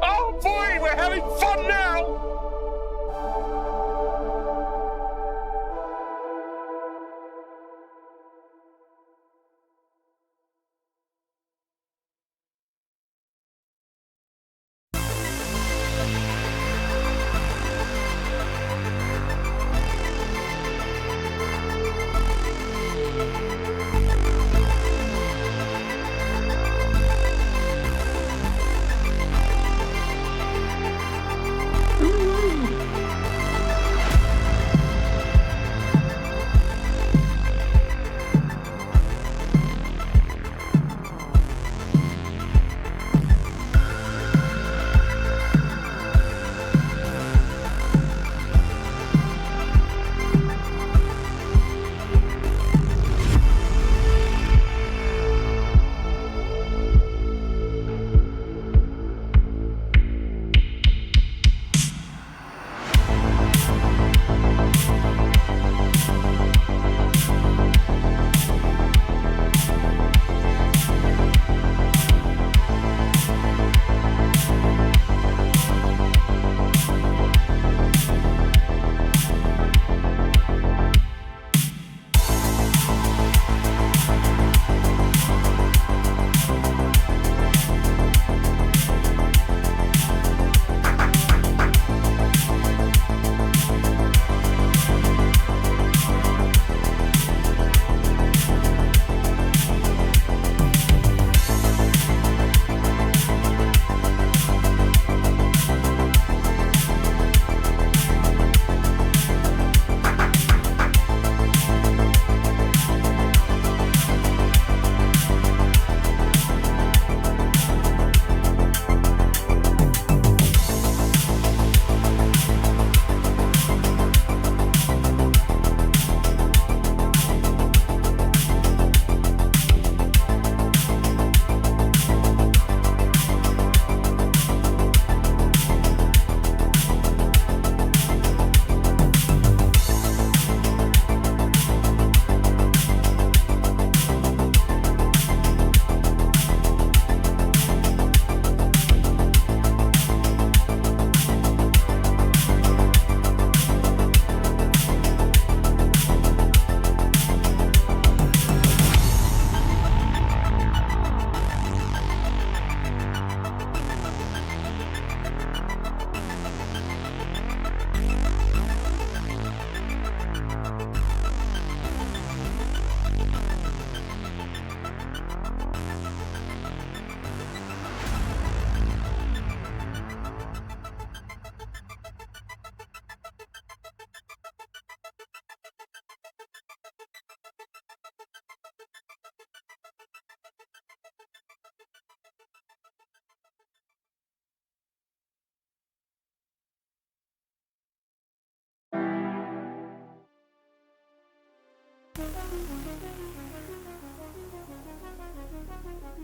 Oh boy, we're having fun now!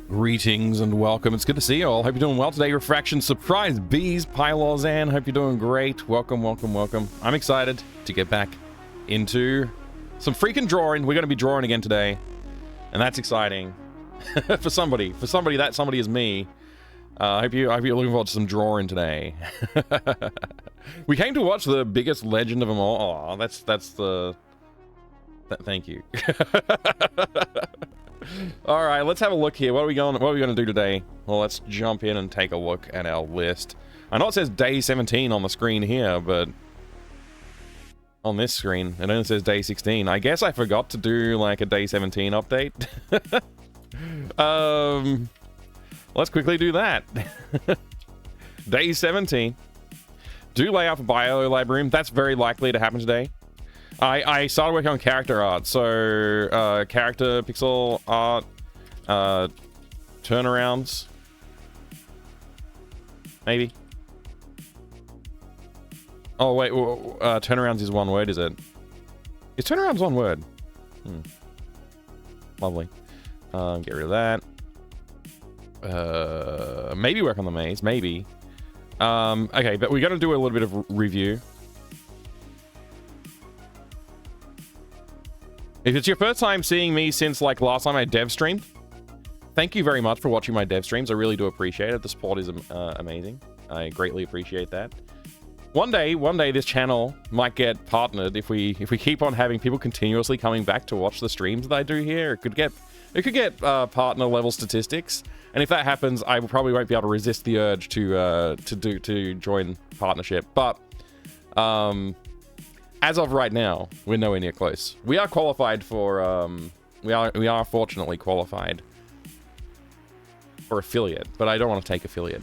Greetings and welcome. It's good to see you all. Hope you're doing well today. Refraction, Surprise Bees, Pylozan. Hope you're doing great. Welcome, welcome, welcome. I'm excited to get back into some freaking drawing. We're going to be drawing again today, and that's exciting for somebody. For somebody, that somebody is me. I hope you're looking forward to some drawing today. We came to watch the biggest legend of them all. Oh, that's the. Thank you. All right, let's have a look here. What are we going to do today? Well, let's jump in and take a look at our list. I know it says day 17 on the screen here, but on this screen it only says day 16. I guess I forgot to do like a day 17 update. Let's quickly do that. Day 17. Do layout for Bio Librarian. That's very likely to happen today. I started working on character art, so character pixel art, turnarounds, maybe. Oh wait, turnarounds is one word, is it? Is turnarounds one word? Lovely. Get rid of that. Maybe work on the maze, maybe. Okay, but we're gonna do a little bit of review. If it's your first time seeing me since like last time I dev streamed, thank you very much for watching my dev streams. I really do appreciate it. The support is amazing. I greatly appreciate that. One day this channel might get partnered if we keep on having people continuously coming back to watch the streams that I do here. It could get partner level statistics, and if that happens, I probably won't be able to resist the urge to join partnership. But as of right now, we're nowhere near close. We are qualified for we are fortunately qualified for affiliate, but I don't want to take affiliate.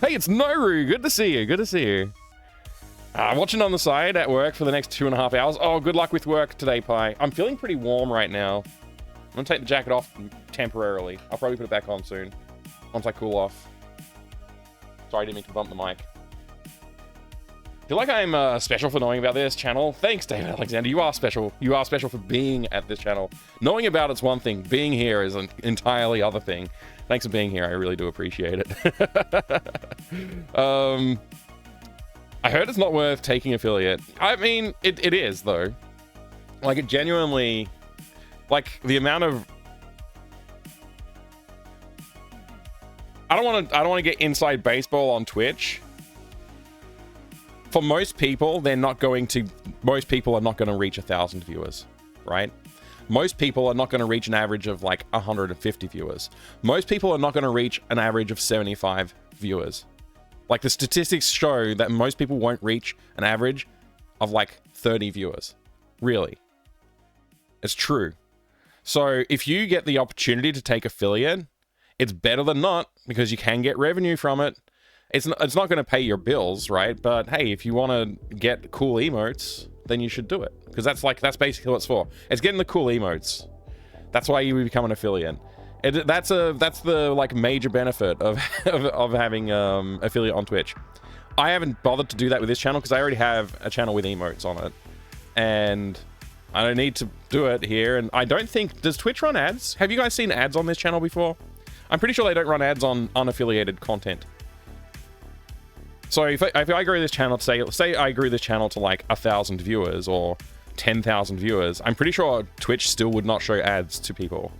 Hey, it's Noru. Good to see you. Good to see you. Watching on the side at work for the next 2.5 hours. Oh, good luck with work today, Pi. I'm feeling pretty warm right now. I'm gonna take the jacket off temporarily. I'll probably put it back on soon once I cool off. Sorry, I didn't mean to bump the mic. Feel like I'm special for knowing about this channel. Thanks, David Alexander. You are special. You are special for being at this channel. Knowing about it's one thing. Being here is an entirely other thing. Thanks for being here. I really do appreciate it. I heard it's not worth taking affiliate. I mean, it is though. Like it genuinely, like the amount of. I don't want to get inside baseball on Twitch. For most people, most people are not going to reach 1,000 viewers, right? Most people are not going to reach an average of like 150 viewers. Most people are not going to reach an average of 75 viewers. Like the statistics show that most people won't reach an average of like 30 viewers. Really. It's true. So if you get the opportunity to take affiliate, it's better than not because you can get revenue from it. It's not going to pay your bills, right? But hey, if you want to get cool emotes, then you should do it because that's basically what it's for. It's getting the cool emotes. That's why you become an affiliate. That's the like major benefit of having affiliate on Twitch. I haven't bothered to do that with this channel because I already have a channel with emotes on it, and I don't need to do it here. And I don't think, does Twitch run ads? Have you guys seen ads on this channel before? I'm pretty sure they don't run ads on unaffiliated content. So if I grew this channel to say I grew this channel to like 1,000 viewers or 10,000 viewers, I'm pretty sure Twitch still would not show ads to people.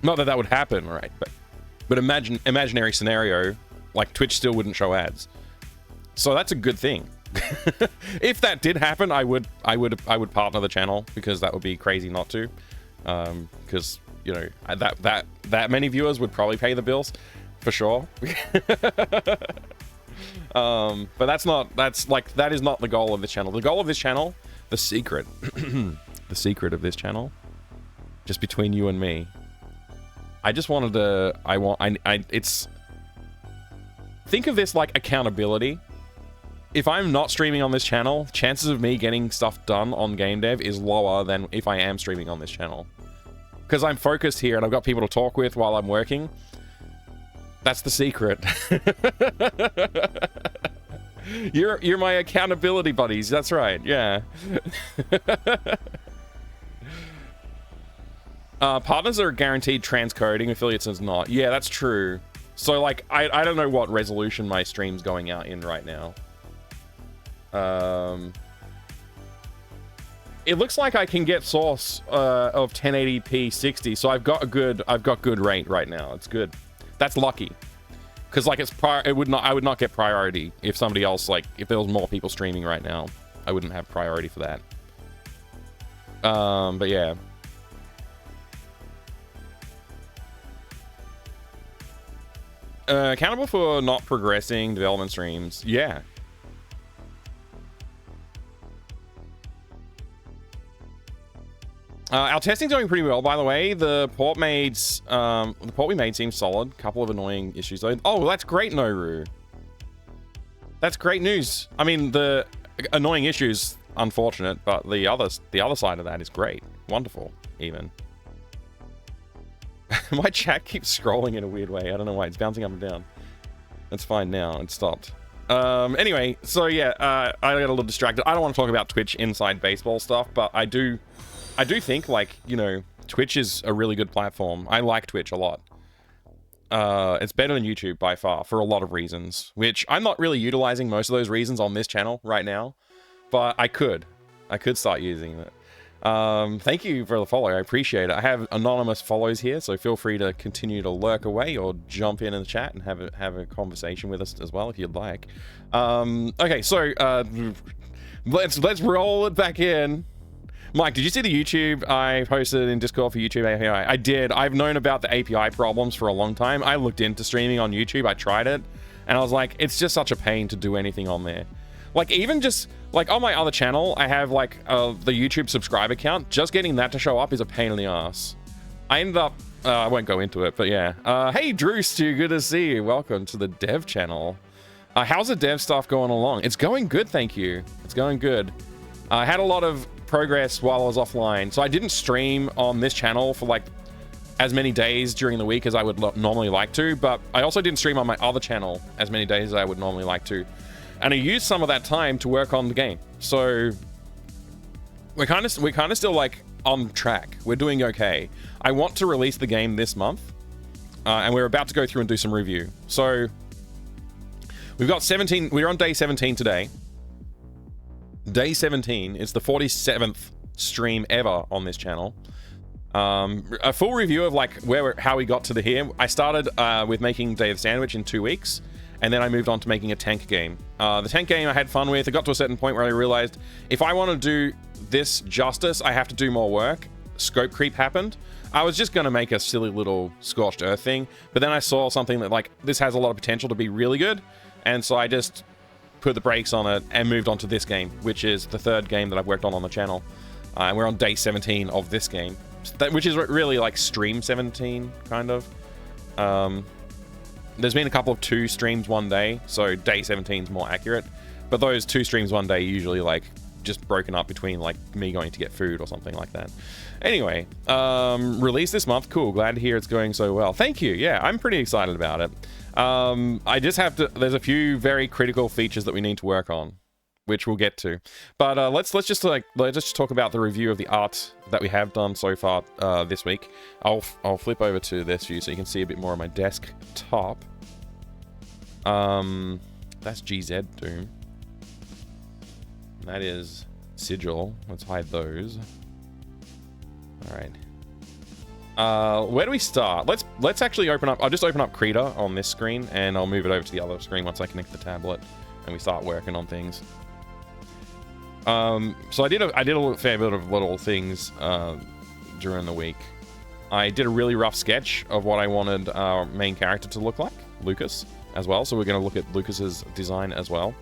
Not that would happen, right? But imaginary scenario, like Twitch still wouldn't show ads. So that's a good thing. If that did happen, I would partner the channel because that would be crazy not to. Because you know that many viewers would probably pay the bills for sure. But that is not the goal of this channel. The goal of this channel, the secret of this channel, just between you and me. I just wanted to. It's. Think of this like accountability. If I'm not streaming on this channel, chances of me getting stuff done on game dev is lower than if I am streaming on this channel. Because I'm focused here and I've got people to talk with while I'm working. That's the secret. You're my accountability buddies. That's right. Yeah. Partners are guaranteed transcoding. Affiliates is not. Yeah, that's true. So like, I don't know what resolution my stream's going out in right now. It looks like I can get source of 1080p 60, so I've got good rate right now. It's good. That's lucky, because like I would not get priority if somebody else, like if there was more people streaming right now, I wouldn't have priority for that. But yeah. Accountable for not progressing development streams. Yeah. Our testing's going pretty well, by the way. The port we made seems solid. Couple of annoying issues though. Oh, that's great, Noru. That's great news. I mean, the annoying issues, unfortunate, but the other side of that is great. Wonderful, even. My chat keeps scrolling in a weird way. I don't know why. It's bouncing up and down. It's fine now. It stopped. Anyway, so yeah, I got a little distracted. I don't want to talk about Twitch inside baseball stuff, but I do think, like, you know, Twitch is a really good platform. I like Twitch a lot. It's better than YouTube by far for a lot of reasons, which I'm not really utilizing most of those reasons on this channel right now, but I could start using it. Thank you for the follow. I appreciate it. I have anonymous follows here, so feel free to continue to lurk away or jump in the chat and have a conversation with us as well if you'd like. Okay, so let's roll it back in. Mike, did you see the YouTube I posted in Discord for YouTube API? I did. I've known about the API problems for a long time. I looked into streaming on YouTube. I tried it, and I was like, it's just such a pain to do anything on there. Like, even just, like, on my other channel, I have, like, the YouTube subscribe account. Just getting that to show up is a pain in the ass. I ended up, I won't go into it, but yeah. Hey, Drew Stu, good to see you. Welcome to the dev channel. How's the dev stuff going along? It's going good, thank you. It's going good. I had a lot of progress while I was offline, so I didn't stream on this channel for, like, as many days during the week as I would normally like to, but I also didn't stream on my other channel as many days as I would normally like to. And I used some of that time to work on the game. So we're kind of still like on track. We're doing okay. I want to release the game this month, and we're about to go through and do some review. So we've got 17. We're on day 17 today. Day 17 is the 47th stream ever on this channel. A full review of like how we got to here. I started with making Day of the Sandwich in 2 weeks. And then I moved on to making a tank game. The tank game I had fun with. It got to a certain point where I realized if I want to do this justice, I have to do more work. Scope creep happened. I was just going to make a silly little Scorched Earth thing, but then I saw something that, like, this has a lot of potential to be really good, and so I just put the brakes on it and moved on to this game, which is the third game that I've worked on the channel. And we're on day 17 of this game, which is really like stream 17, kind of. There's been a couple of 2 streams one day, so day 17 is more accurate. But those 2 streams one day usually like just broken up between like me going to get food or something like that. Anyway, release this month. Cool. Glad to hear it's going so well. Thank you. Yeah, I'm pretty excited about it. I just have to. There's a few very critical features that we need to work on, which we'll get to. But let's just talk about the review of the art that we have done so far this week. I'll flip over to this view so you can see a bit more of my desktop. That's GZ Doom. That is Sigil. Let's hide those. All right. Where do we start? Let's actually open up. I'll just open up Krita on this screen, and I'll move it over to the other screen once I connect the tablet and we start working on things. So I did a fair bit of little things during the week. I did a really rough sketch of what I wanted our main character to look like, Lucas, as well. So we're going to look at Lucas's design as well.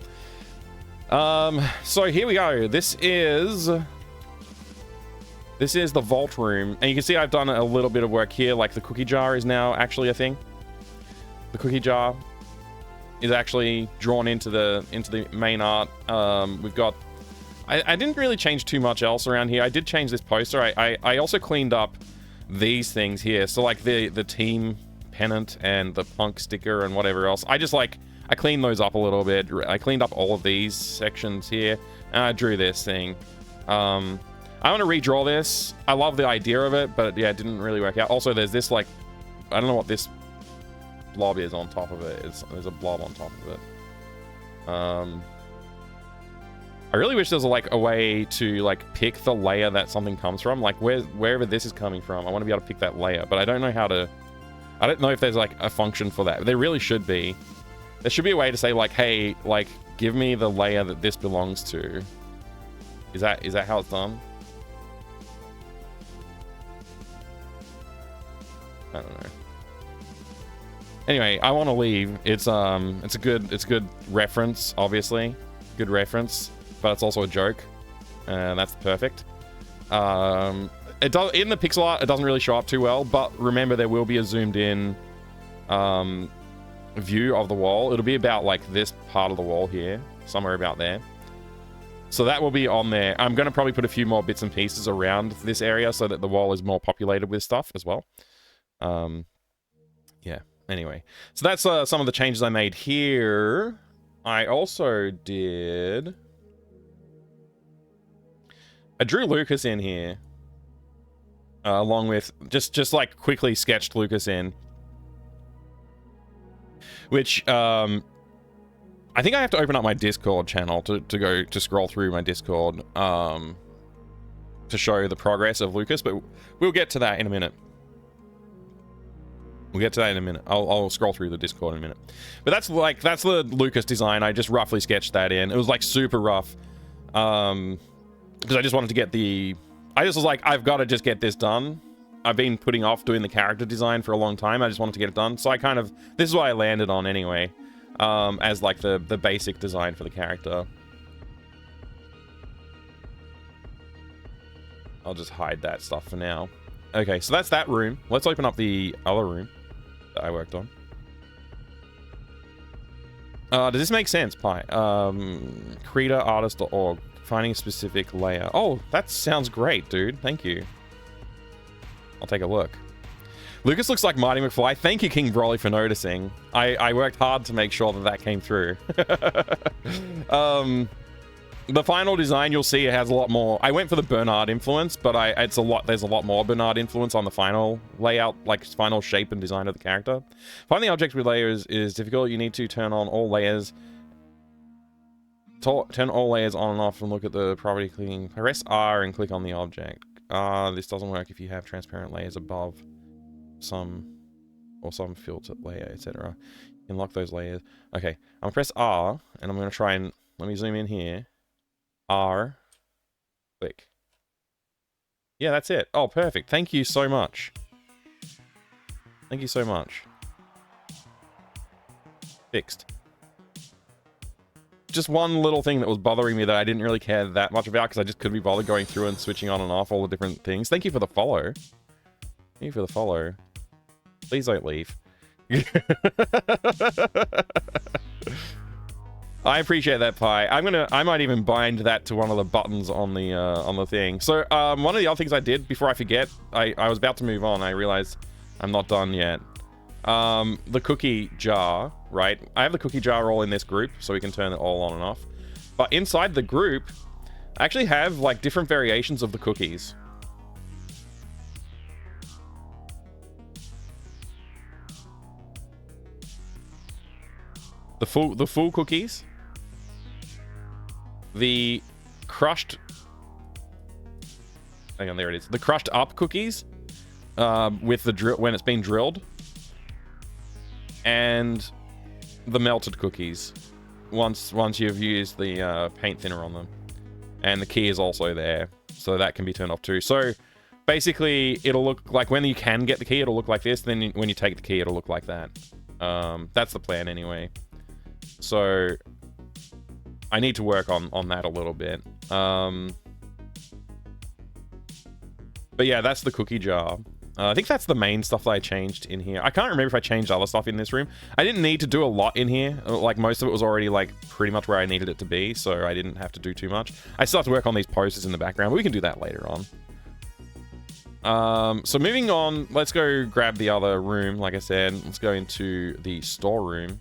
So here we go. This is the vault room, and you can see I've done a little bit of work here. Like the cookie jar is now actually a thing. The cookie jar is actually drawn into the main art. We've got. I didn't really change too much else around here. I did change this poster. I also cleaned up these things here. So like the team pennant and the punk sticker and whatever else. I I cleaned those up a little bit. I cleaned up all of these sections here, and I drew this thing. I want to redraw this. I love the idea of it, but yeah, it didn't really work out. Also, there's this, like, I don't know what this blob is on top of it. There's a blob on top of it. I really wish there was like a way to like pick the layer that something comes from, like wherever this is coming from. I want to be able to pick that layer, but I don't know how to. I don't know if there's like a function for that. There really should be. There should be a way to say like, hey, like give me the layer that this belongs to. Is that how it's done? I don't know. Anyway, I want to leave. It's a good reference, obviously, good reference, but it's also a joke, and that's perfect. It does in the pixel art. It doesn't really show up too well, but remember there will be a zoomed in view of the wall. It'll be about like this part of the wall here, somewhere about there. So that will be on there. I'm going to probably put a few more bits and pieces around this area so that the wall is more populated with stuff as well. Yeah. Anyway, so that's some of the changes I made here. I also did. I drew Lucas in here, along with just like quickly sketched Lucas in, which I think I have to open up my Discord channel to scroll through my Discord to show the progress of Lucas, but we'll get to that in a minute. We'll get to that in a minute. I'll scroll through the Discord in a minute. But that's the Lucas design. I just roughly sketched that in. It was like super rough. Because I just wanted to get I just was like, I've got to just get this done. I've been putting off doing the character design for a long time. I just wanted to get it done. So this is what I landed on anyway. As like the basic design for the character. I'll just hide that stuff for now. Okay, so that's that room. Let's open up the other room that I worked on. Does this make sense, Pi? Creatorartist.org. Finding a specific layer. Oh, that sounds great, dude. Thank you. I'll take a look. Lucas looks like Marty McFly. Thank you, King Broly, for noticing. I worked hard to make sure that came through. The final design, you'll see it has a lot more. I went for the Bernard influence, but there's a lot more Bernard influence on the final layout, like final shape and design of the character. Finding the object with layers is difficult. You need to turn on all layers. Turn all layers on and off and look at the property clicking. Press R and click on the object. This doesn't work if you have transparent layers above some filter layer, etc. You can lock those layers. Okay, I'm gonna press R and I'm gonna try and let me zoom in here. R, click. Yeah, that's it. Oh, perfect. Thank you so much. Thank you so much. Fixed. Just one little thing that was bothering me that I didn't really care that much about because I just couldn't be bothered going through and switching on and off all the different things. Thank you for the follow. Thank you for the follow. Please don't leave. I appreciate that, Pi. I might even bind that to one of the buttons on the thing. So one of the other things I did before I forget, I was about to move on. I realized I'm not done yet. The cookie jar, right? I have the cookie jar all in this group, so we can turn it all on and off. But inside the group, I actually have like different variations of the cookies. The full cookies. The crushed... Hang on, there it is. The crushed up cookies with the when it's been drilled. And the melted cookies once you've used the paint thinner on them. And the key is also there, so that can be turned off too. So basically, it'll look like when you can get the key, it'll look like this. Then when you take the key, it'll look like that. That's the plan anyway. So I need to work on that a little bit. But yeah, that's the cookie jar. I think that's the main stuff that I changed in here. I can't remember if I changed other stuff in this room. I didn't need to do a lot in here. Like, most of it was already, like, pretty much where I needed it to be, so I didn't have to do too much. I still have to work on these posters in the background, but we can do that later on. So moving on, let's go grab the other room, like I said. Let's go into the storeroom.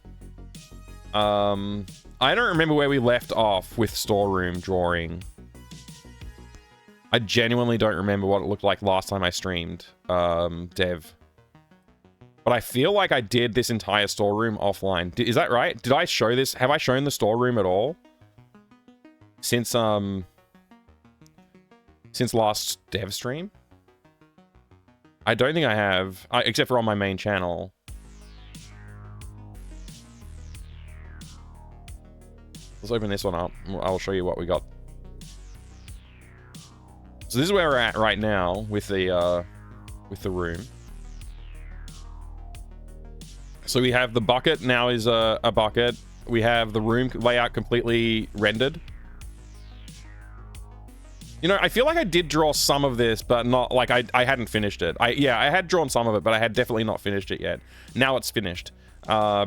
I don't remember where we left off with storeroom drawing. I genuinely don't remember what it looked like last time I streamed dev. But I feel like I did this entire storeroom offline. Is that right? Did I show this? Have I shown the storeroom at all? Since last dev stream? I don't think I have, except for on my main channel. Let's open this one up. I'll show you what we got. So this is where we're at right now with the room. So we have the bucket now is a bucket. We have the room layout completely rendered. You know, I feel like I did draw some of this, but not like I hadn't finished it. Yeah, I had drawn some of it, but I had definitely not finished it yet. Now it's finished.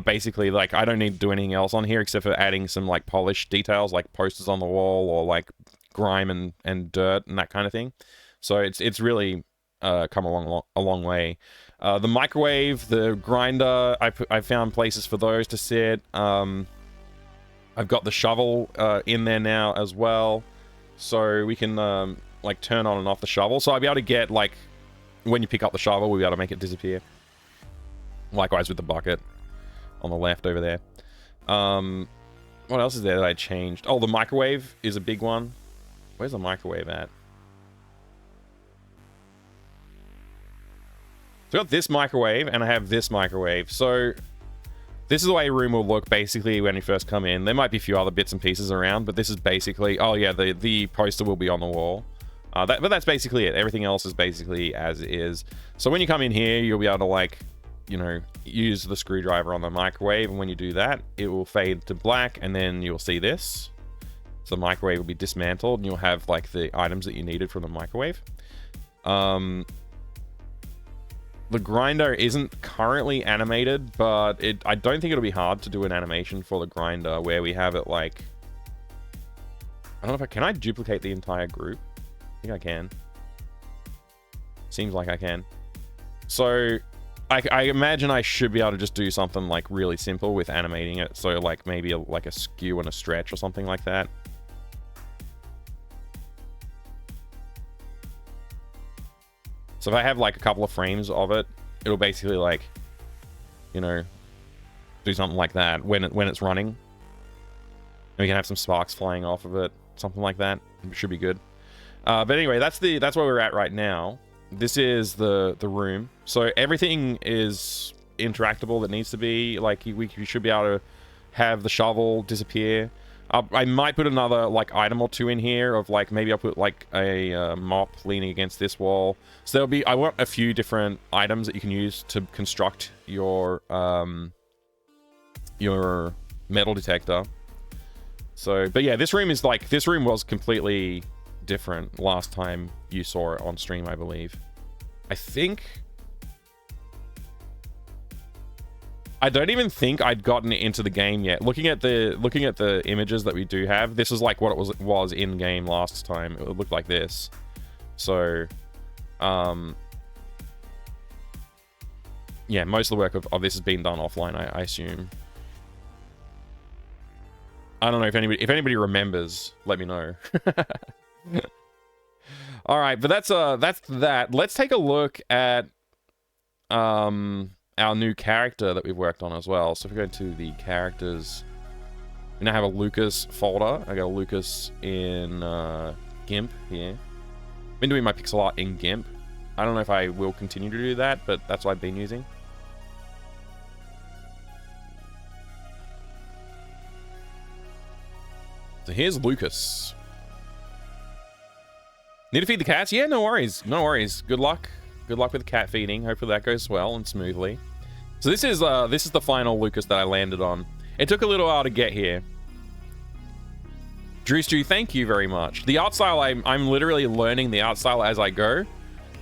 Basically, like, I don't need to do anything else on here except for adding some like polished details, like posters on the wall or like grime and dirt and that kind of thing. So it's really come a long way. The microwave, the grinder, I found places for those to sit. I've got the shovel in there now as well, so we can like turn on and off the shovel. So I'll be able to get, like, when you pick up the shovel, we'll be able to make it disappear. Likewise with the bucket on the left over there. What else is there that I changed? Oh, the microwave is a big one. Where's the microwave at? So I got this microwave, and I have this microwave. So this is the way a room will look, basically, when you first come in. There might be a few other bits and pieces around, but this is basically... Oh, yeah, the poster will be on the wall. But that's basically it. Everything else is basically as is. So when you come in here, you'll be able to, like, you know, use the screwdriver on the microwave, and when you do that, it will fade to black, and then you'll see this. So the microwave will be dismantled, and you'll have, like, the items that you needed from the microwave. The grinder isn't currently animated, but I don't think it'll be hard to do an animation for the grinder where we have it, like... I don't know if can I duplicate the entire group? I think I can. Seems like I can. So I imagine I should be able to just do something like really simple with animating it. So like maybe like a skew and a stretch or something like that. So if I have like a couple of frames of it, it'll basically like, you know, do something like that when it's running. And we can have some sparks flying off of it, something like that. It should be good. But anyway, that's where we're at right now. This is the room. So everything is interactable that needs to be. Like we should be able to have the shovel disappear. I might put another like item or two in here of like, maybe I'll put like a mop leaning against this wall. So there'll be, I want a few different items that you can use to construct your metal detector. So, but yeah, this room was completely different last time you saw it on stream, I believe. I don't even think I'd gotten into the game yet. Looking at the images that we do have, this is like what it was in game last time. It looked like this. So, yeah, most of the work of this has been done offline, I assume. I don't know if anybody remembers. Let me know. All right, but that's that. Let's take a look at our new character that we've worked on as well. So if we go to the characters, we now have a Lucas folder. I got a Lucas in GIMP here. I've been doing my pixel art in GIMP. I don't know if I will continue to do that, but that's what I've been using. So here's Lucas. Need to feed the cats? Yeah, no worries. No worries. Good luck. Good luck with the cat feeding. Hopefully that goes well and smoothly. So this is the final Lucas that I landed on. It took a little while to get here. Drew Stew, thank you very much. The art style, I'm literally learning the art style as I go.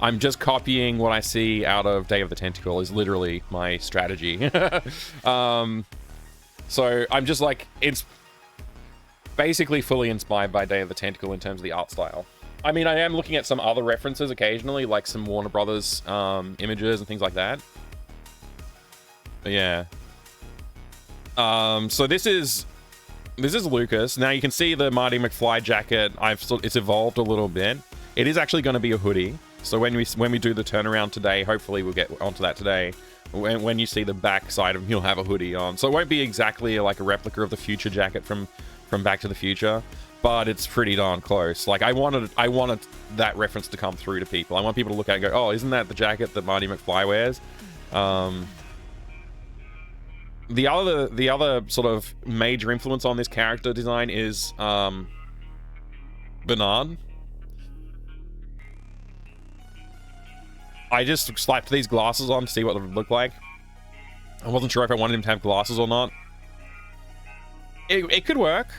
I'm just copying what I see out of Day of the Tentacle is literally my strategy. So I'm just like, it's basically fully inspired by Day of the Tentacle in terms of the art style. I mean, I am looking at some other references occasionally, like some Warner Brothers images and things like that. But yeah. So this is Lucas. Now you can see the Marty McFly jacket. It's evolved a little bit. It is actually going to be a hoodie. So when we do the turnaround today, hopefully we'll get onto that today. When you see the back side of him, he'll have a hoodie on. So it won't be exactly like a replica of the Future jacket from Back to the Future, but it's pretty darn close. Like I wanted that reference to come through to people. I want people to look at it and go, oh, isn't that the jacket that Marty McFly wears? The other sort of major influence on this character design is Bernard. I just slapped these glasses on to see what they would look like. I wasn't sure if I wanted him to have glasses or not. It could work.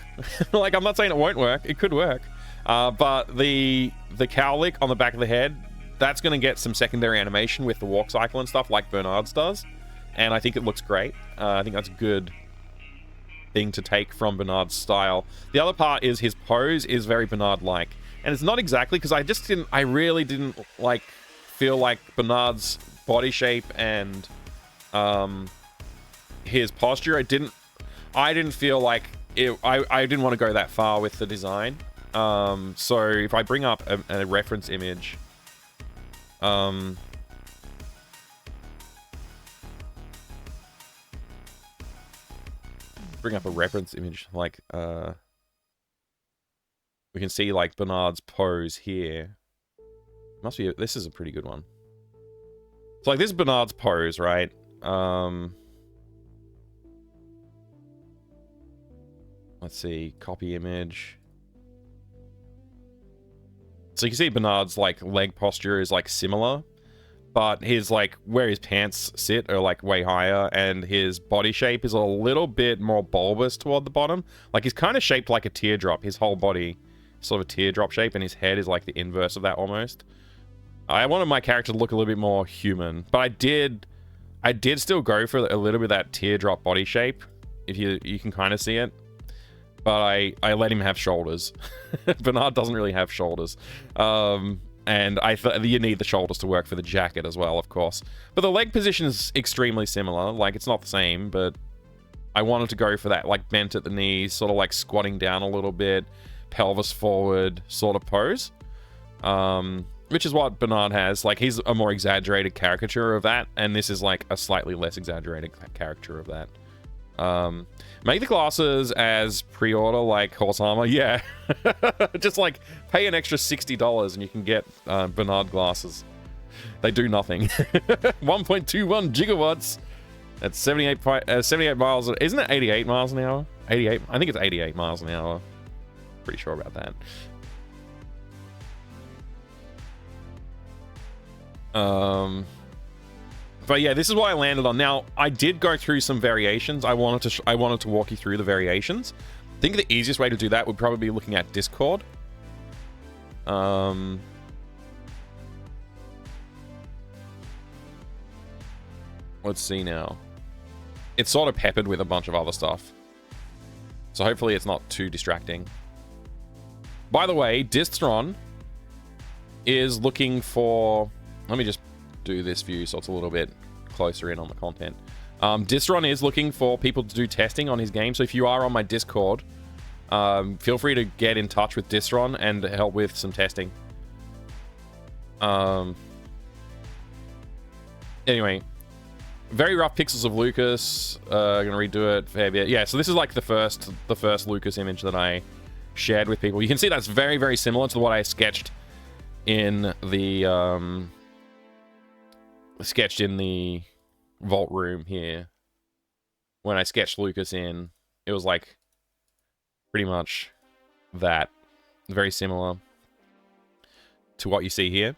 Like, I'm not saying it won't work. It could work. But the cowlick on the back of the head, that's going to get some secondary animation with the walk cycle and stuff like Bernard's does. And I think it looks great. I think that's a good thing to take from Bernard's style. The other part is his pose is very Bernard-like. And it's not exactly, because I really didn't like feel like Bernard's body shape and his posture. I didn't feel like it. I didn't want to go that far with the design. So if I bring up a reference image, like we can see like Bernard's pose here. This is a pretty good one. So like this is Bernard's pose, right? Let's see, copy image. So you can see Bernard's like leg posture is like similar, but his like where his pants sit are like way higher, and his body shape is a little bit more bulbous toward the bottom. Like he's kind of shaped like a teardrop. His whole body sort of a teardrop shape, and his head is like the inverse of that almost. I wanted my character to look a little bit more human, but I did still go for a little bit of that teardrop body shape, if you can kind of see it. But I let him have shoulders. Bernard doesn't really have shoulders. And I thought you need the shoulders to work for the jacket as well, of course. But the leg position is extremely similar. Like, it's not the same, but I wanted to go for that, like, bent at the knees, sort of like squatting down a little bit, pelvis forward sort of pose. Which is what Bernard has. Like, he's a more exaggerated caricature of that, and this is like a slightly less exaggerated caricature of that. Make the glasses as pre-order like horse armor. Yeah. Just like pay an extra $60 and you can get Bernard glasses. They do nothing. 1.21 gigawatts at 78 miles. Isn't it 88 miles an hour? 88. I think it's 88 miles an hour. Pretty sure about that. But yeah, this is what I landed on. Now, I did go through some variations. I wanted to walk you through the variations. I think the easiest way to do that would probably be looking at Discord. Let's see now. It's sort of peppered with a bunch of other stuff, so hopefully it's not too distracting. By the way, Distron is looking for... Let me just do this view so it's a little bit closer in on the content. Distron is looking for people to do testing on his game, so if you are on my Discord, feel free to get in touch with Distron and help with some testing. Anyway, very rough pixels of Lucas. Gonna redo it fair bit. Yeah, so this is like the first Lucas image that I shared with people. You can see that's very, very similar to what I sketched in the vault room here. When I sketched Lucas in, it was like pretty much that, very similar to what you see here.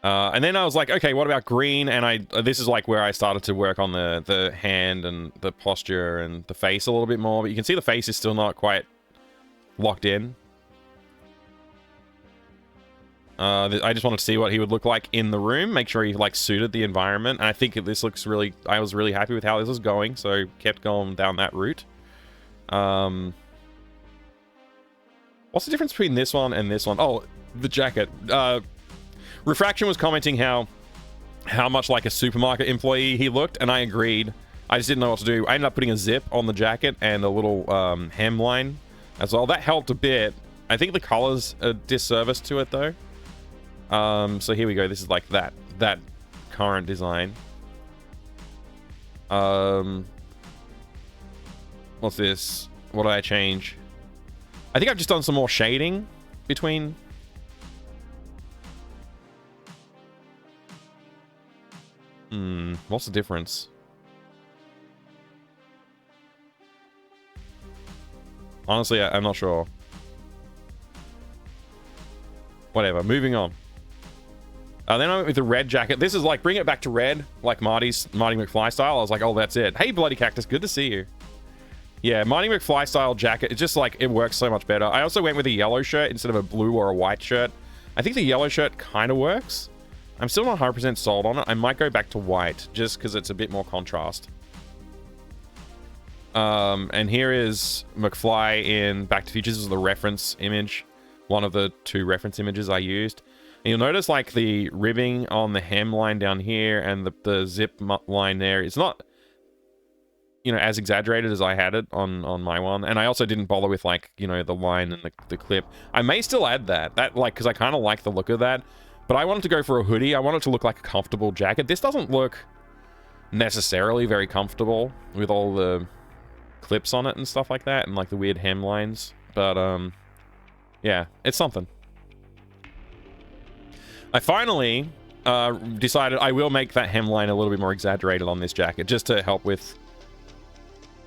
And then I was like, okay, what about green? And this is like where I started to work on the hand and the posture and the face a little bit more, but you can see the face is still not quite locked in. I just wanted to see what he would look like in the room, make sure he like suited the environment. And I think this looks really, I was really happy with how this was going, so kept going down that route. What's the difference between this one and this one? Oh, the jacket. Refraction was commenting how much like a supermarket employee he looked, and I agreed. I just didn't know what to do. I ended up putting a zip on the jacket and a little hemline as well. That helped a bit. I think the color's a disservice to it though. So here we go. This is like that current design. What's this? What did I change? I think I've just done some more shading between. What's the difference? Honestly, I'm not sure. Whatever, moving on. Then I went with the red jacket. This is like, bring it back to red, like Marty McFly style. I was like, oh, that's it. Hey, Bloody Cactus, good to see you. Yeah, Marty McFly style jacket. It's just like, it works so much better. I also went with a yellow shirt instead of a blue or a white shirt. I think the yellow shirt kind of works. I'm still not 100% sold on it. I might go back to white just because it's a bit more contrast. And here is McFly in Back to the Future. This is the reference image. One of the 2 reference images I used. And you'll notice like the ribbing on the hemline down here and the zip line there. It's not, you know, as exaggerated as I had it on my one. And I also didn't bother with like, you know, the line and the clip. I may still add that like, because I kind of like the look of that. But I wanted to go for a hoodie. I want it to look like a comfortable jacket. This doesn't look necessarily very comfortable with all the clips on it and stuff like that and like the weird hemlines. But yeah, it's something. I finally decided I will make that hemline a little bit more exaggerated on this jacket just to help with.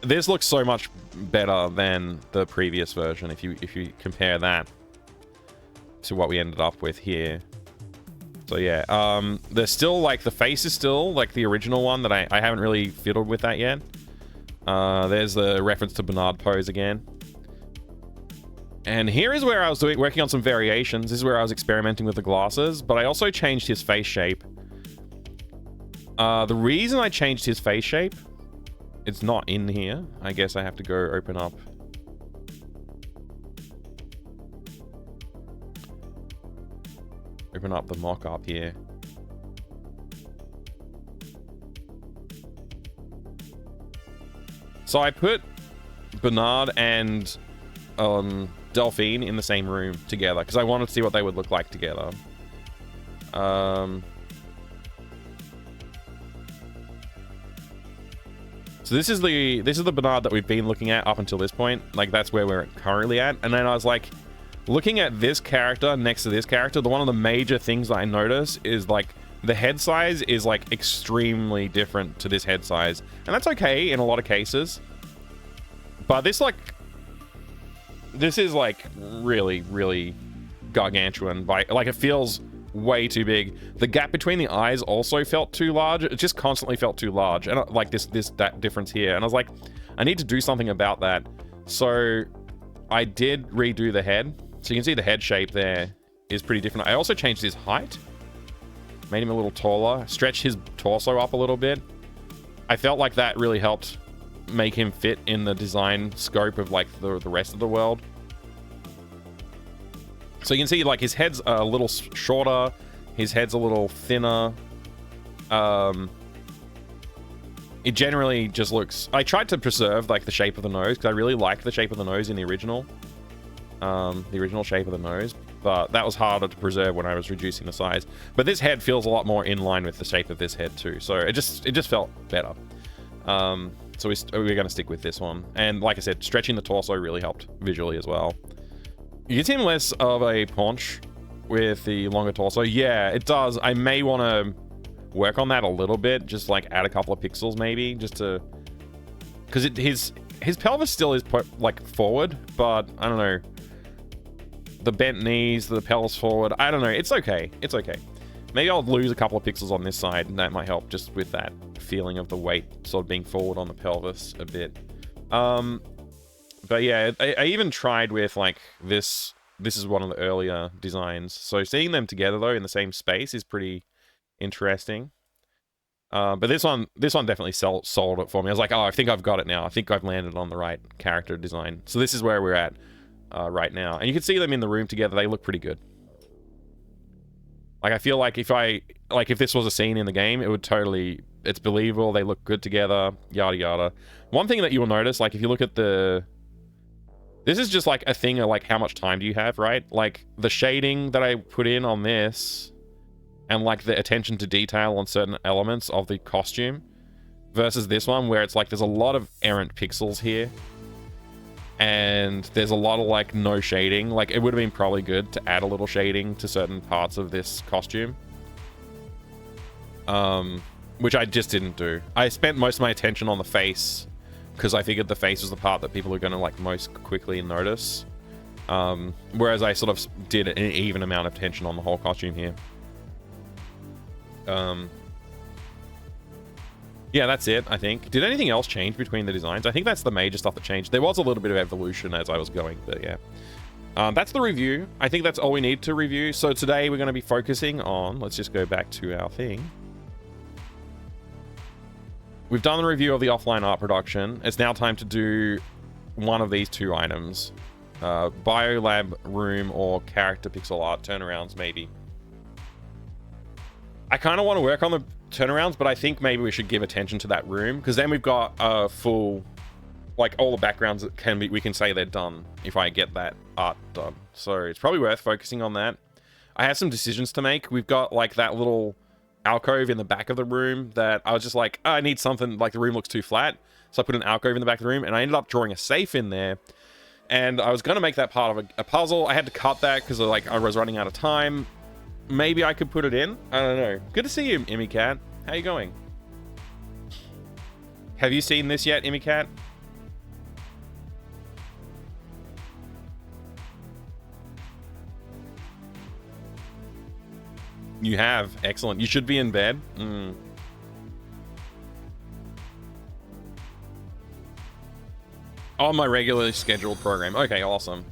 This looks so much better than the previous version if you compare that to what we ended up with here. So yeah, there's still like the face is still like the original one that I haven't really fiddled with that yet. There's the reference to Bernard pose again. And here is where I was working on some variations. This is where I was experimenting with the glasses, but I also changed his face shape. The reason I changed his face shape, it's not in here. I guess I have to go open up. Open up the mock-up here. So I put Bernard and Delphine in the same room together because I wanted to see what they would look like together. So this is the Bernard that we've been looking at up until this point. Like that's where we're currently at. And then I was like, looking at this character next to this character, one of the major things that I notice is like the head size is like extremely different to this head size. And that's okay in a lot of cases. But this is like really, really gargantuan. Like it feels way too big. The gap between the eyes also felt too large. It just constantly felt too large. And like that difference here. And I was like, I need to do something about that. So I did redo the head. So you can see the head shape there is pretty different. I also changed his height. Made him a little taller. Stretched his torso up a little bit. I felt like that really helped make him fit in the design scope of like the rest of the world. So you can see like his head's a little shorter. His head's a little thinner. It generally just looks... I tried to preserve like the shape of the nose because I really liked the shape of the nose in the original. The original shape of the nose, but that was harder to preserve when I was reducing the size. But this head feels a lot more in line with the shape of this head too, so it just felt better. So we're going to stick with this one, and like I said, stretching the torso really helped visually as well. You can see less of a paunch with the longer torso. Yeah, it does. I may want to work on that a little bit, just like add a couple of pixels maybe, just to, because his pelvis still is like forward, but I don't know. The bent knees, the pelvis forward. I don't know. It's okay. It's okay. Maybe I'll lose a couple of pixels on this side, and that might help just with that feeling of the weight sort of being forward on the pelvis a bit. But yeah, I even tried with like this. This is one of the earlier designs. So seeing them together though in the same space is pretty interesting. But this one definitely sold it for me. I was like, oh, I think I've got it now. I think I've landed on the right character design. So this is where we're at right now. And you can see them in the room together. They look pretty good. Like, I feel like if this was a scene in the game, it would totally it's believable. They look good together. Yada yada. One thing that you will notice, like if you look at the, this is just like a thing of like how much time do you have, right? Like the shading that I put in on this, and like the attention to detail on certain elements of the costume, versus this one where it's like there's a lot of errant pixels here, and there's a lot of like no shading. Like it would have been probably good to add a little shading to certain parts of this costume. Which I just didn't do. I spent most of my attention on the face because I figured the face was the part that people are going to like most quickly notice. Whereas I sort of did an even amount of attention on the whole costume here. Yeah, that's it, I think. Did anything else change between the designs? I think that's the major stuff that changed. There was a little bit of evolution as I was going, but yeah. That's the review. I think that's all we need to review. So today we're going to be focusing on, let's just go back to our thing. We've done the review of the offline art production. It's now time to do one of these two items. Biolab room or character pixel art turnarounds, maybe. I kind of want to work on the turnarounds, but I think maybe we should give attention to that room, because then we've got a full, like all the backgrounds that can be, we can say they're done if I get that art done. So it's probably worth focusing on that. I have some decisions to make. We've got like that little alcove in the back of the room that I was just like, oh, I need something, like the room looks too flat. So I put an alcove in the back of the room, and I ended up drawing a safe in there. And I was going to make that part of a puzzle. I had to cut that because like I was running out of time. Maybe I could put it in. I don't know. Good to see you, Immy Cat. How you going? Have you seen this yet, Immy Cat? You have. Excellent. You should be in bed. On my regularly scheduled program. Okay, awesome.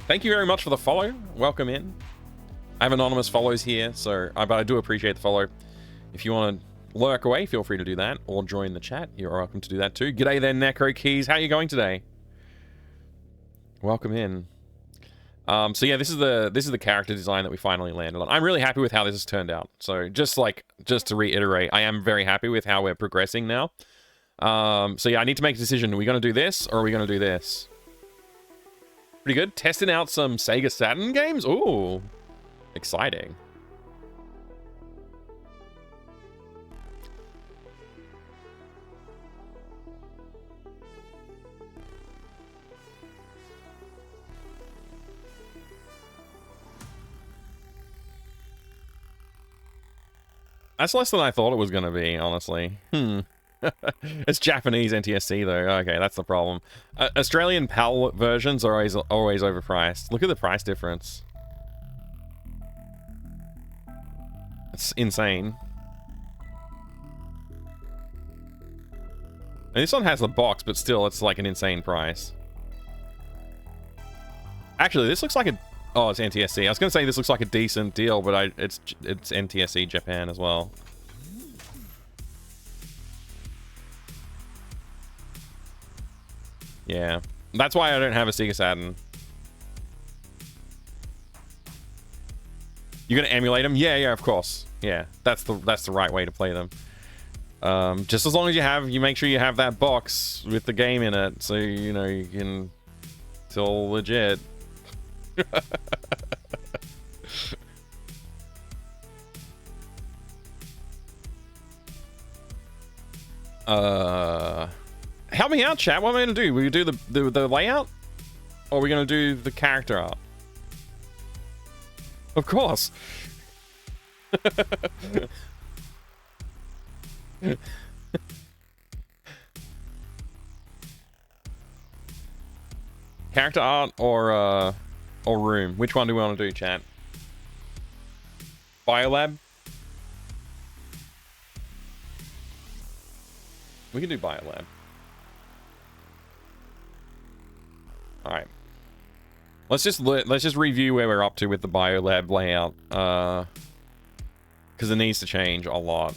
Thank you very much for the follow. Welcome in. I have anonymous follows here, so but I do appreciate the follow. If you want to lurk away, feel free to do that, or join the chat. You're welcome to do that too. G'day there, Necro Keys. How are you going today? Welcome in. So yeah, this is the character design that we finally landed on. I'm really happy with how this has turned out. So just to reiterate, I am very happy with how we're progressing now. So yeah, I need to make a decision. Are we going to do this or are we going to do this? Pretty good. Testing out some Sega Saturn games. Ooh, exciting. That's less than I thought it was going to be, honestly. It's Japanese NTSC, though. Okay, that's the problem. Australian PAL versions are always overpriced. Look at the price difference. It's insane. And this one has the box, but still, it's like an insane price. Actually, this looks like a... Oh, it's NTSC. I was going to say this looks like a decent deal, but it's NTSC Japan as well. Yeah. That's why I don't have a Sega Saturn. You're going to emulate them? Yeah, of course. Yeah, that's the right way to play them. Just as long as you make sure you have that box with the game in it, so you know you can... It's all legit. Help me out, chat. What am I gonna do? We do the layout, or are we gonna do the character art? Of course. Character art or room? Which one do we want to do, chat? Biolab? We can do Biolab. Alright. Let's just review where we're up to with the Biolab layout. Because it needs to change a lot.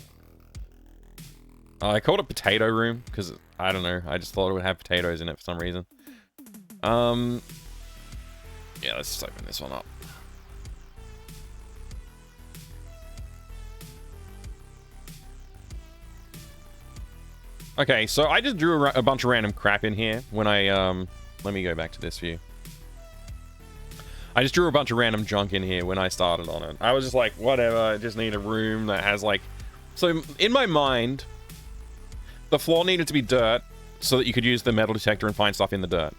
I called it Potato Room, because, I don't know, I just thought it would have potatoes in it for some reason. Yeah, let's just open this one up. Okay, so I just drew a bunch of random crap in here when I, let me go back to this view. I just drew a bunch of random junk in here when I started on it. I was just like, whatever, I just need a room that has like... So, in my mind, the floor needed to be dirt so that you could use the metal detector and find stuff in the dirt.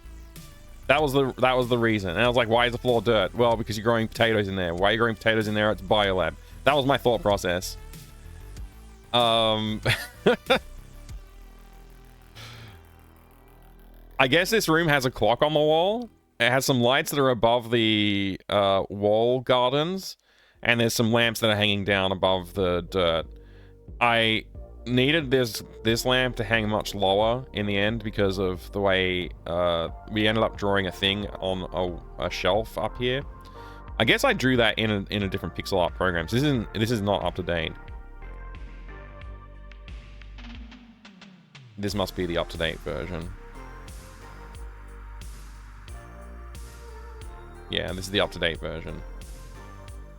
That was the reason. And I was like, why is the floor dirt? Well, because you're growing potatoes in there. Why are you growing potatoes in there? It's biolab. That was my thought process. I guess this room has a clock on the wall. It has some lights that are above the wall gardens, and there's some lamps that are hanging down above the dirt. I needed this lamp to hang much lower in the end because of the way we ended up drawing a thing on a shelf up here. I guess I drew that in a different pixel art program. So this is not up to date. This must be the up to date version. Yeah, this is the up-to-date version.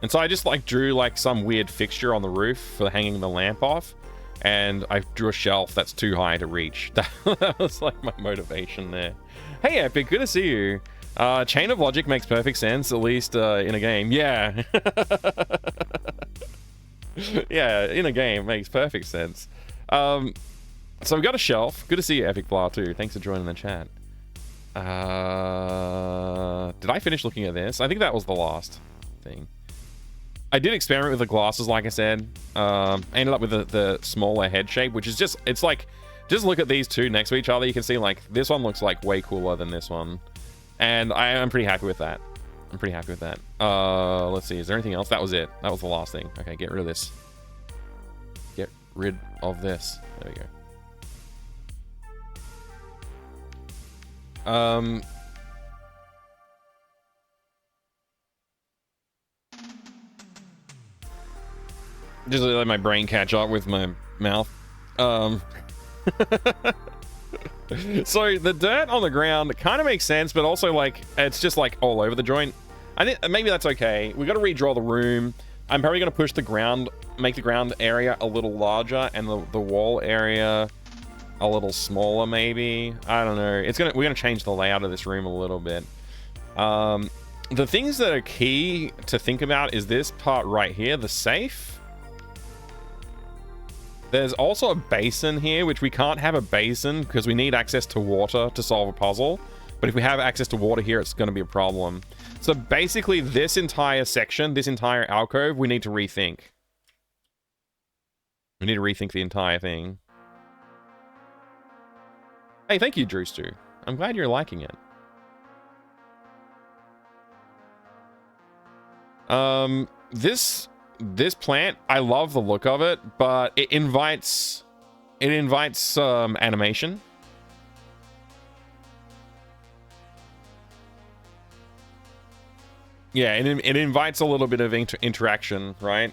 And so I just like drew like some weird fixture on the roof for hanging the lamp off, and I drew a shelf that's too high to reach. That was like my motivation there. Hey Epic, good to see you. Chain of logic makes perfect sense, at least in a game. Yeah. Yeah, in a game makes perfect sense. So we got a shelf. Good to see you, Epic Blah, too. Thanks for joining the chat. Did I finish looking at this? I think that was the last thing. I did experiment with the glasses, like I said. I ended up with the smaller head shape, which is just, it's like, just look at these two next to each other. You can see like, this one looks like way cooler than this one. And I'm pretty happy with that. I'm pretty happy with that. Let's see, is there anything else? That was it. That was the last thing. Okay, get rid of this. Get rid of this. There we go. Just let my brain catch up with my mouth. So the dirt on the ground kind of makes sense, but also like it's just like all over the joint. I think maybe that's okay. We got to redraw the room. I'm probably going to push the ground, make the ground area a little larger, and the wall area a little smaller, maybe. I don't know. We're gonna change the layout of this room a little bit. The things that are key to think about is this part right here, the safe. There's also a basin here, which we can't have a basin because we need access to water to solve a puzzle. But if we have access to water here, it's going to be a problem. So basically, this entire section, this entire alcove, we need to rethink. We need to rethink the entire thing. Hey, thank you, Drewster. I'm glad you're liking it. This plant, I love the look of it, but it invites animation. Yeah, it invites a little bit of interaction, right?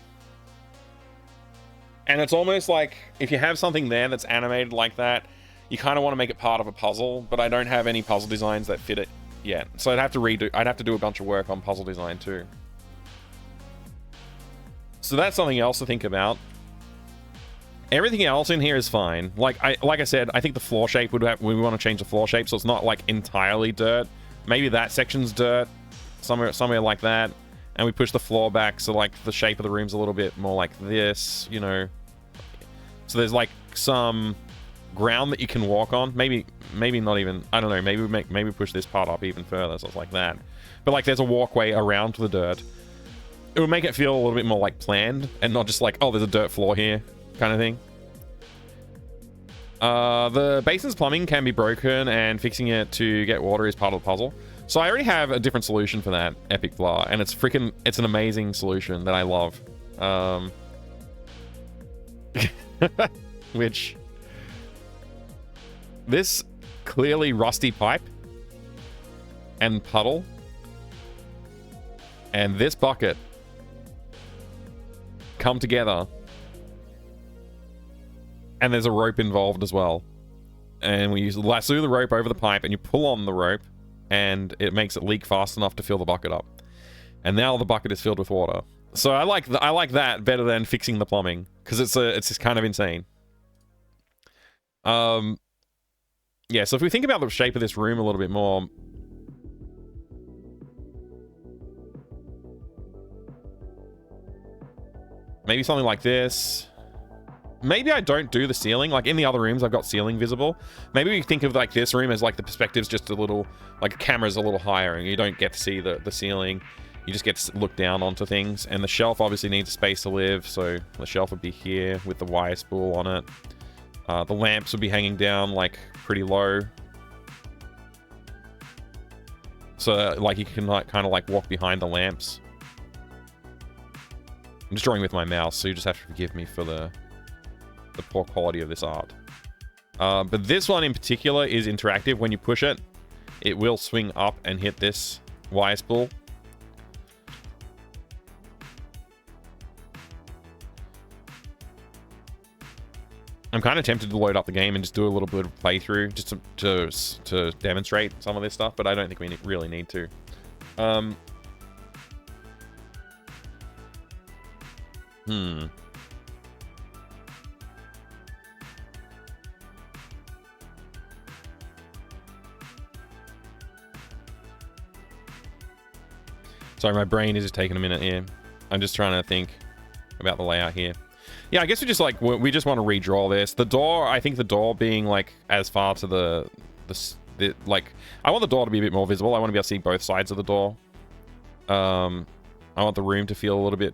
And it's almost like if you have something there that's animated like that, you kind of want to make it part of a puzzle, but I don't have any puzzle designs that fit it yet. So I'd have to do a bunch of work on puzzle design too. So that's something else to think about. Everything else in here is fine. Like I said, I think the floor shape we want to change the floor shape so it's not like entirely dirt. Maybe that section's dirt, somewhere like that. And we push the floor back so like the shape of the room's a little bit more like this, you know. So there's like some ground that you can walk on. Maybe not even, I don't know, maybe push this part up even further so it's like that. But like there's a walkway around the dirt. It would make it feel a little bit more like planned and not just like, oh, there's a dirt floor here kind of thing. The basin's plumbing can be broken and fixing it to get water is part of the puzzle. So I already have a different solution for that, Epic Blah, and it's an amazing solution that I love. Which, this clearly rusty pipe and puddle and this bucket come together, and there's a rope involved as well, and we lasso the rope over the pipe and you pull on the rope and it makes it leak fast enough to fill the bucket up, and now the bucket is filled with water. So I like that better than fixing the plumbing because it's just kind of insane. Yeah, so if we think about the shape of this room a little bit more, maybe something like this. Maybe I don't do the ceiling. Like in the other rooms, I've got ceiling visible. Maybe we think of like this room as like the perspective's just a little, like the camera's a little higher and you don't get to see the ceiling. You just get to look down onto things. And the shelf obviously needs a space to live. So the shelf would be here with the wire spool on it. The lamps would be hanging down like pretty low. So like you can like kind of like walk behind the lamps. I'm just drawing with my mouse, so you just have to forgive me for the poor quality of this art. But this one in particular is interactive. When you push it, it will swing up and hit this wire spool. I'm kind of tempted to load up the game and just do a little bit of playthrough just to demonstrate some of this stuff, but I don't think we really need to. Sorry, my brain is just taking a minute here. I'm just trying to think about the layout here. Yeah, I guess we just want to redraw this. The door, I think the door being like as far to the like, I want the door to be a bit more visible. I want to be able to see both sides of the door. I want the room to feel a little bit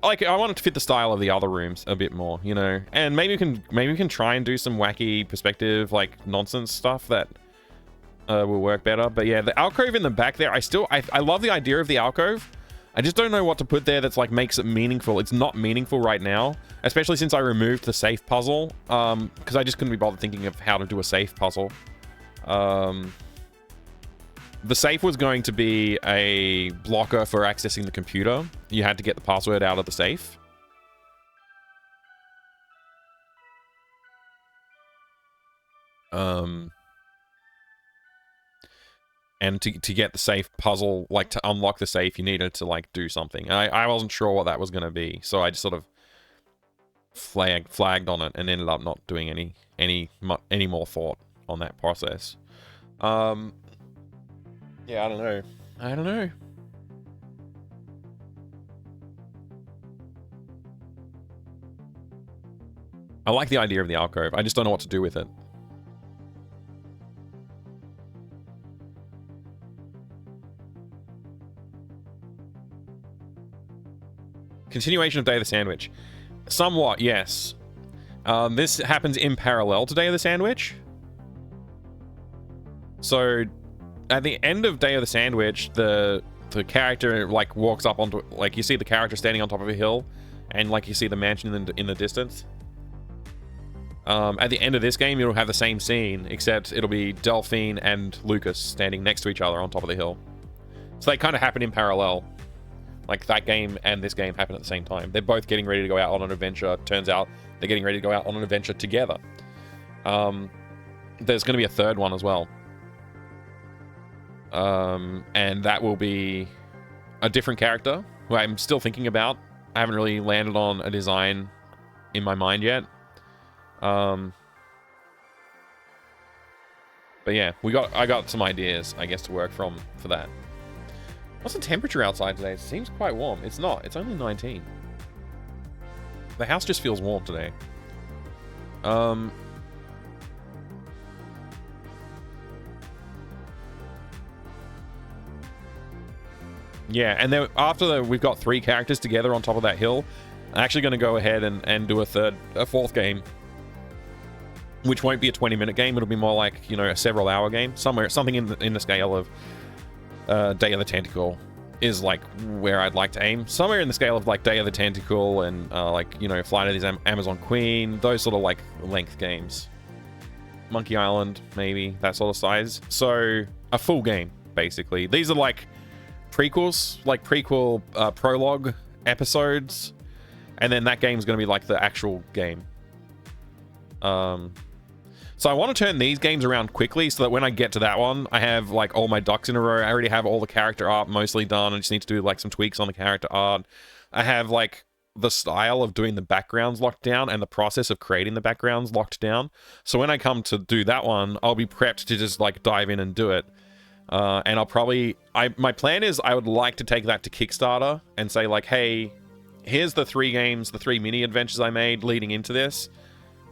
like, I want it to fit the style of the other rooms a bit more, you know. And maybe we can try and do some wacky perspective, like nonsense stuff that will work better. But yeah, the alcove in the back there, I love the idea of the alcove. I just don't know what to put there that's like makes it meaningful. It's not meaningful right now, especially since I removed the safe puzzle, because I just couldn't be bothered thinking of how to do a safe puzzle. The safe was going to be a blocker for accessing the computer. You had to get the password out of the safe. And to get the safe puzzle, like to unlock the safe, you needed to like do something. And I wasn't sure what that was going to be, so I just sort of flagged on it and ended up not doing any more thought on that process. Yeah, I don't know. I like the idea of the alcove. I just don't know what to do with it. Continuation of Day of the Sandwich. Somewhat, yes. This happens in parallel to Day of the Sandwich. So, at the end of Day of the Sandwich, the character, like, walks up onto... Like, you see the character standing on top of a hill, and, like, you see the mansion in the distance. At the end of this game, you'll have the same scene, except it'll be Delphine and Lucas standing next to each other on top of the hill. So they kind of happen in parallel. Like, that game and this game happen at the same time. They're both getting ready to go out on an adventure. Turns out they're getting ready to go out on an adventure together. There's going to be a third one as well. And that will be a different character who I'm still thinking about. I haven't really landed on a design in my mind yet. But yeah, I got some ideas, I guess, to work from for that. What's the temperature outside today? It seems quite warm. It's not. It's only 19. The house just feels warm today. Yeah, and then after we've got 3 characters together on top of that hill, I'm actually going to go ahead and do a fourth game, which won't be a 20-minute game. It'll be more like, you know, a several-hour game. Something in the scale of Day of the Tentacle is like where I'd like to aim. Somewhere in the scale of like Day of the Tentacle and like, you know, Flight of the Amazon Queen, those sort of like length games. Monkey Island, maybe, that sort of size. So a full game, basically. These are like prequels, like prequel prologue episodes, and then that game's going to be like the actual game. So I want to turn these games around quickly so that when I get to that one, I have like all my ducks in a row. I already have all the character art mostly done. I just need to do like some tweaks on the character art. I have like the style of doing the backgrounds locked down and the process of creating the backgrounds locked down. So when I come to do that one, I'll be prepped to just like dive in and do it. And I'll probably, my plan is I would like to take that to Kickstarter and say like, hey, here's the 3 games, the 3 mini adventures I made leading into this.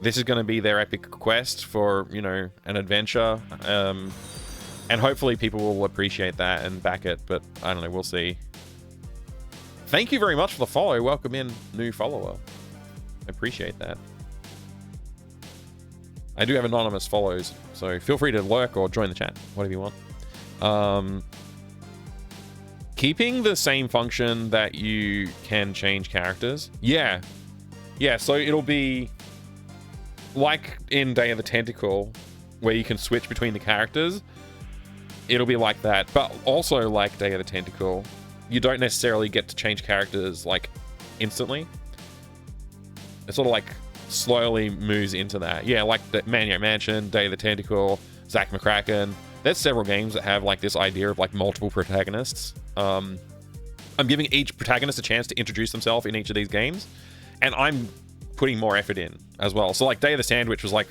This is going to be their epic quest for, you know, an adventure. And hopefully people will appreciate that and back it, but I don't know, we'll see. Thank you very much for the follow. Welcome in, new follower. Appreciate that. I do have anonymous follows, so feel free to lurk or join the chat, whatever you want. Keeping the same function that you can change characters. Yeah, so it'll be like in Day of the Tentacle, where you can switch between the characters. It'll be like that, but also like Day of the Tentacle, you don't necessarily get to change characters like instantly. It sort of like slowly moves into that. Yeah, like the Maniac Mansion, Day of the Tentacle, Zack McCracken. There's several games that have like this idea of like multiple protagonists. I'm giving each protagonist a chance to introduce themselves in each of these games, and I'm putting more effort in as well. So like Day of the Sandwich was like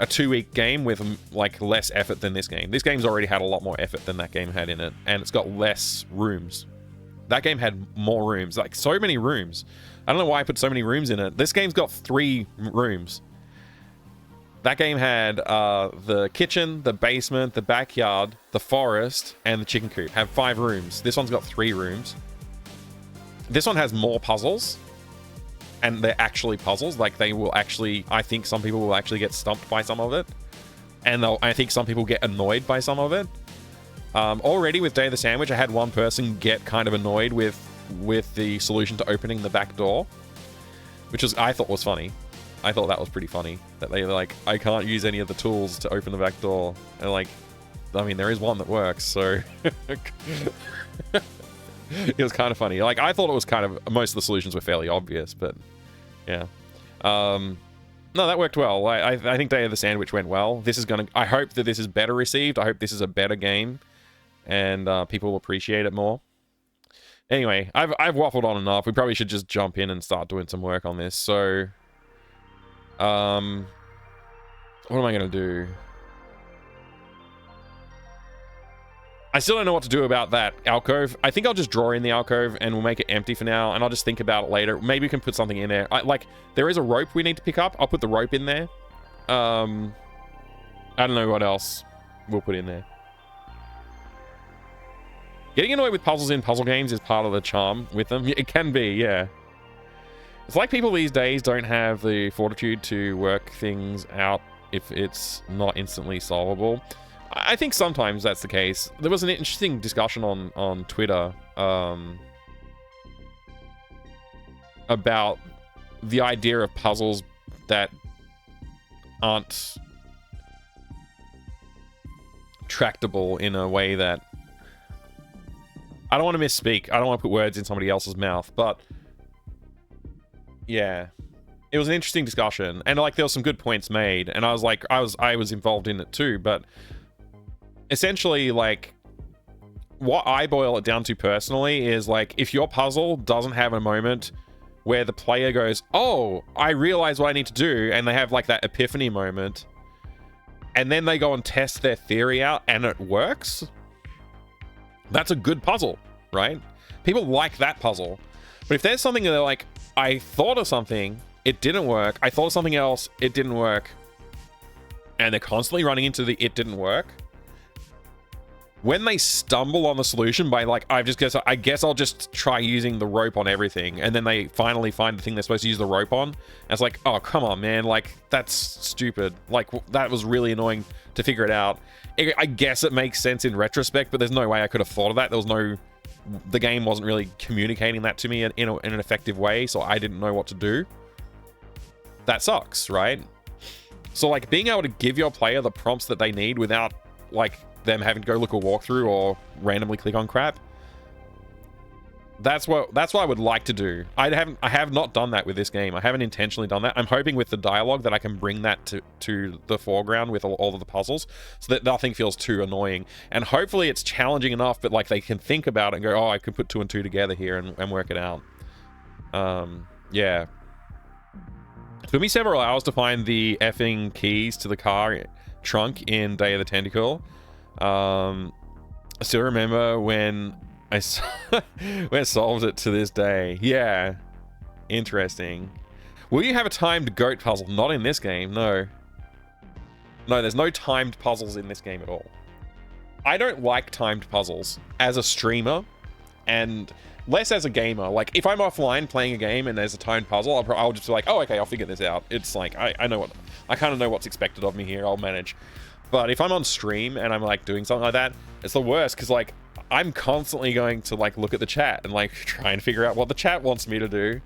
a 2-week game with like less effort than this game. This game's already had a lot more effort than that game had in it, and it's got less rooms. That game had more rooms, like so many rooms. I don't know why I put so many rooms in it. This game's got 3 rooms. That game had the kitchen, the basement, the backyard, the forest, and the chicken coop. Have 5 rooms. This one's got 3 rooms. This one has more puzzles, and they're actually puzzles. Like they will actually, I think some people will actually get stumped by some of it, and I think some people get annoyed by some of it. Already with Day of the Sandwich, I had one person get kind of annoyed with the solution to opening the back door, which I thought was funny. I thought that was pretty funny, that they like, I can't use any of the tools to open the back door. And like, I mean, there is one that works, so it was kind of funny. Like, I thought it was kind of, most of the solutions were fairly obvious, but yeah. No, that worked well. I think Day of the Sandwich went well. This is gonna, I hope that this is better received. I hope this is a better game, and people will appreciate it more. Anyway, I've waffled on enough. We probably should just jump in and start doing some work on this. So, what am I gonna do? I still don't know what to do about that alcove. I think I'll just draw in the alcove and we'll make it empty for now, and I'll just think about it later. Maybe we can put something in there. Like, there is a rope we need to pick up. I'll put the rope in there. I don't know what else we'll put in there. Getting annoyed with puzzles in puzzle games is part of the charm with them. It can be, yeah. It's like people these days don't have the fortitude to work things out if it's not instantly solvable. I think sometimes that's the case. There was an interesting discussion on Twitter about the idea of puzzles that aren't tractable in a way that... I don't want to misspeak. I don't want to put words in somebody else's mouth, but yeah, it was an interesting discussion, and like there were some good points made, and I was like, I was involved in it too, but essentially, like, what I boil it down to personally is like, if your puzzle doesn't have a moment where the player goes, oh, I realize what I need to do, and they have like that epiphany moment, and then they go and test their theory out and it works, that's a good puzzle, right? People like that puzzle. But if there's something that they're like, I thought of something, it didn't work, I thought of something else, it didn't work, and they're constantly running into the it didn't work, when they stumble on the solution by like, I guess I'll just try using the rope on everything, and then they finally find the thing they're supposed to use the rope on, and it's like, oh, come on, man, like, that's stupid. Like, that was really annoying to figure it out. I guess it makes sense in retrospect, but there's no way I could have thought of that. The game wasn't really communicating that to me in an effective way, so I didn't know what to do. That sucks, right? So like, being able to give your player the prompts that they need without like them having to go look a walkthrough or randomly click on crap, that's what I would like to do. I have not done that with this game. I haven't intentionally done that. I'm hoping with the dialogue that I can bring that to the foreground with all of the puzzles, so that nothing feels too annoying, and hopefully it's challenging enough, but like they can think about it and go, oh, I could put 2 and 2 together here and work it out. Yeah. It took me several hours to find the effing keys to the car trunk in Day of the Tentacle. I still remember when when I solved it to this day. Yeah. Interesting. Will you have a timed goat puzzle? Not in this game, no. No, there's no timed puzzles in this game at all. I don't like timed puzzles as a streamer and less as a gamer. Like, if I'm offline playing a game and there's a timed puzzle, I'll just be like, oh, okay, I'll figure this out. It's like, I know what, I kind of know what's expected of me here. I'll manage. But if I'm on stream and I'm like doing something like that, it's the worst because like I'm constantly going to like look at the chat and like try and figure out what the chat wants me to do.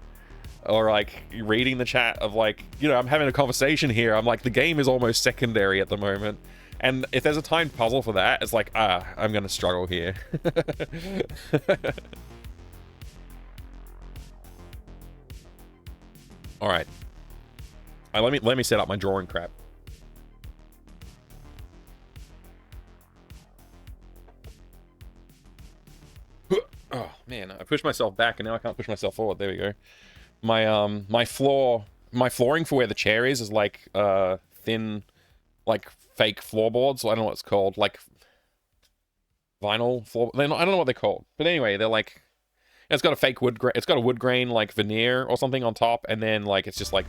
Or like reading the chat of like, you know, I'm having a conversation here. I'm like, the game is almost secondary at the moment. And if there's a timed puzzle for that, it's like, I'm going to struggle here. All right. Let me set up my drawing crap. Oh man, I pushed myself back and now I can't push myself forward. There we go. My flooring for where the chair is like thin, like fake floorboards. I don't know what it's called, like vinyl floor. I don't know what they're called, but anyway, they're like, it's got a fake wood grain. It's got a wood grain like veneer or something on top, and then like it's just like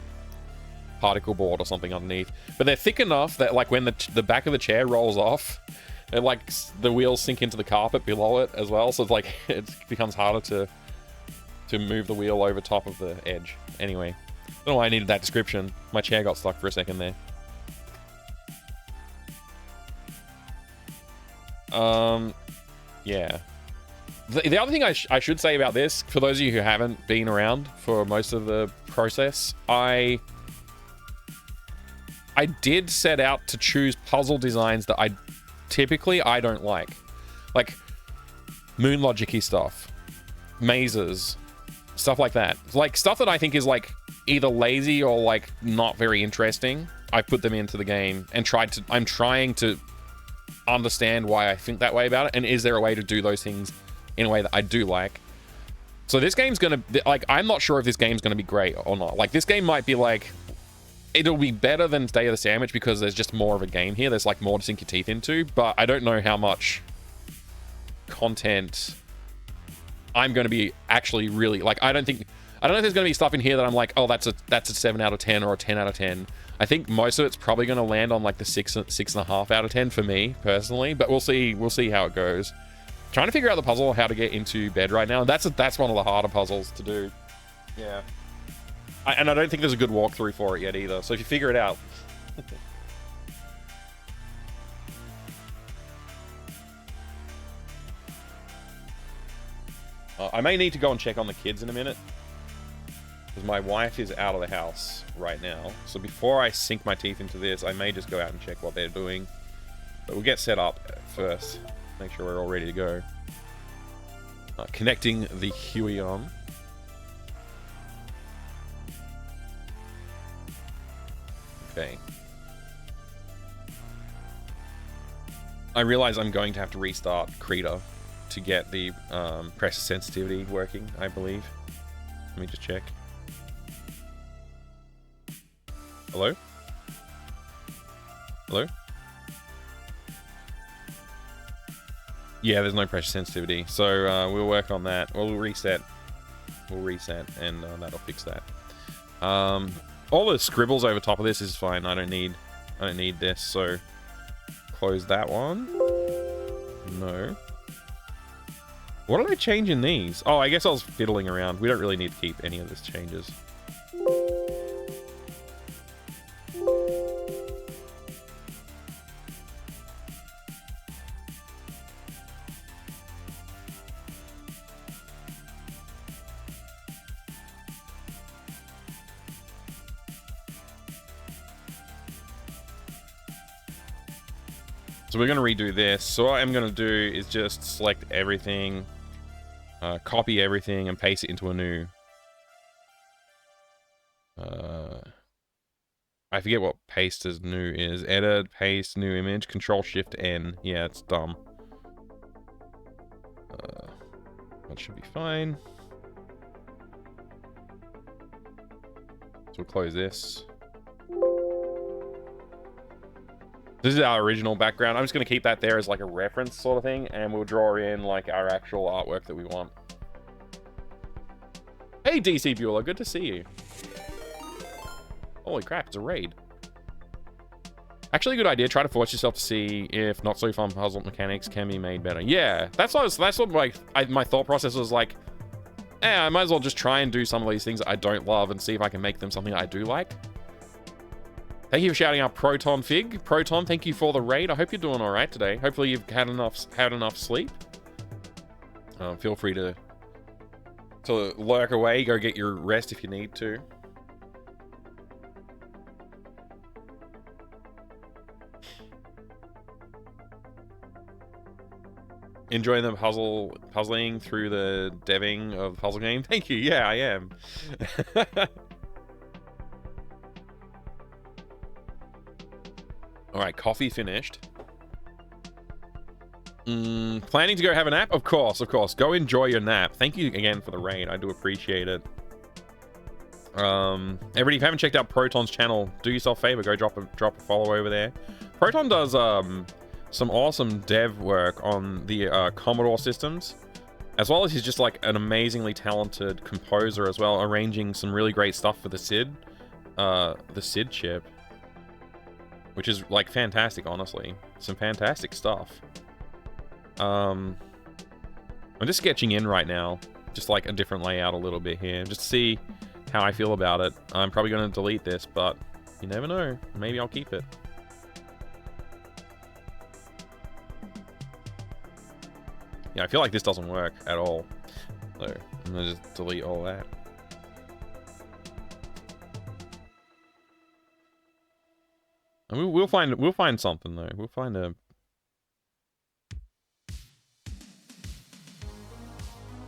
particle board or something underneath. But they're thick enough that like when the back of the chair rolls off, it like the wheels sink into the carpet below it as well. So it's like it becomes harder to move the wheel over top of the edge. Anyway, I don't know why I needed that description. My chair got stuck for a second there. Yeah. The other thing I should say about this, for those of you who haven't been around for most of the process, I did set out to choose puzzle designs that I don't like moon logic-y stuff, mazes, stuff like that. Like stuff that I think is like either lazy or like not very interesting. I put them into the game and I'm trying to understand why I think that way about it, and is there a way to do those things in a way that I do like. So this game's gonna like, I'm not sure if this game's gonna be great or not. Like this game might be like, it'll be better than Day of the Sandwich because there's just more of a game here. There's like more to sink your teeth into, but I don't know how much content I'm going to be actually really like. I don't know if there's going to be stuff in here that I'm like, oh, that's a 7 out of 10 or a 10 out of 10. I think most of it's probably going to land on like the 6.5 out of 10 for me personally, but we'll see how it goes. Trying to figure out the puzzle how to get into bed right now. That's one of the harder puzzles to do. Yeah. And I don't think there's a good walkthrough for it yet either. So if you figure it out. I may need to go and check on the kids in a minute, because my wife is out of the house right now. So before I sink my teeth into this, I may just go out and check what they're doing. But we'll get set up first. Make sure we're all ready to go. Connecting the Huey on. Okay. I realize I'm going to have to restart Krita to get the pressure sensitivity working, I believe. Let me just check. Hello? Hello? Yeah, there's no pressure sensitivity. So we'll work on that. We'll reset. And that'll fix that. All the scribbles over top of this is fine. I don't need this, so close that one. No. What did I change in these? Oh, I guess I was fiddling around. We don't really need to keep any of this changes. So we're going to redo this. So what I'm going to do is just select everything, copy everything, and paste it into a new... I forget what paste as new is. Edit, paste, new image, Control-Shift-N. Yeah, it's dumb. That should be fine. we'll close this. This is our original background. I'm just going to keep that there as like a reference sort of thing, and we'll draw in like our actual artwork that we want. Hey, DC Bueller, good to see you. Holy crap, it's a raid. Actually, a good idea. Try to force yourself to see if not so fun puzzle mechanics can be made better. Yeah, that's what like my thought process was like. I might as well just try and do some of these things I don't love and see if I can make them something I do like. Thank you for shouting out Proton Fig. Proton, thank you for the raid. I hope you're doing all right today. Hopefully you've had enough sleep. Feel free to lurk away. Go get your rest if you need to. Enjoying the puzzling through the deving of the puzzle game. Thank you. Yeah, I am. All right, coffee finished. Planning to go have a nap? Of course, of course. Go enjoy your nap. Thank you again for the raid. I do appreciate it. Everybody, if you haven't checked out Proton's channel, do yourself a favor. Go drop a follow over there. Proton does some awesome dev work on the Commodore systems, as well as he's just like an amazingly talented composer as well, arranging some really great stuff for the SID chip, which is like fantastic, honestly. Some fantastic stuff. I'm just sketching in right now, just like a different layout a little bit here, just to see how I feel about it. I'm probably going to delete this, but you never know. Maybe I'll keep it. Yeah, I feel like this doesn't work at all. So I'm gonna just delete all that. And we'll find something though. We'll find a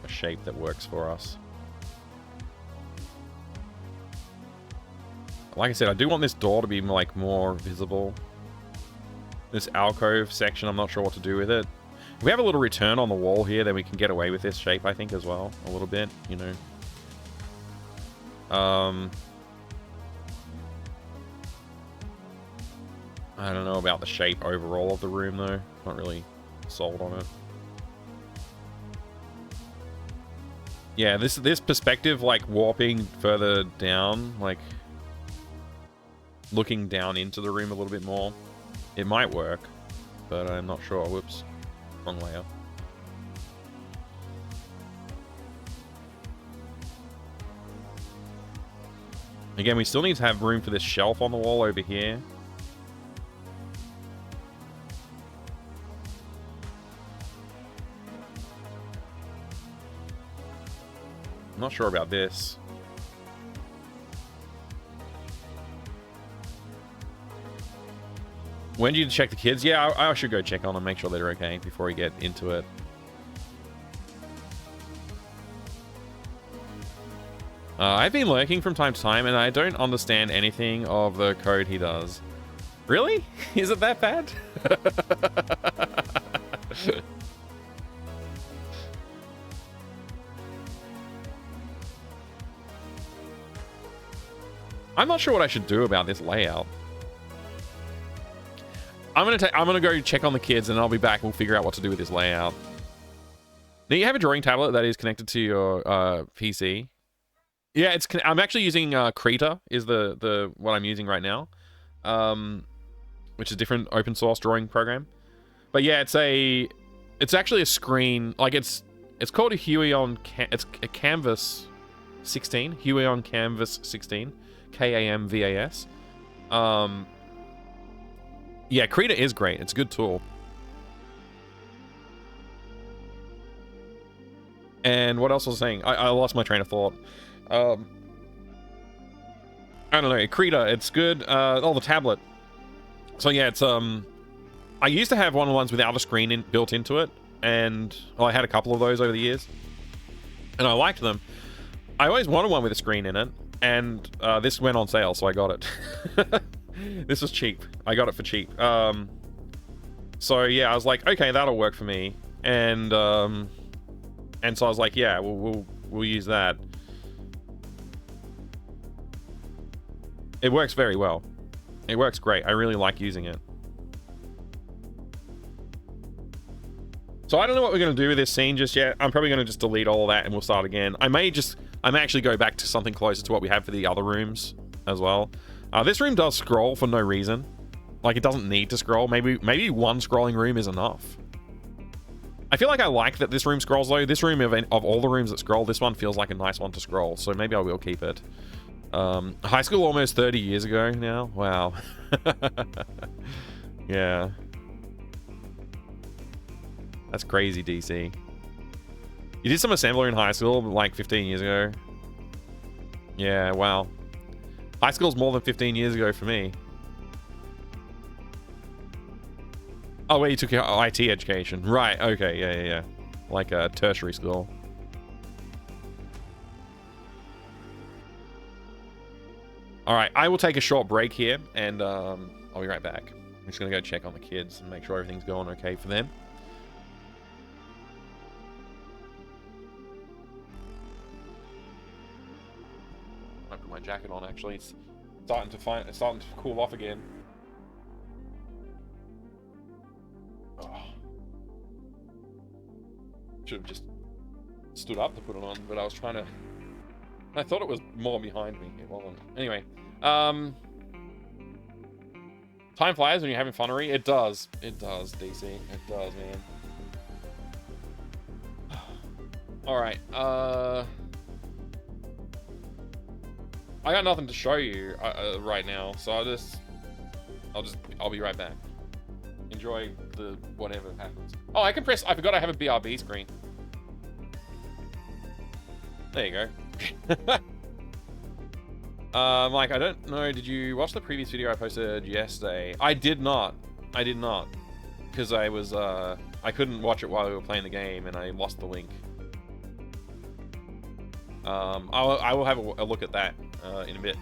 shape that works for us. Like I said, I do want this door to be like more visible. This alcove section, I'm not sure what to do with it. If we have a little return on the wall here, then we can get away with this shape, I think, as well. A little bit, you know. I don't know about the shape overall of the room, though. Not really sold on it. Yeah, this perspective, like, warping further down, like, looking down into the room a little bit more. It might work, but I'm not sure. Whoops. Wrong layer. Again, we still need to have room for this shelf on the wall over here. I'm not sure about this. When do you check the kids? Yeah, I should go check on them, make sure they're okay before we get into it. I've been lurking from time to time, and I don't understand anything of the code he does. Really? Is it that bad? I'm not sure what I should do about this layout. I'm gonna go check on the kids, and I'll be back. We'll figure out what to do with this layout. Now, you have a drawing tablet that is connected to your PC. Yeah, I'm actually using Krita is the what I'm using right now, which is a different open source drawing program. But yeah, it's actually a screen. Like it's called a Huion. It's a Canvas 16. Huion Canvas 16. KAMVAS. Yeah, Krita is great. It's a good tool. And what else was I saying? I lost my train of thought. I don't know. Krita, it's good. Oh, the tablet. So yeah, it's I used to have one of the ones without a screen built into it, and I had a couple of those over the years, and I liked them. I always wanted one with a screen in it, and this went on sale, so I got it. This was cheap. I got it for cheap. So yeah, I was like, okay, that'll work for me. And so I was like, yeah, we'll use that. It works very well. It works great. I really like using it. So I don't know what we're going to do with this scene just yet. I'm probably going to just delete all of that and we'll start again. I may actually go back to something closer to what we have for the other rooms as well. This room does scroll for no reason. Like, it doesn't need to scroll. Maybe one scrolling room is enough. I feel like I like that this room scrolls, though. This room, of all the rooms that scroll, this one feels like a nice one to scroll. So maybe I will keep it. High school almost 30 years ago now. Wow. Yeah. That's crazy, DC. You did some assembler in high school like 15 years ago. Yeah, wow. High school's more than 15 years ago for me. Oh, wait, you took your IT education. Right, okay, yeah. Like a tertiary school. All right, I will take a short break here, and I'll be right back. I'm just going to go check on the kids and make sure everything's going okay for them. I put my jacket on, actually. It's starting to cool off again. Oh. Should have just stood up to put it on, but I was trying to... I thought it was more behind me. It wasn't. Anyway, time flies when you're having funnery. It does. It does, DC. It does, man. All right. I got nothing to show you right now, so I'll be right back. Enjoy the whatever happens. Oh, I forgot I have a BRB screen. There you go. Mike, I don't know, did you watch the previous video I posted yesterday? I did not. Because I was, I couldn't watch it while we were playing the game and I lost the link. I will have a look at that in a bit.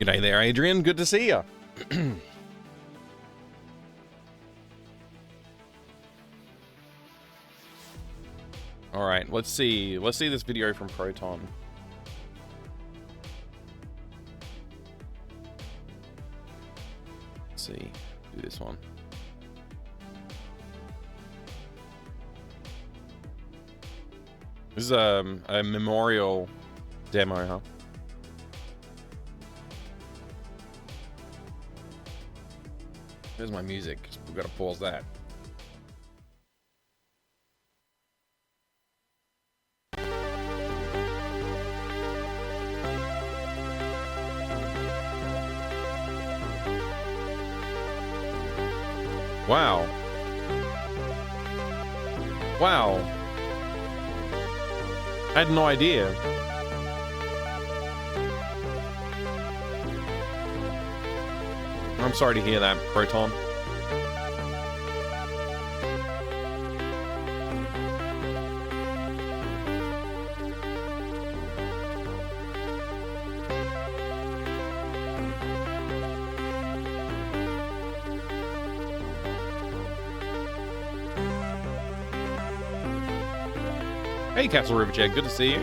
G'day there, Adrian. Good to see you. All right, let's see. Let's see this video from Proton. Let's see. Do this one. This is a memorial demo, huh? There's my music. We've got to pause that. Wow. Wow. I had no idea. I'm sorry to hear that, Proton. Hey, Castle Rivercheck, good to see you.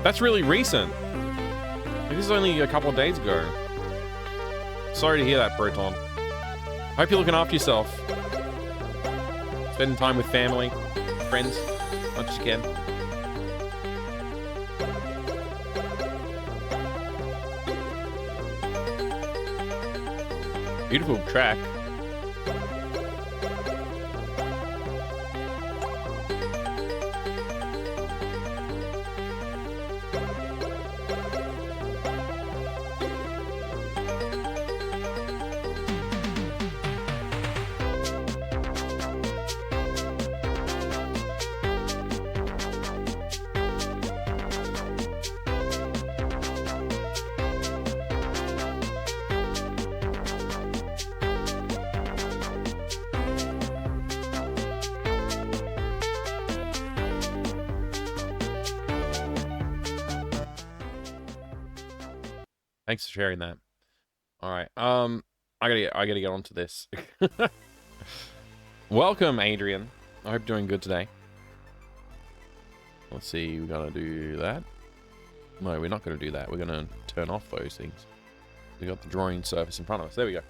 That's really recent. This is only a couple of days ago. Sorry to hear that, Proton. Hope you're looking after yourself. Spending time with family, friends, much as you can. Beautiful track. Thanks for sharing that. All right. I gotta get onto this. Welcome, Adrian. I hope you're doing good today. Let's see. We're gonna do that. No, we're not gonna do that. We're gonna turn off those things. We got the drawing surface in front of us. There we go.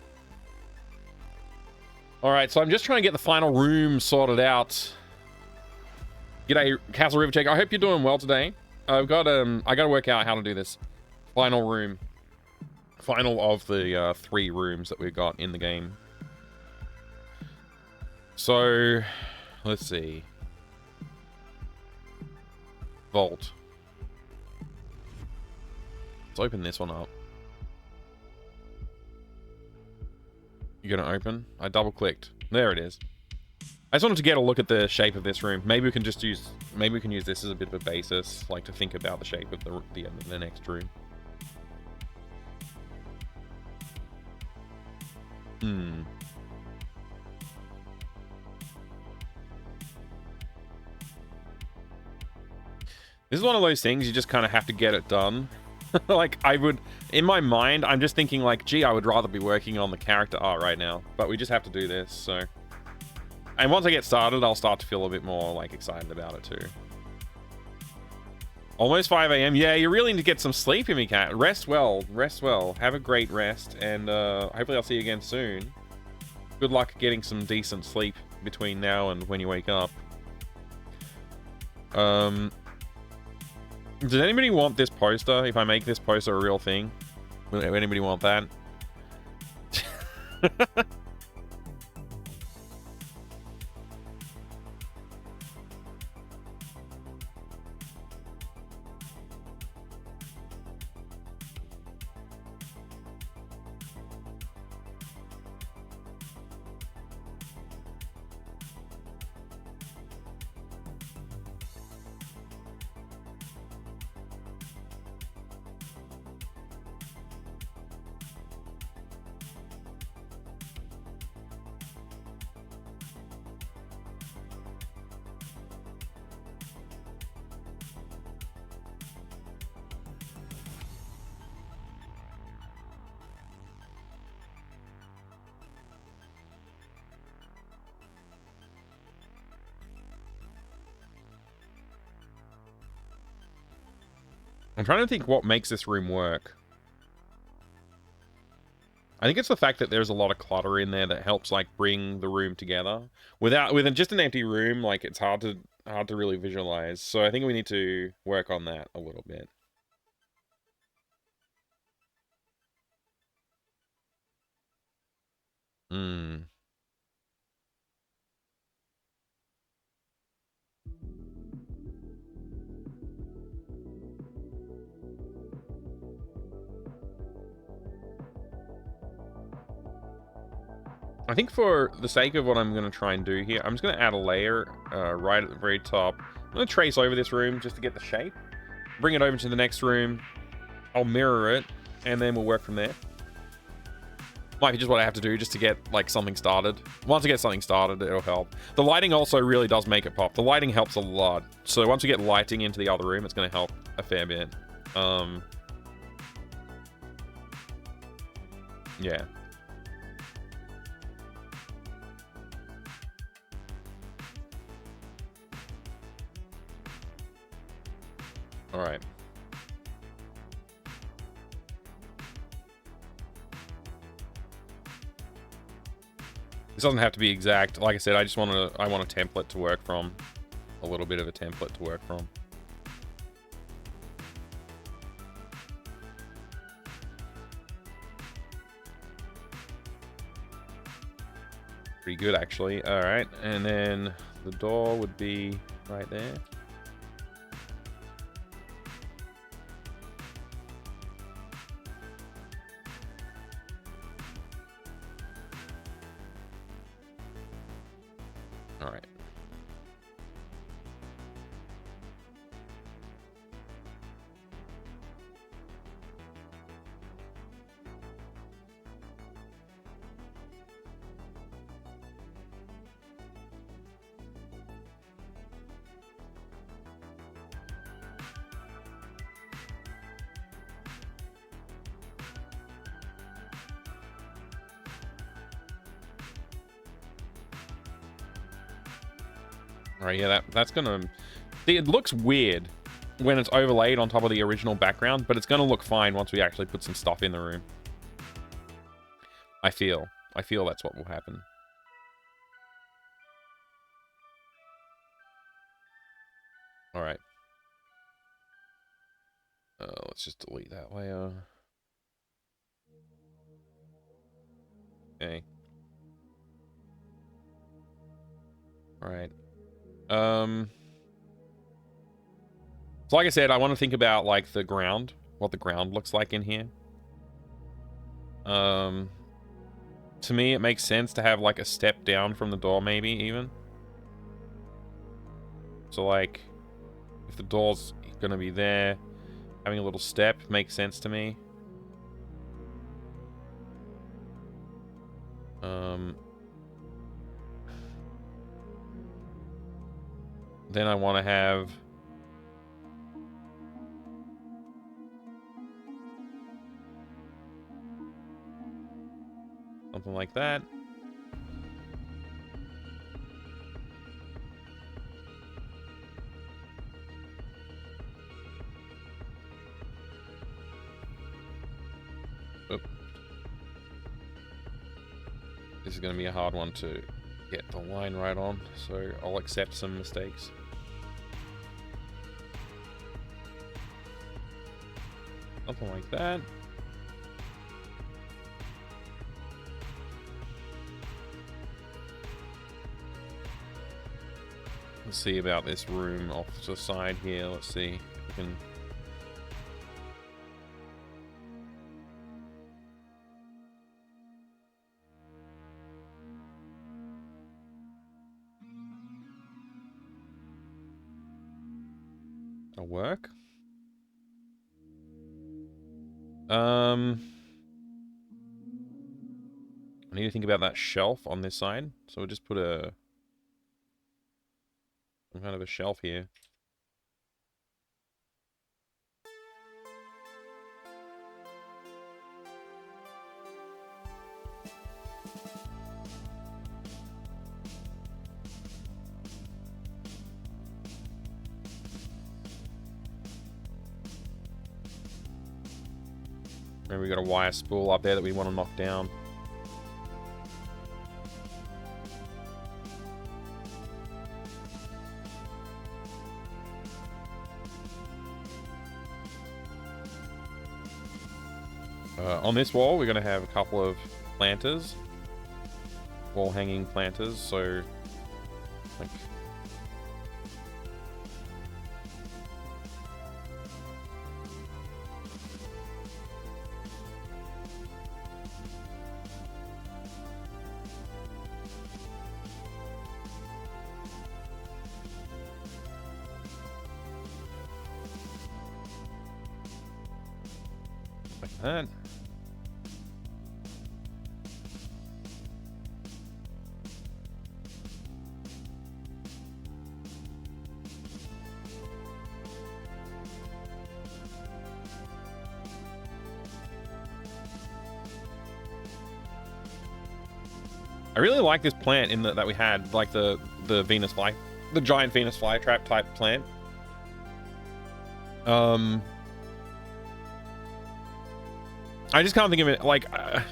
All right. So I'm just trying to get the final room sorted out. G'day, Castle River Check. I hope you're doing well today. I've got I gotta work out how to do this final room. Final of the 3 rooms that we've got in the game. So, let's see. Vault. Let's open this one up. You gonna open? I double clicked. There it is. I just wanted to get a look at the shape of this room. Maybe we can just use, maybe we can use this as a bit of a basis, like to think about the shape of the next room. This is one of those things you just kind of have to get it done. Like, I would, in my mind, I'm just thinking like, gee, I would rather be working on the character art right now. But we just have to do this, so. And once I get started, I'll start to feel a bit more, like, excited about it, too. Almost 5 a.m. Yeah, you really need to get some sleep, Yummy Cat. Rest well. Rest well. Have a great rest. And hopefully I'll see you again soon. Good luck getting some decent sleep between now and when you wake up. Does anybody want this poster? If I make this poster a real thing? Will anybody want that? I'm trying to think what makes this room work. I think it's the fact that there's a lot of clutter in there that helps, like, bring the room together. With just an empty room, like, it's hard to really visualize. So I think we need to work on that a little bit. I think for the sake of what I'm going to try and do here, I'm just going to add a layer right at the very top. I'm going to trace over this room just to get the shape. Bring it over to the next room. I'll mirror it, and then we'll work from there. Might be just what I have to do just to get, like, something started. Once I get something started, it'll help. The lighting also really does make it pop. The lighting helps a lot. So once we get lighting into the other room, it's going to help a fair bit. Yeah. All right. This doesn't have to be exact. Like I said, I want a template to work from. A little bit of a template to work from. Pretty good, actually. All right, and then the door would be right there. All right. All right, yeah, that's gonna... See, it looks weird when it's overlaid on top of the original background, but it's gonna look fine once we actually put some stuff in the room. I feel that's what will happen. All right. Let's just delete that layer. Okay. All right. So like I said, I want to think about like the ground, what the ground looks like in here. To me, it makes sense to have like a step down from the door, maybe even. So like, if the door's gonna be there, having a little step makes sense to me. Then I want to have something like that. Oop. This is going to be a hard one to get the line right on, so I'll accept some mistakes. Something like that. Let's see about this room off to the side here. Let's see if we can... It'll work. I need to think about that shelf on this side. So we'll just put some kind of a shelf here. Maybe we got a wire spool up there that we want to knock down. On this wall, we're going to have a couple of planters. Wall hanging planters, so... like... like that. I really like this plant in that we had, like the Venus fly, the giant Venus flytrap type plant. I just can't think of it. Like,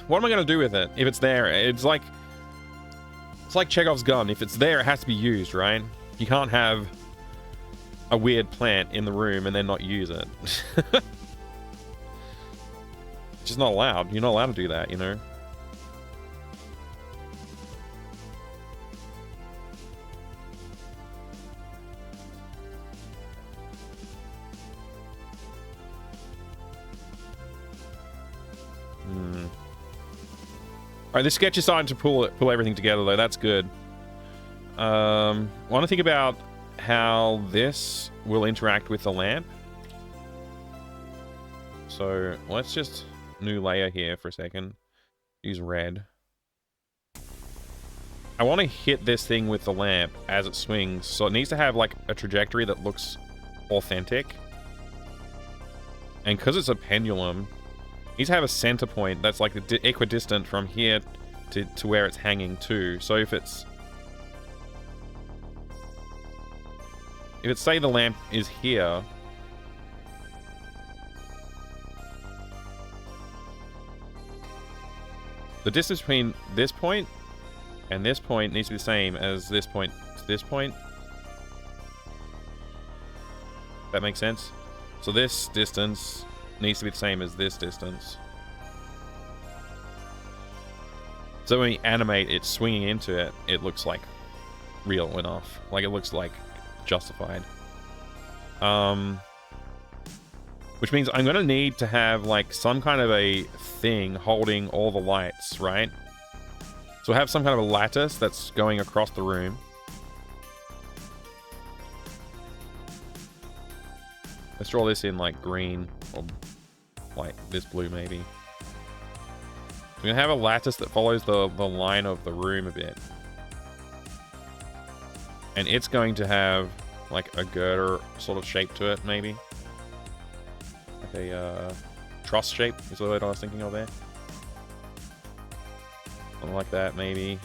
what am I gonna do with it if it's there? It's like Chekhov's gun. If it's there, it has to be used, right? You can't have a weird plant in the room and then not use it. It's just not allowed. You're not allowed to do that, you know. Alright, this sketch is starting to pull everything together, though. That's good. I want to think about how this will interact with the lamp. So, let's just new layer here for a second. Use red. I want to hit this thing with the lamp as it swings, so it needs to have, like, a trajectory that looks authentic. And because it's a pendulum... needs to have a center point that's like equidistant from here to where it's hanging to. So if it's... If it's, say, the lamp is here, the distance between this point and this point needs to be the same as this point to this point. That makes sense? So this distance needs to be the same as this distance. So when we animate it swinging into it, it looks like real enough. Like it looks like justified. Which means I'm gonna need to have like some kind of a thing holding all the lights, right? So have some kind of a lattice that's going across the room. Let's draw this in like green or like this blue maybe. We're gonna have a lattice that follows the line of the room a bit. And it's going to have like a girder sort of shape to it, maybe. Like a truss shape is the word I was thinking of there. Something like that, maybe.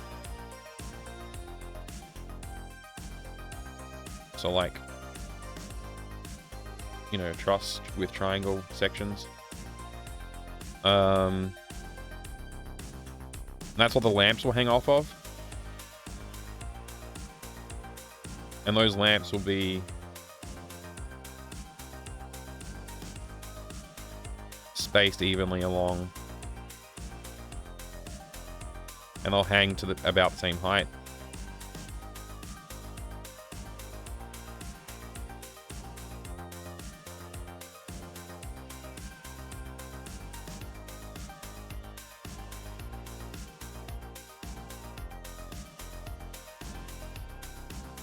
So like, you know, truss with triangle sections. That's what the lamps will hang off of. And those lamps will be spaced evenly along. And they'll hang to about the same height.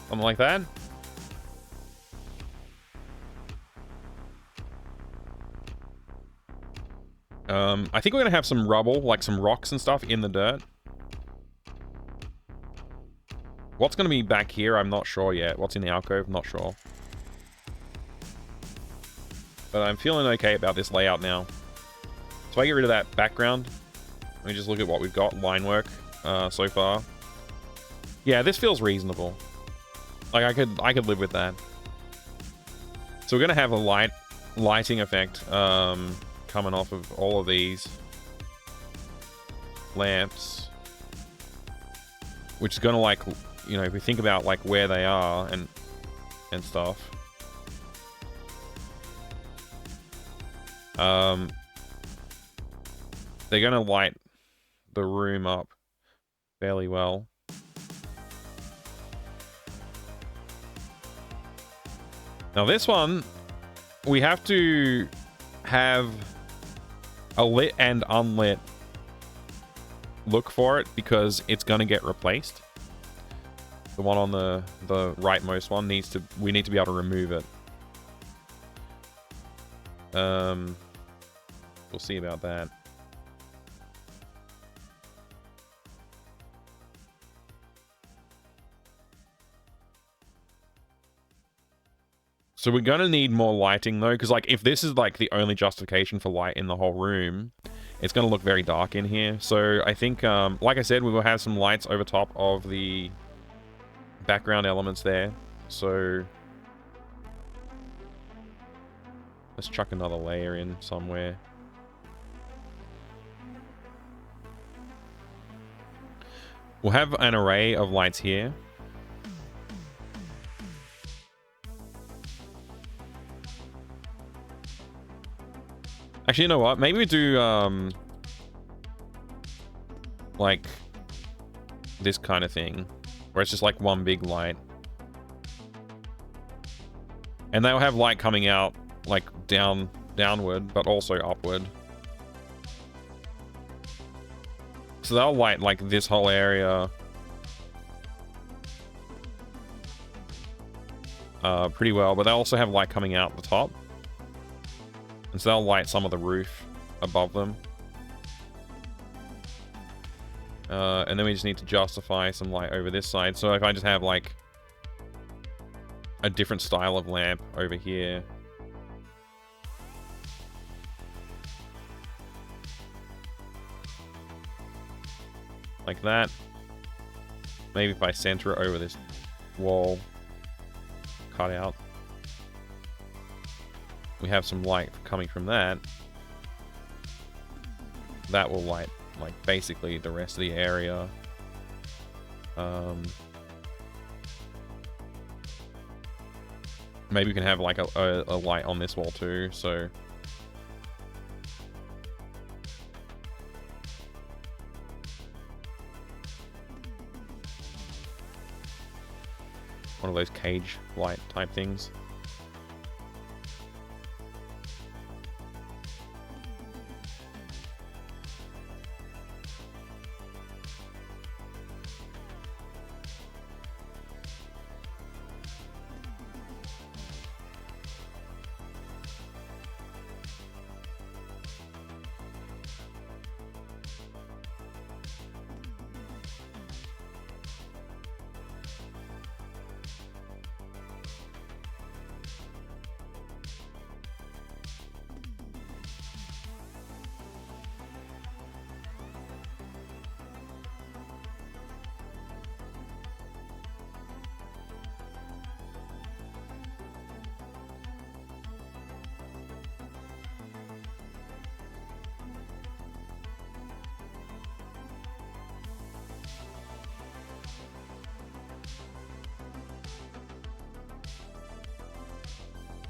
Something like that. I think we're gonna have some rubble, like some rocks and stuff in the dirt. What's gonna be back here, I'm not sure yet. What's in the alcove, I'm not sure. But I'm feeling okay about this layout now. So I get rid of that background. Let me just look at what we've got, line work, so far. Yeah, this feels reasonable. Like I could live with that. So we're gonna have a lighting effect coming off of all of these lamps, which is gonna, like, you know, if we think about like where they are and stuff. They're gonna light the room up fairly well. Now this one, we have to have a lit and unlit look for it because it's gonna get replaced. The one on the rightmost one we need to be able to remove it. We'll see about that. So we're gonna need more lighting though, because like if this is like the only justification for light in the whole room, it's gonna look very dark in here. So I think, like I said, we will have some lights over top of the background elements there. So let's chuck another layer in somewhere. We'll have an array of lights here. Actually, you know what? Maybe we do, like, this kind of thing. Where it's just, like, one big light. And they'll have light coming out, like, downward, but also upward. So they'll light, like, this whole area. Pretty well, but they'll also have light coming out the top. And so they'll light some of the roof above them. And then we just need to justify some light over this side. So if I just have like a different style of lamp over here. Like that. Maybe if I center it over this wall. cut out. We have some light coming from that. That will light, like, basically the rest of the area. Maybe we can have, like, a light on this wall, too, so... One of those cage light type things.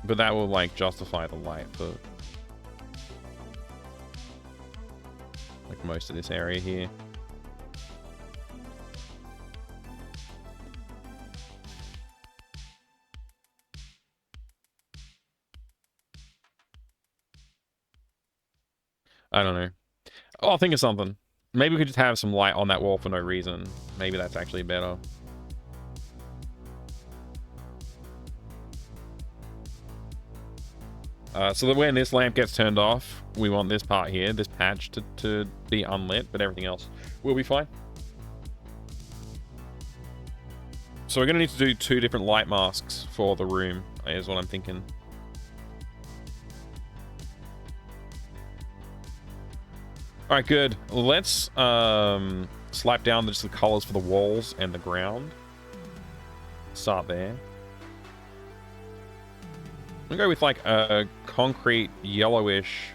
But that will, like, justify the light for, like, most of this area here. I don't know. Oh, I'll think of something. Maybe we could just have some light on that wall for no reason. Maybe that's actually better. So that when this lamp gets turned off, we want this part here, this patch, to be unlit, but everything else will be fine. So we're going to need to do 2 different light masks for the room, is what I'm thinking. Alright, good. Let's slap down just the colors for the walls and the ground. Start there. I'm gonna go with like a concrete yellowish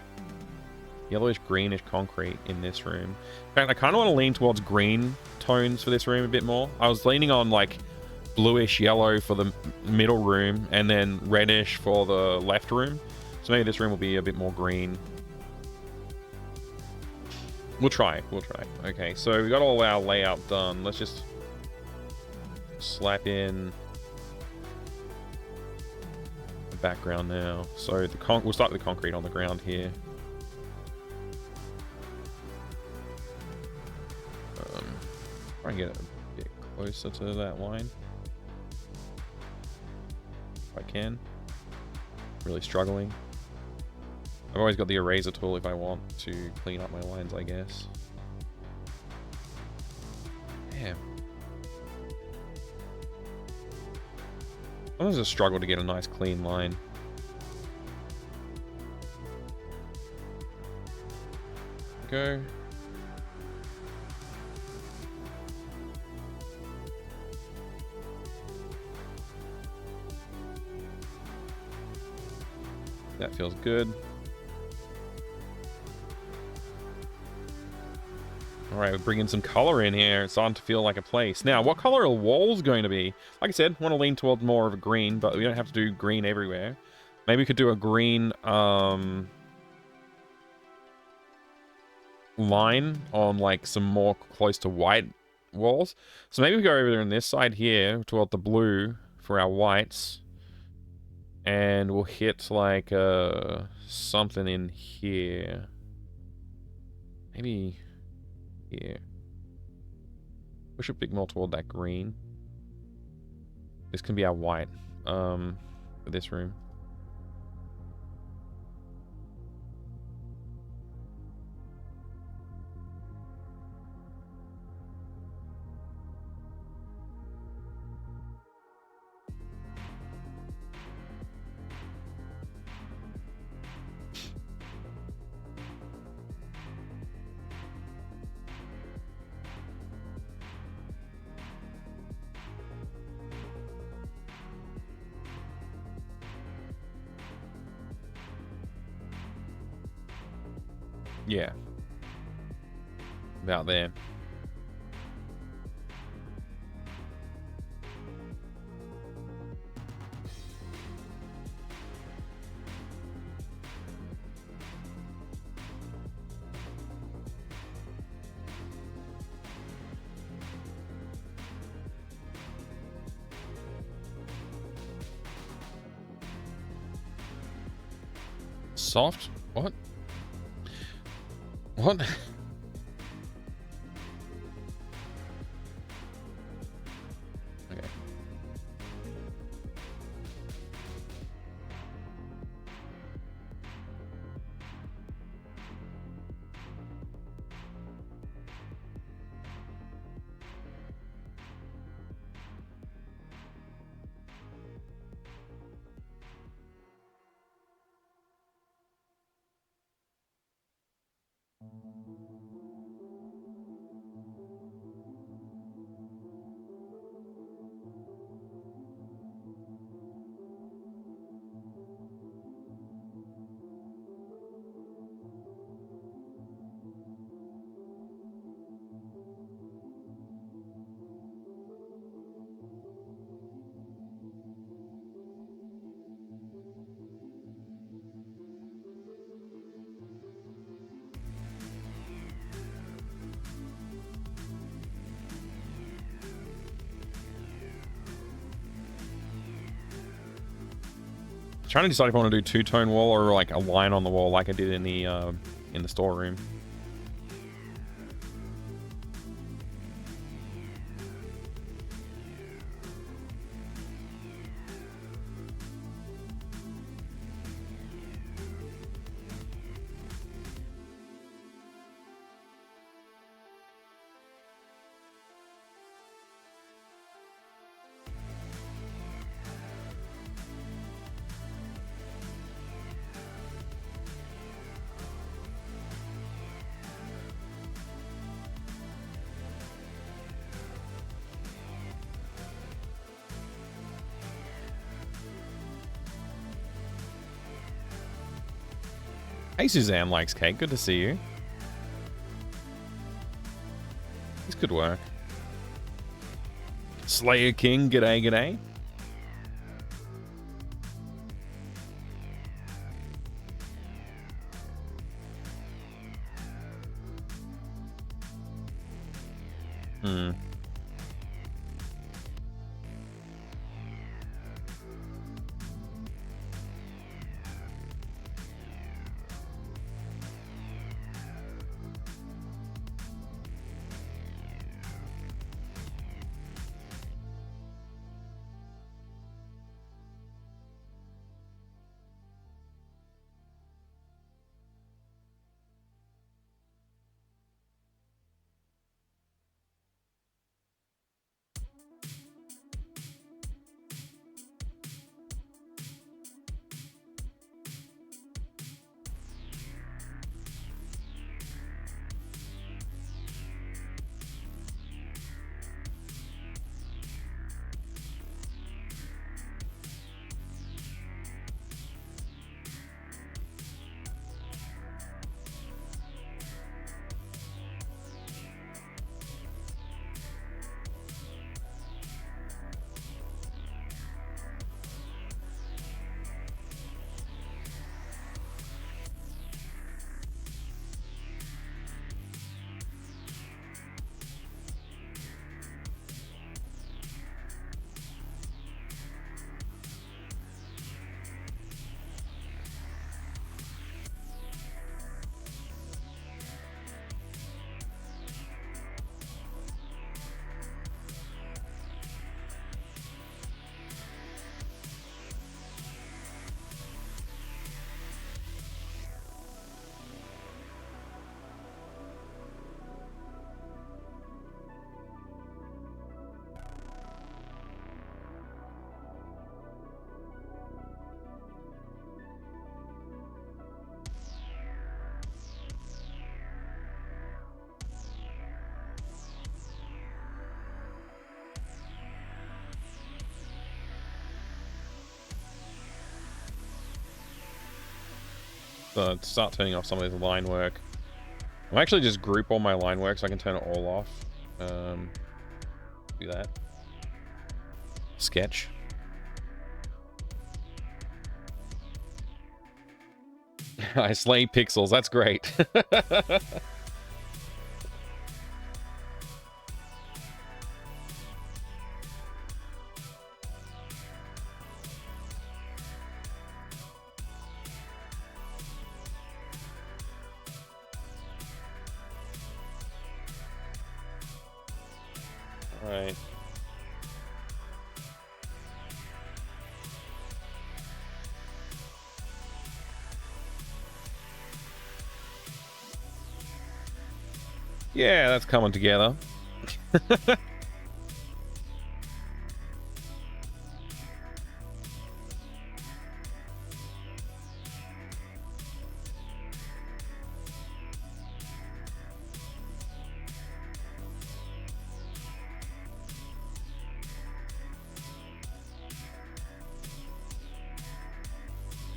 greenish concrete in this room. In fact, I kind of want to lean towards green tones for this room a bit more. I was leaning on like bluish yellow for the middle room and then reddish for the left room. So maybe this room will be a bit more green. We'll try. Okay, so we got all our layout done. Let's just slap in background now. So the we'll start with the concrete on the ground here. Try and get it a bit closer to that line if I can. Really struggling. I've always got the eraser tool if I want to clean up my lines, I guess. Damn. Sometimes it's a struggle to get a nice clean line. Go. That feels good. Alright, we're bringing some color in here. It's starting to feel like a place. Now, what color are the walls going to be? Like I said, want to lean towards more of a green, but we don't have to do green everywhere. Maybe we could do a green line on like some more close to white walls. So maybe we go over there on this side here toward the blue for our whites. And we'll hit like something in here. Maybe here. Push a bit more toward that green. This can be our white for this room. Yeah. About there. Soft? What? What? Okay. Trying to decide if I want to do two-tone wall or like a line on the wall like I did in the storeroom. Hey, Suzanne likes cake. Good to see you. It's good work. Slayer King, g'day, g'day. Start turning off some of this line work. I'll actually just group all my line work so I can turn it all off. Do that. Sketch. I slay pixels. That's great. All right. Yeah, that's coming together.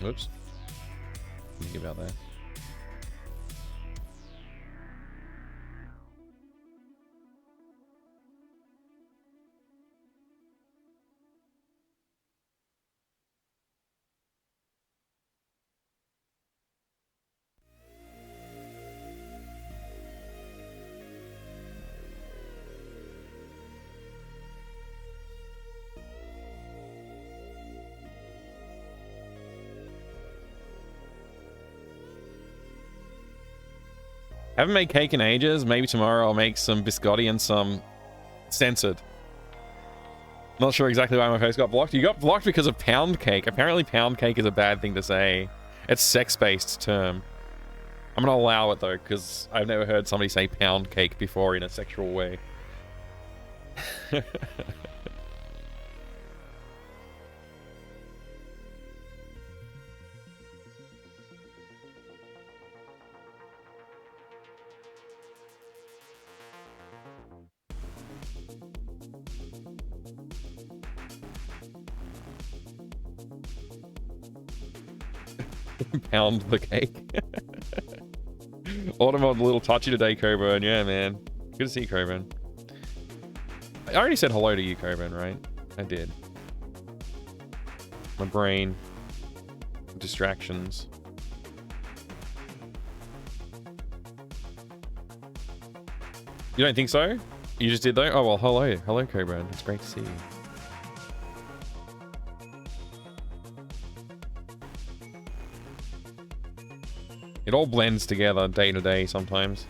Oops. Think about that. Haven't made cake in ages. Maybe tomorrow I'll make some biscotti and some censored. Not sure exactly why my post got blocked. You got blocked because of pound cake. Apparently pound cake is a bad thing to say. It's sex-based term. I'm gonna allow it though, because I've never heard somebody say pound cake before in a sexual way. Pound the cake. Automod a little touchy today, Coburn. Yeah, man. Good to see you, Coburn. I already said hello to you, Coburn, right? I did. My brain. Distractions. You don't think so? You just did though? Oh, well, hello. Hello, Coburn. It's great to see you. It all blends together day to day sometimes.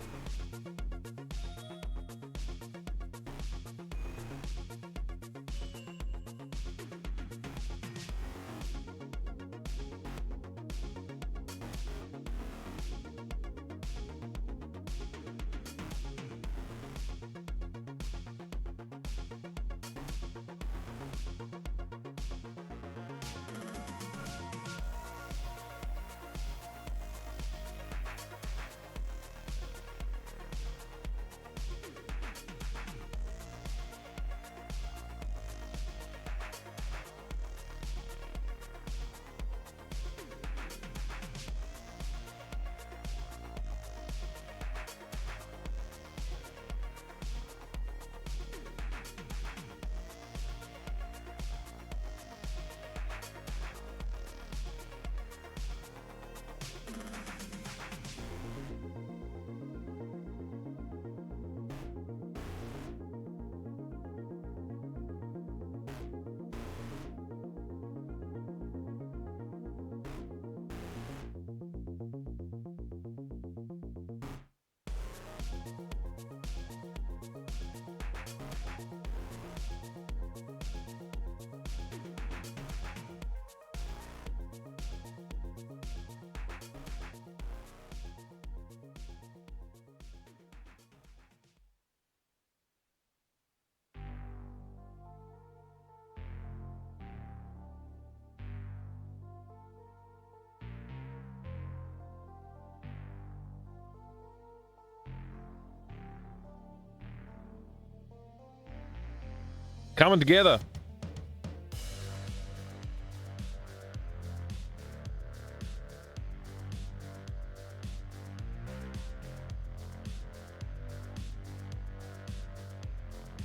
Coming together.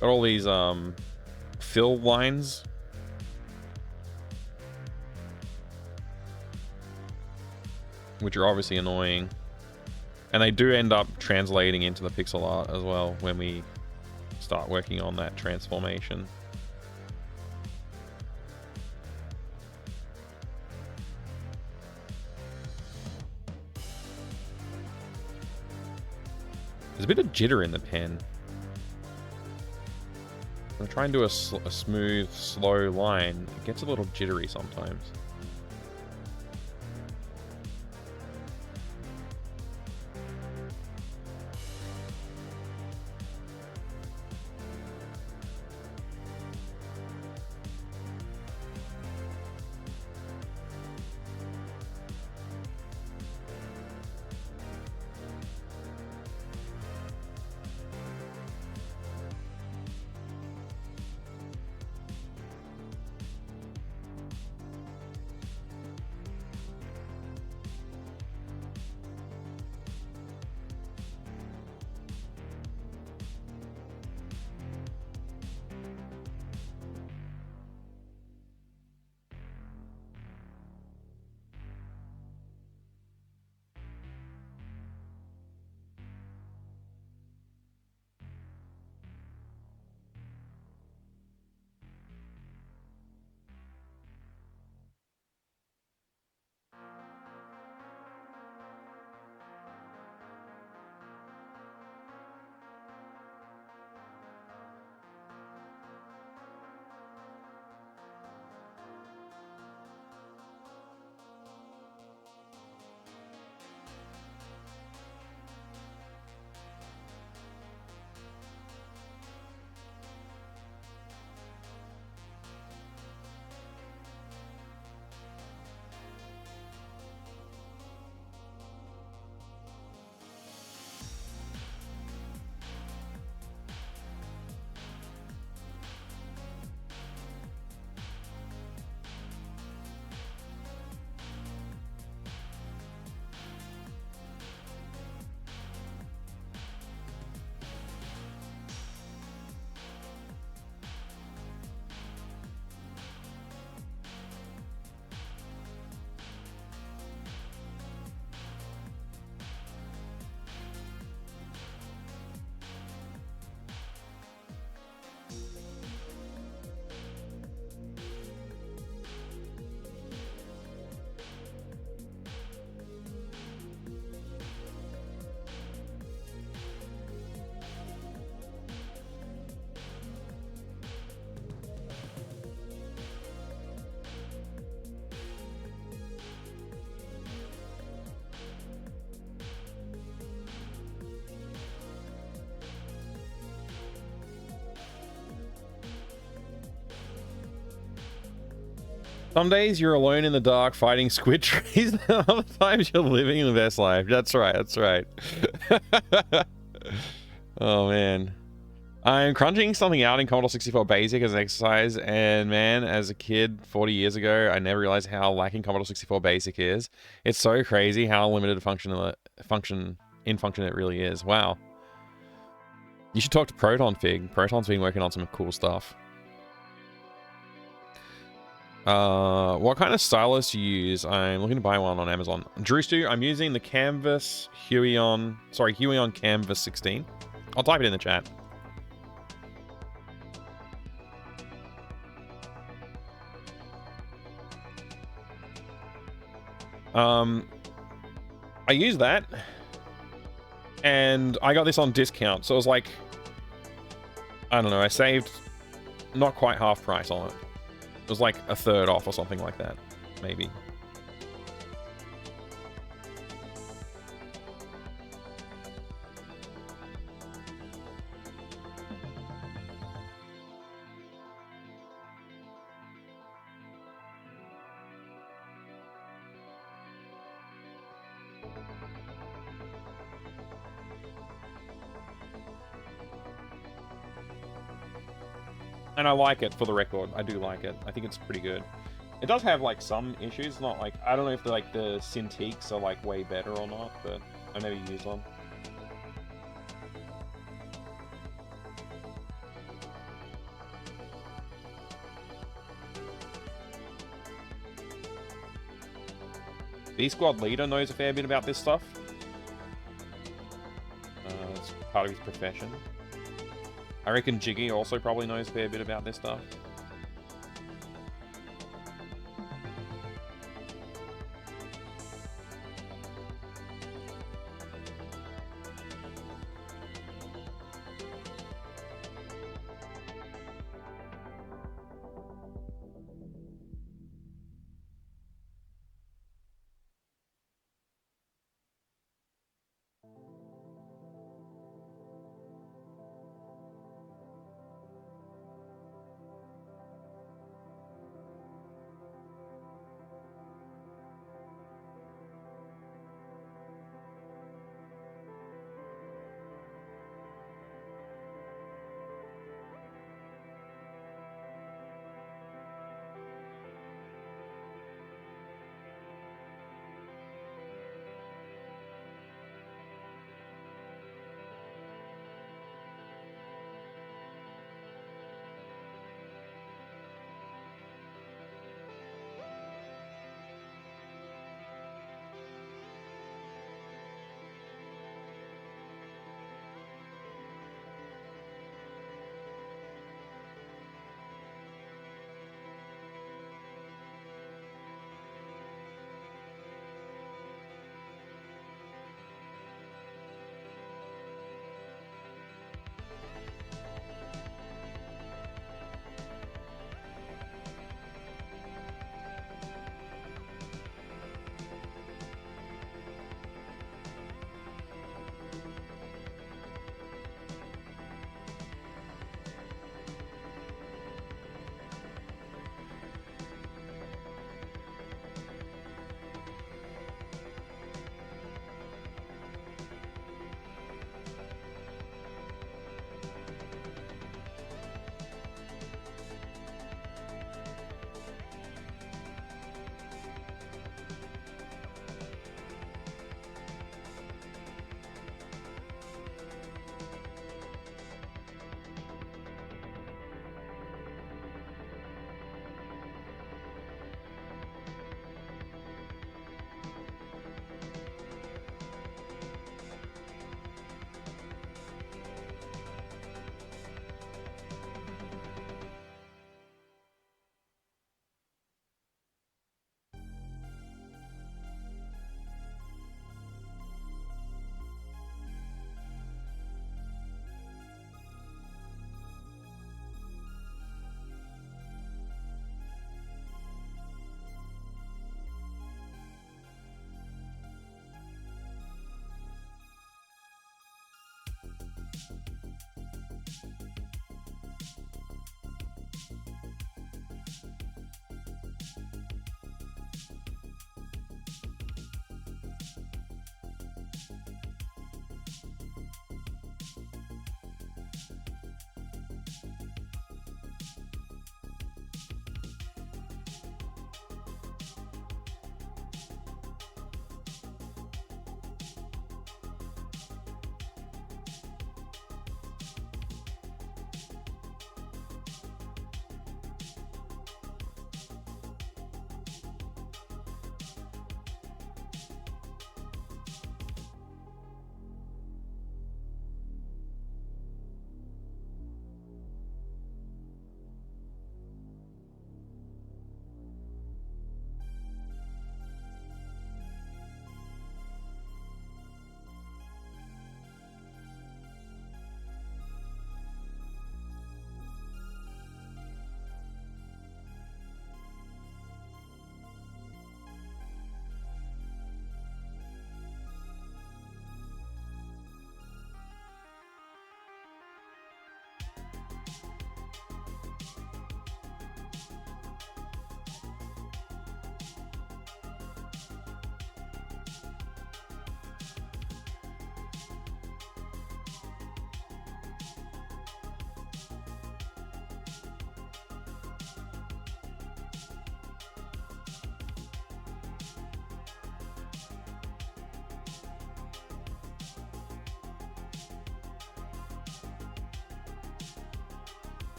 Got all these fill lines. Which are obviously annoying. And they do end up translating into the pixel art as well when we start working on that transformation. There's a bit of jitter in the pen. I'm gonna try and do a smooth, slow line. It gets a little jittery sometimes. Some days you're alone in the dark fighting squid trees, and other times you're living the best life. That's right, that's right. Oh man. I'm crunching something out in Commodore 64 Basic as an exercise, and man, as a kid 40 years ago, I never realized how lacking Commodore 64 Basic is. It's so crazy how limited function it really is. Wow. You should talk to Proton Fig. Proton's been working on some cool stuff. What kind of stylus do you use? I'm looking to buy one on Amazon. Drewstu, I'm using the Canvas Huion Canvas 16. I'll type it in the chat. I used that, and I got this on discount, so it was like, I don't know, I saved not quite half price on it. It was like a third off or something like that, maybe. And I like it, for the record. I do like it. I think it's pretty good. It does have like some issues, not like, I don't know if the Cintiqs are like way better or not, but I never use one. B-Squad leader knows a fair bit about this stuff. It's part of his profession. I reckon Jiggy also probably knows a fair bit about this stuff.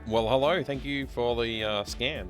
Well, hello. Thank you for the scan.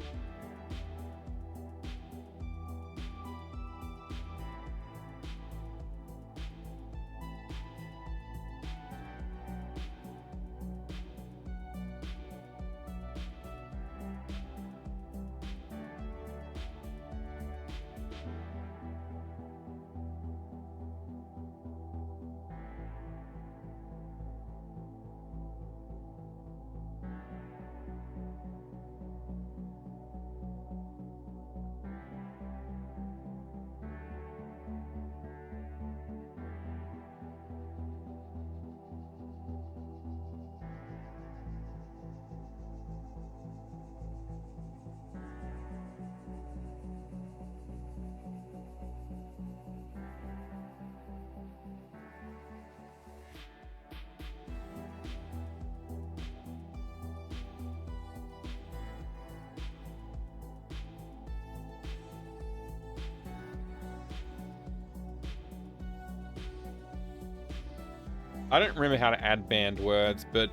I don't remember how to add banned words, but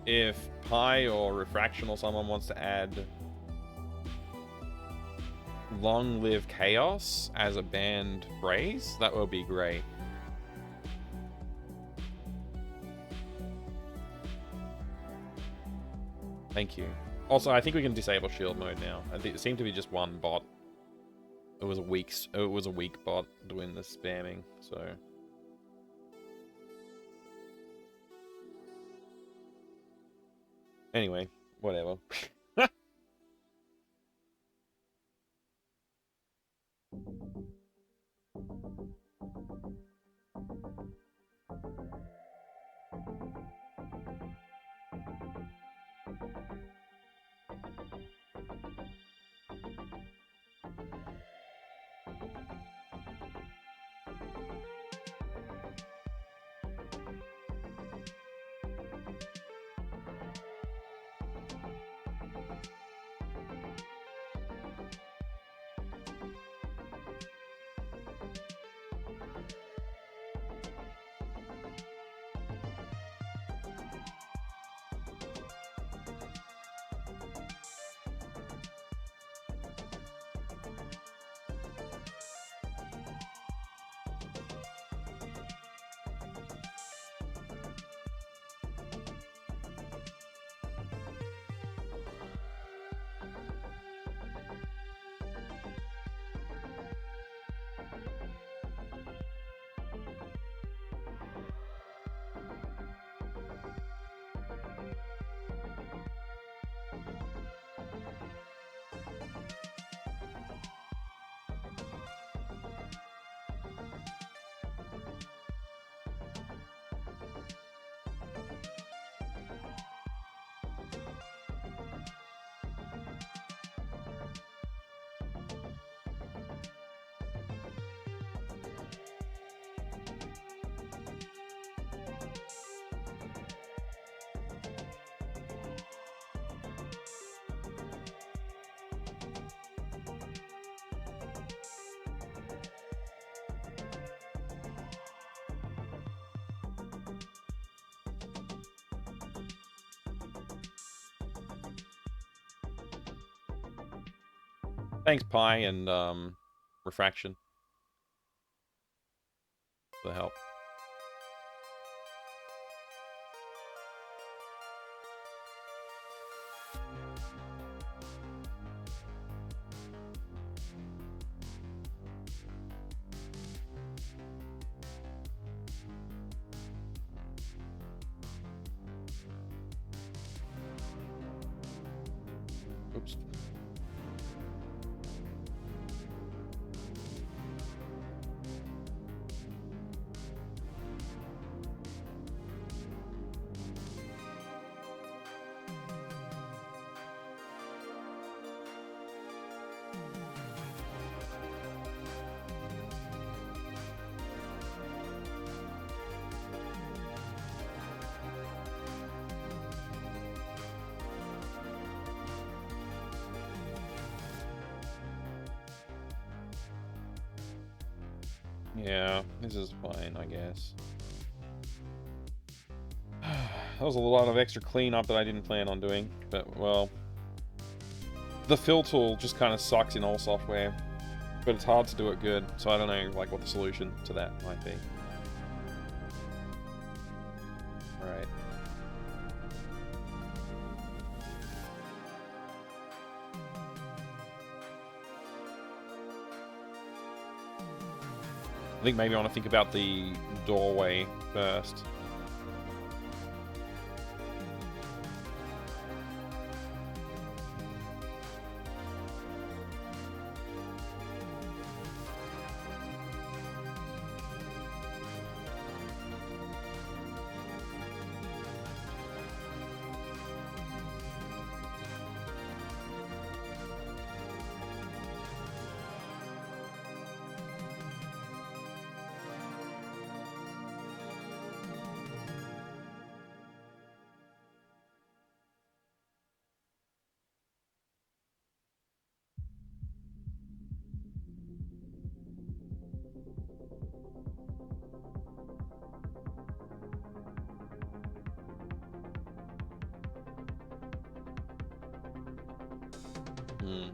if Pi or Refraction or someone wants to add "Long live chaos" as a banned phrase, that would be great. Thank you. Also, I think we can disable shield mode now. I think it seemed to be just one bot. It was a weak bot doing the spamming, so. Anyway, whatever. Thanks, Pi and Refraction, for the help. Oops. Yeah, this is fine, I guess. That was a lot of extra cleanup that I didn't plan on doing, but well, the fill tool just kind of sucks in all software, but it's hard to do it good, so I don't know like what the solution to that might be. Alright. I think maybe I want to think about the doorway first. Hmm.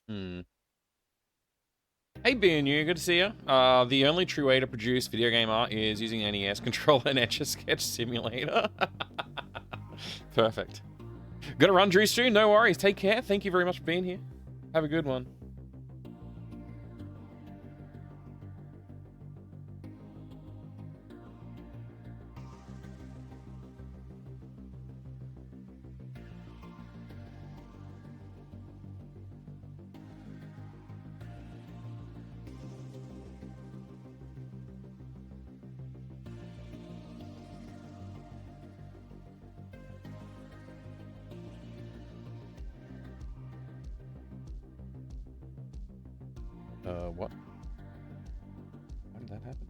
Hmm. Hey, BNU, good to see you. The only true way to produce video game art is using NES controller and Etch-a-Sketch simulator. Perfect. Gotta run, Drew Stu. No worries. Take care. Thank you very much for being here. Have a good one. What? How did that happen?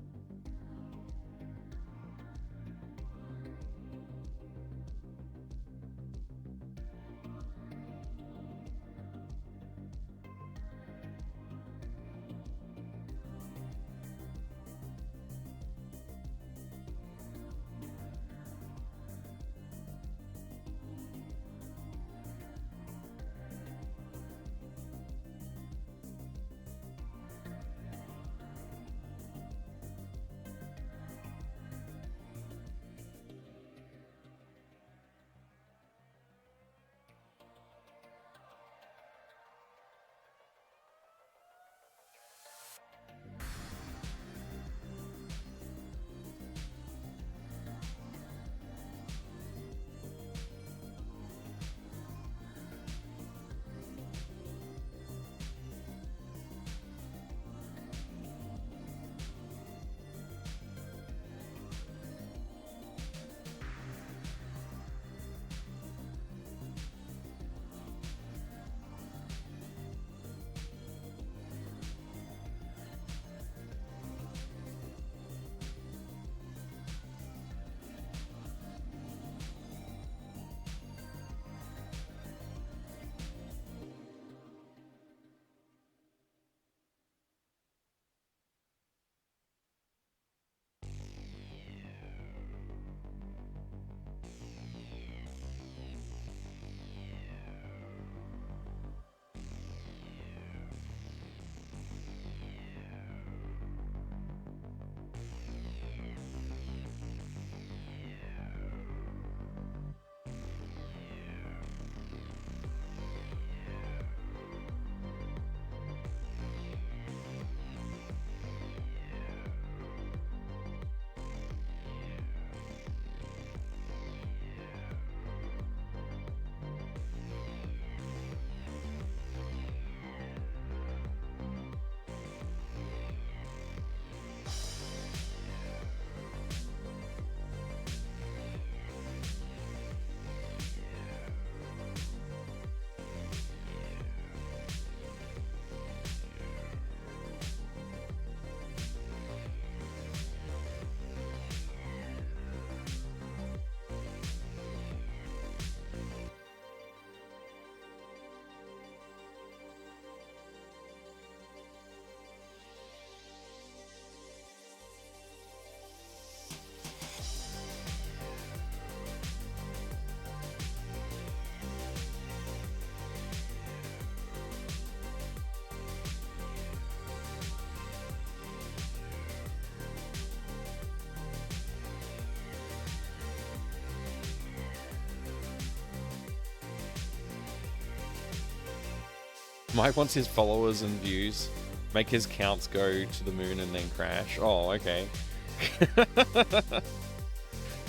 Mike wants his followers and views. Make his counts go to the moon and then crash. Oh, okay.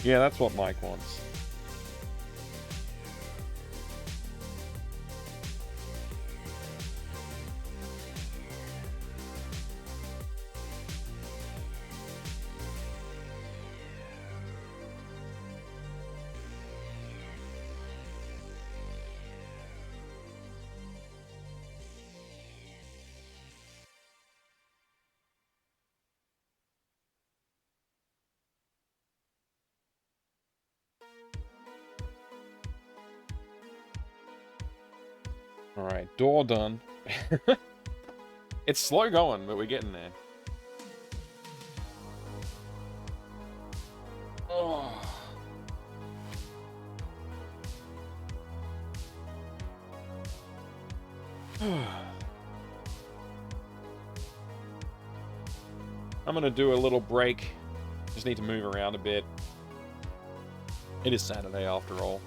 Yeah, that's what Mike wants. Alright, door done. It's slow going, but we're getting there. Oh. I'm going to do a little break. Just need to move around a bit. It is Saturday after all.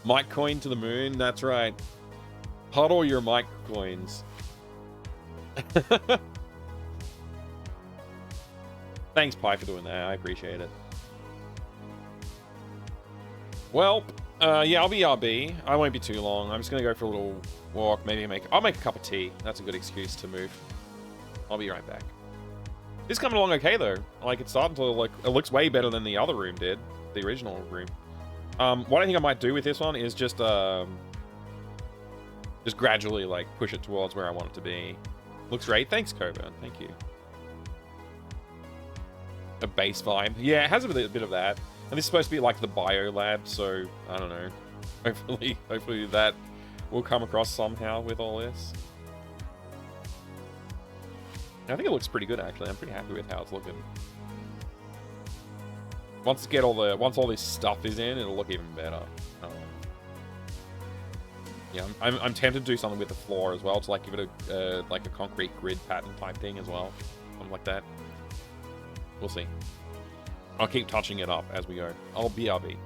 Mike coin to the moon. That's right. Huddle your Mike coins. Thanks, Pi, for doing that. I appreciate it. Well, yeah, I'll be RB. I won't be too long. I'm just going to go for a little walk. Maybe I'll make a cup of tea. That's a good excuse to move. I'll be right back. This is coming along okay, though. Like, it's starting to look... It looks way better than the other room did. The original room. What I think I might do with this one is just gradually, like, push it towards where I want it to be. Looks great. Thanks, Coburn. Thank you. A base vibe. Yeah, it has a bit of that. And this is supposed to be like the bio lab, so I don't know. Hopefully that will come across somehow with all this. I think it looks pretty good, actually. I'm pretty happy with how it's looking. Once all this stuff is in, it'll look even better. Yeah, I'm tempted to do something with the floor as well, to like give it a like a concrete grid pattern type thing as well, something like that. We'll see. I'll keep touching it up as we go. I'll BRB.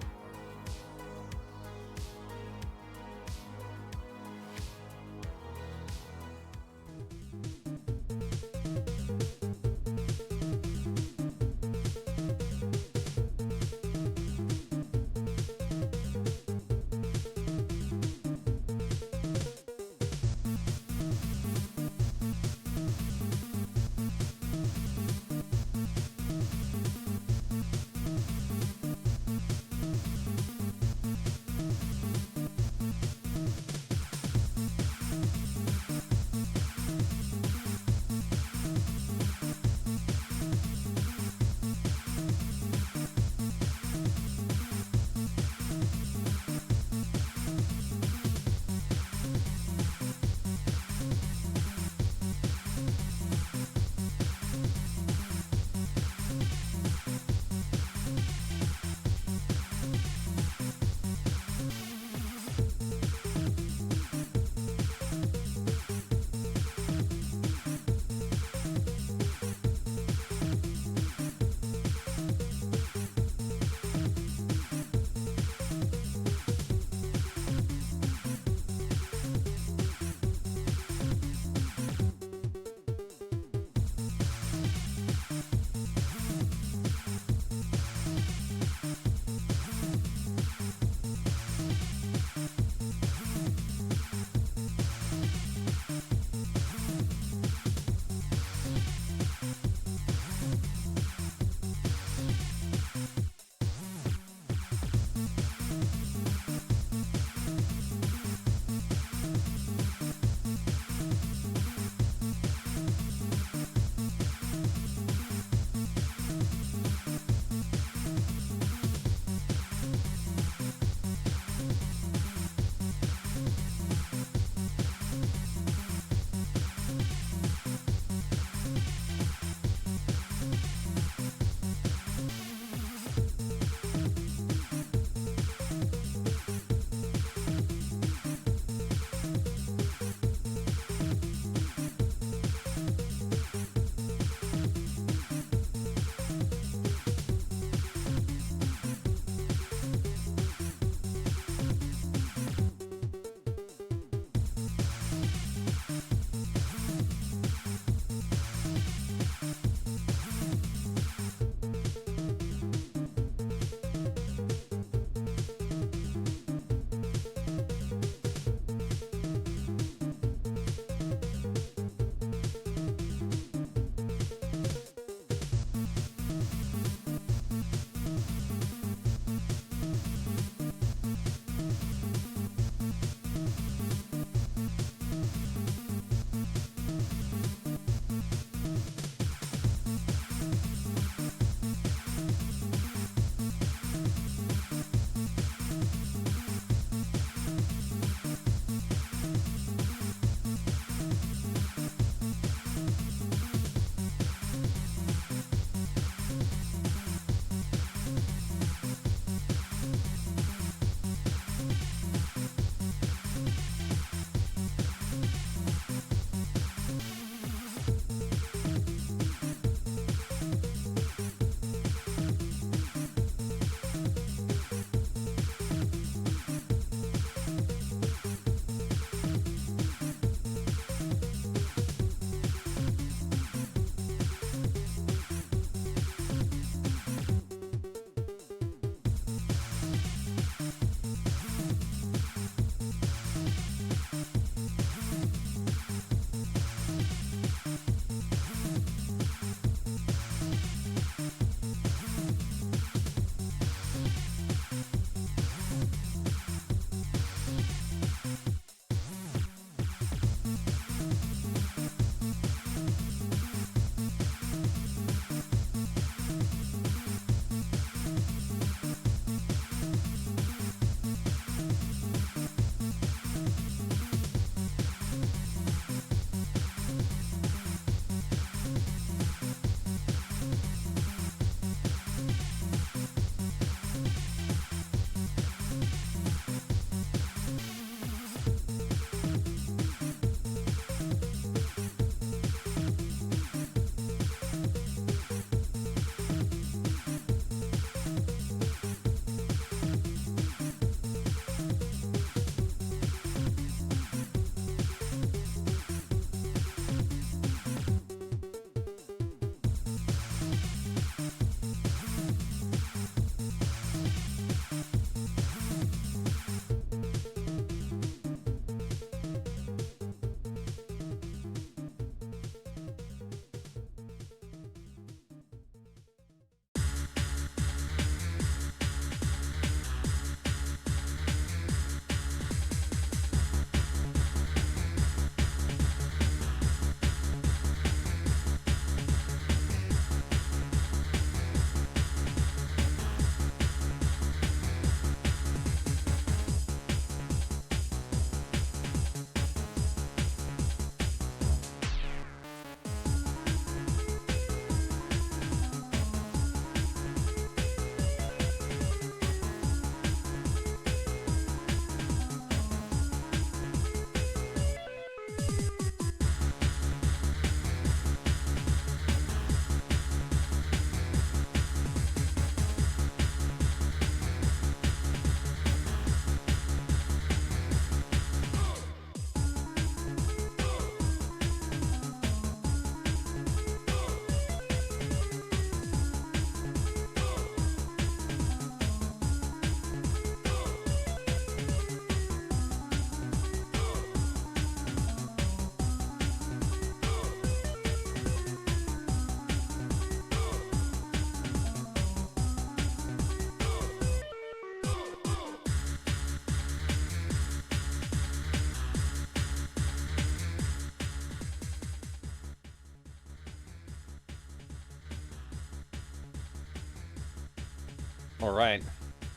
Alright,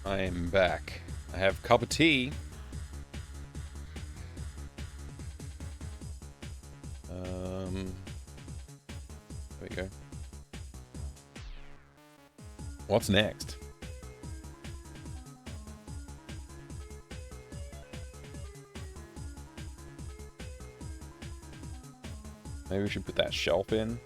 I am back. I have a cup of tea. There we go. What's next? Maybe we should put that shelf in.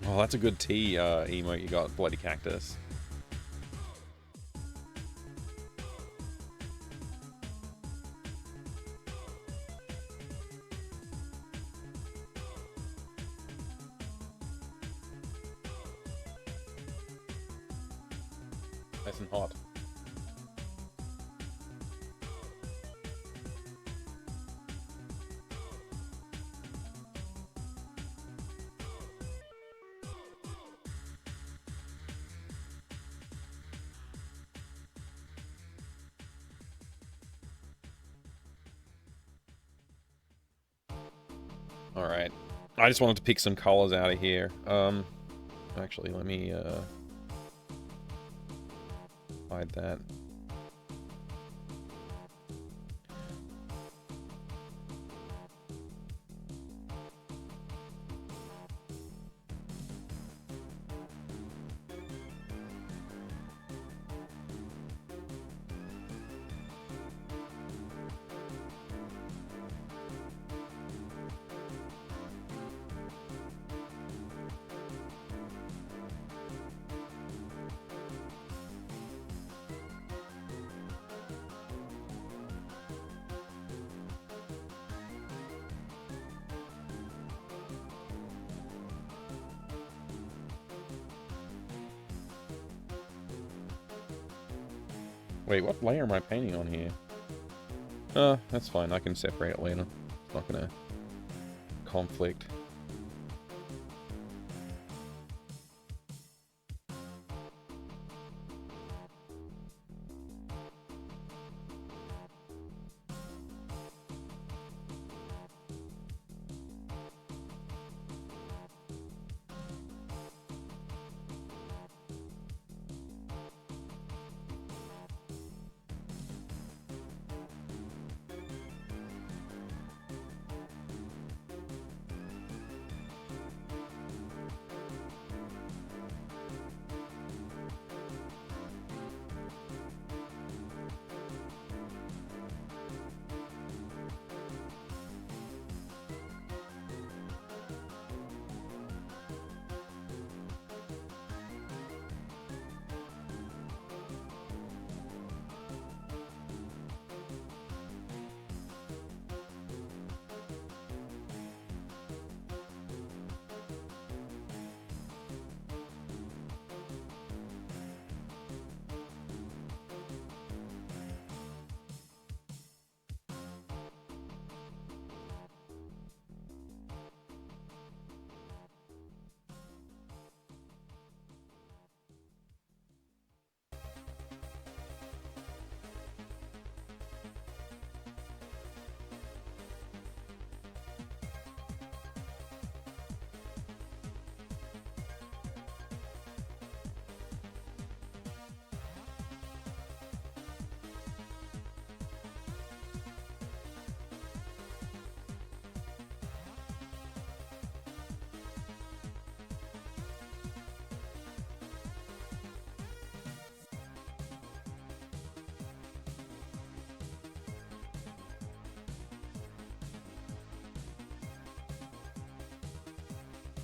Oh, that's a good tea emote you got, Bloody Cactus. Nice and hot. Alright. I just wanted to pick some colors out of here. Actually, let me, hide that. Wait, what layer am I painting on here? That's fine. I can separate it later. It's not gonna conflict.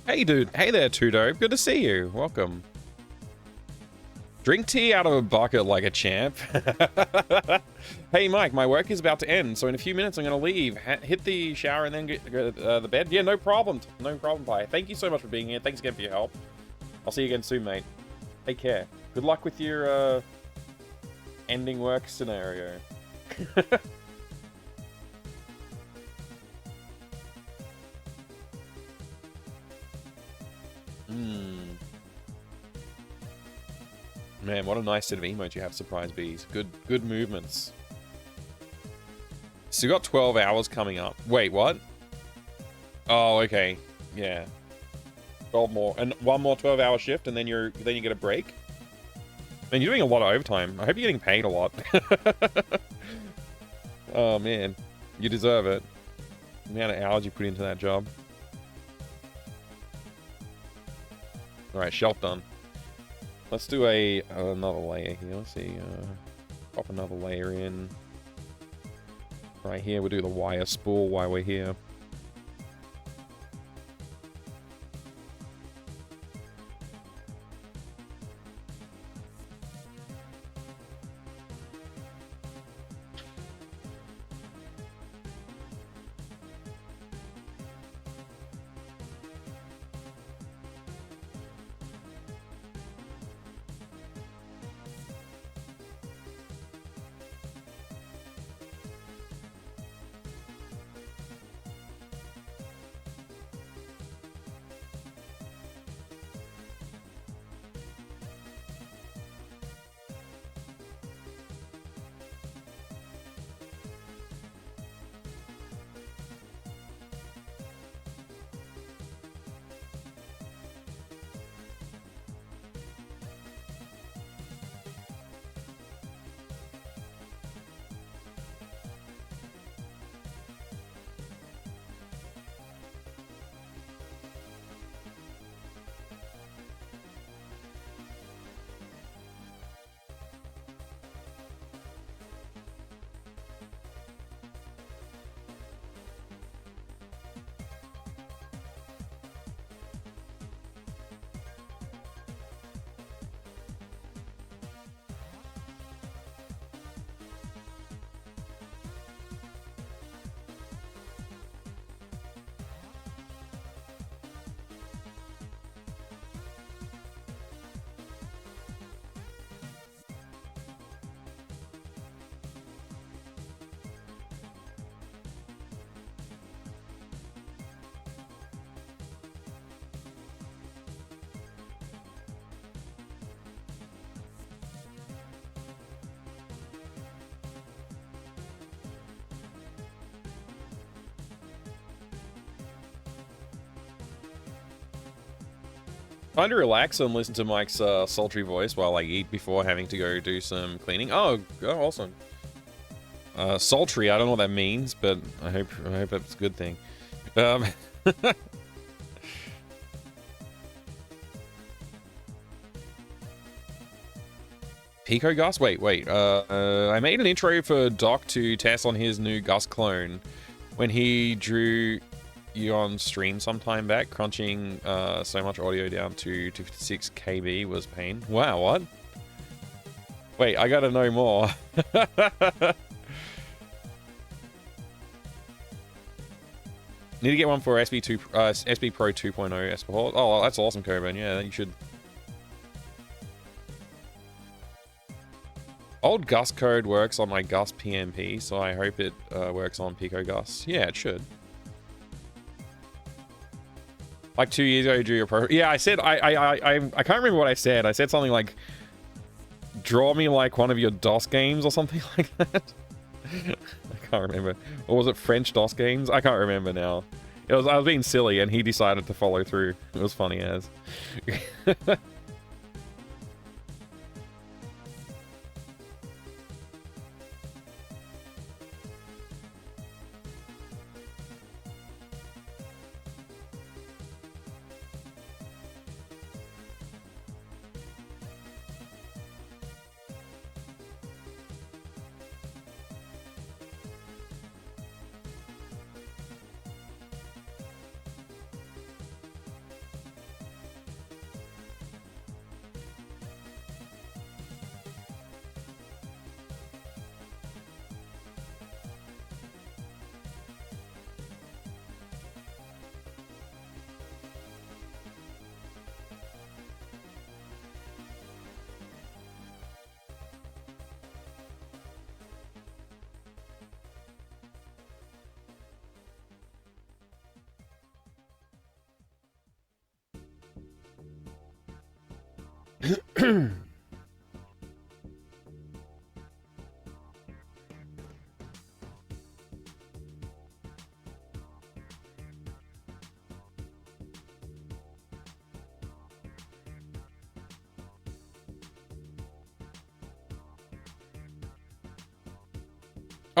Hey, dude. Hey there, Tudo. Good to see you. Welcome. Drink tea out of a bucket like a champ. Hey, Mike, my work is about to end, so in a few minutes I'm going to leave. Hit the shower and then get the bed. Yeah, no problem. No problem, Pi. Thank you so much for being here. Thanks again for your help. I'll see you again soon, mate. Take care. Good luck with your ending work scenario. Man, what a nice set of emotes you have, Surprise Bees. Good movements. So you got 12 hours coming up. Wait, what? Oh, okay. Yeah. 12 more. And one more 12-hour shift, and then you get a break? Man, you're doing a lot of overtime. I hope you're getting paid a lot. Oh, man. You deserve it. The amount of hours you put into that job. Alright, shelf done. Let's do another layer here. Let's see. Pop another layer in. Right here, we'll do the wire spool while we're here. Time to relax and listen to Mike's sultry voice while I eat before having to go do some cleaning. Oh, awesome. Sultry, I don't know what that means, but I hope it's a good thing. Pico Gus? Wait. I made an intro for Doc to test on his new Gus clone when he drew you on stream sometime back. Crunching so much audio down to 256 KB was pain. Wow, what? Wait, I gotta know more. Need to get one for SB Pro 2.0 Espehol. Oh, that's awesome, Coburn. Yeah, you should. Old Gus code works on my Gus PMP, so I hope it works on Pico Gus. Yeah, it should. Like 2 years ago, you drew your pro. Yeah, I said I can't remember what I said. I said something like, "Draw me like one of your DOS games" or something like that. I can't remember. Or was it French DOS games? I can't remember now. I was being silly, and he decided to follow through. It was funny as.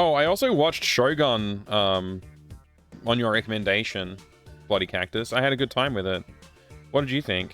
Oh, I also watched Shogun on your recommendation, Bloody Cactus. I had a good time with it. What did you think?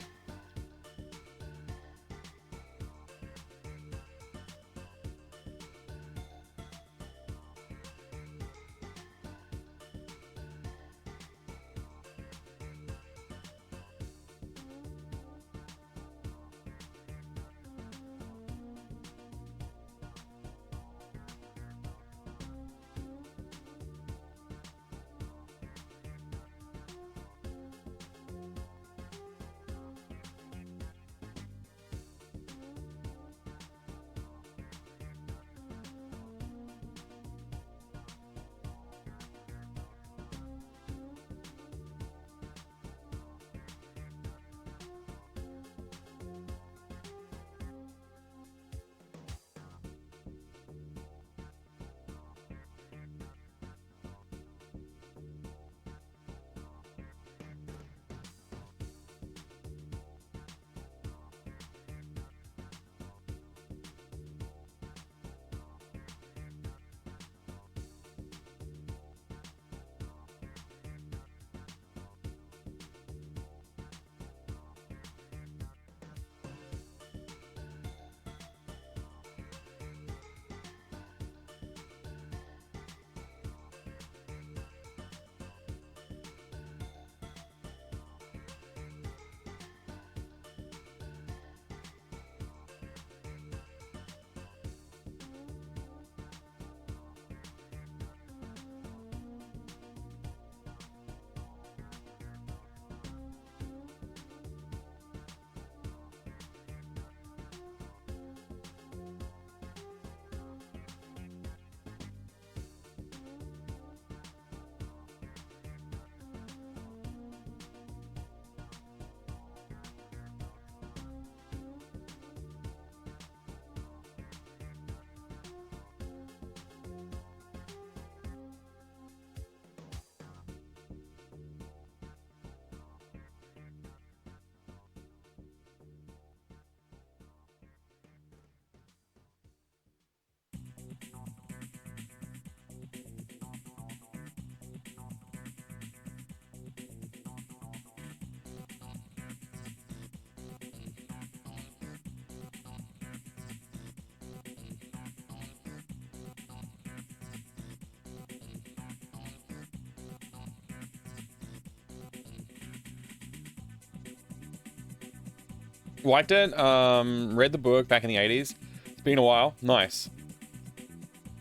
Liked it. Read the book back in the 80s. It's been a while. Nice.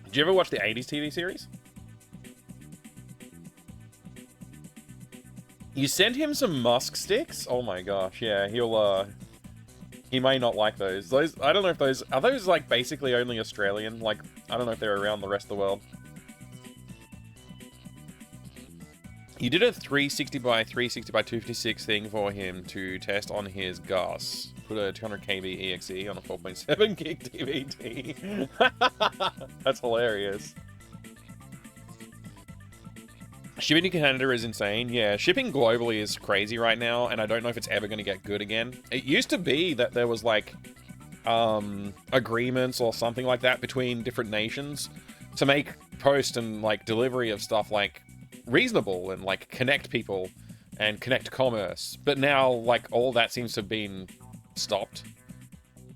Did you ever watch the 80s TV series? You sent him some Musk sticks? Oh my gosh, yeah, he may not like those. I don't know if are those like basically only Australian? Like, I don't know if they're around the rest of the world. You did a 360 by 360 by 256 thing for him to test on his GAS. Put a 200 KB EXE on a 4.7 gig DVD. That's hilarious. Shipping to Canada is insane. Yeah, shipping globally is crazy right now, and I don't know if it's ever going to get good again. It used to be that there was like agreements or something like that between different nations to make post and like delivery of stuff like reasonable and like connect people and connect commerce. But now like all that seems to have been stopped.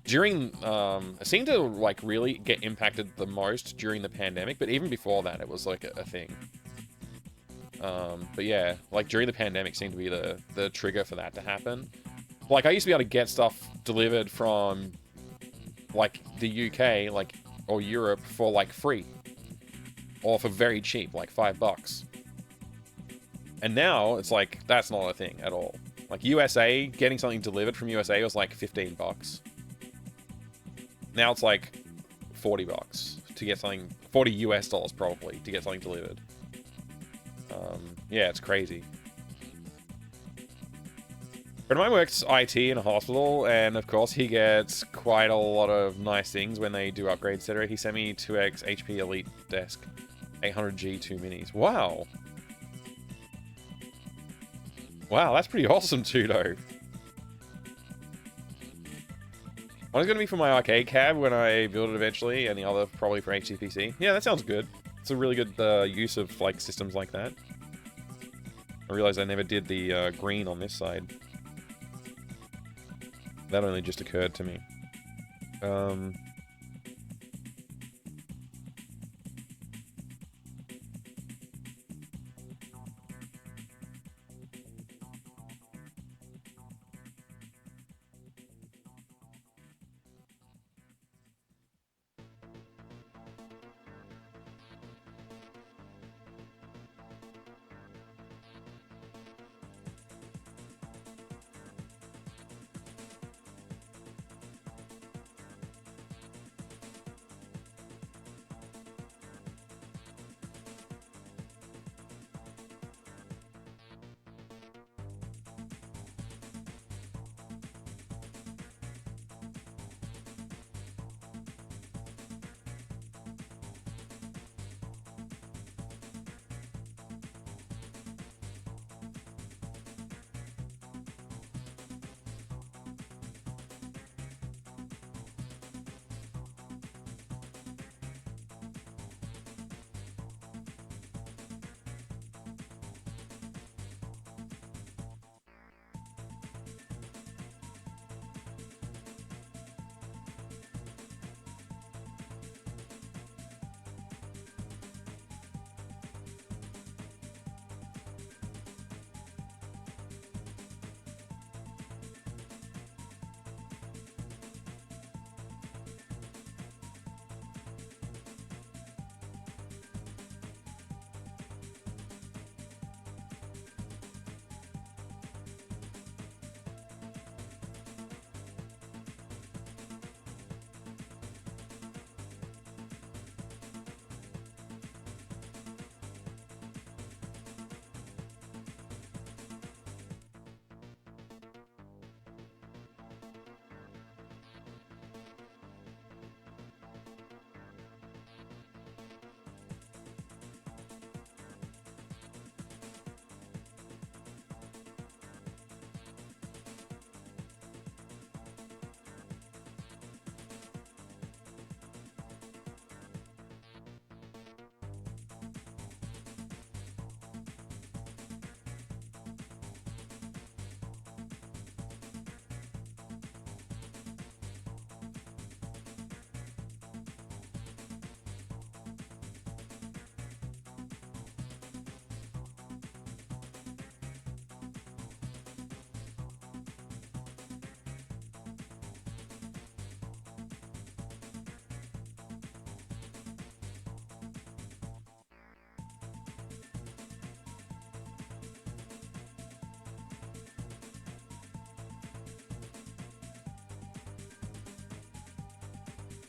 During it seemed to like really get impacted the most during the pandemic, but even before that it was like a thing. But yeah, like during the pandemic seemed to be the trigger for that to happen. Like I used to be able to get stuff delivered from like the UK, like, or Europe for like free. Or for very cheap, like $5. And now it's like, that's not a thing at all. Like USA, getting something delivered from USA was like $15. Now it's like $40 to get something, $40 US probably to get something delivered. Yeah, it's crazy. A friend of mine works IT in a hospital, and of course he gets quite a lot of nice things when they do upgrades, etc. He sent me 2X HP Elite Desk 800G 2 minis. Wow. Wow, that's pretty awesome too, though. One's going to be for my arcade cab when I build it eventually, and the other probably for HTPC. Yeah, that sounds good. It's a really good use of like systems like that. I realized I never did the green on this side. That only just occurred to me.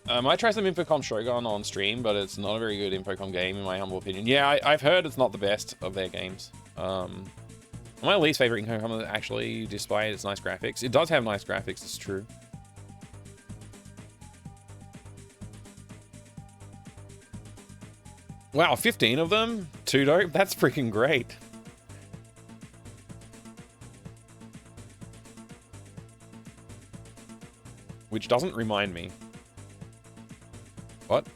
I might try some Infocom Shogun on stream, but it's not a very good Infocom game, in my humble opinion. Yeah, I've heard it's not the best of their games. My least favorite Infocom, actually, despite its nice graphics. It does have nice graphics, it's true. Wow, 15 of them? 2 dope? That's freaking great. Which doesn't remind me. What?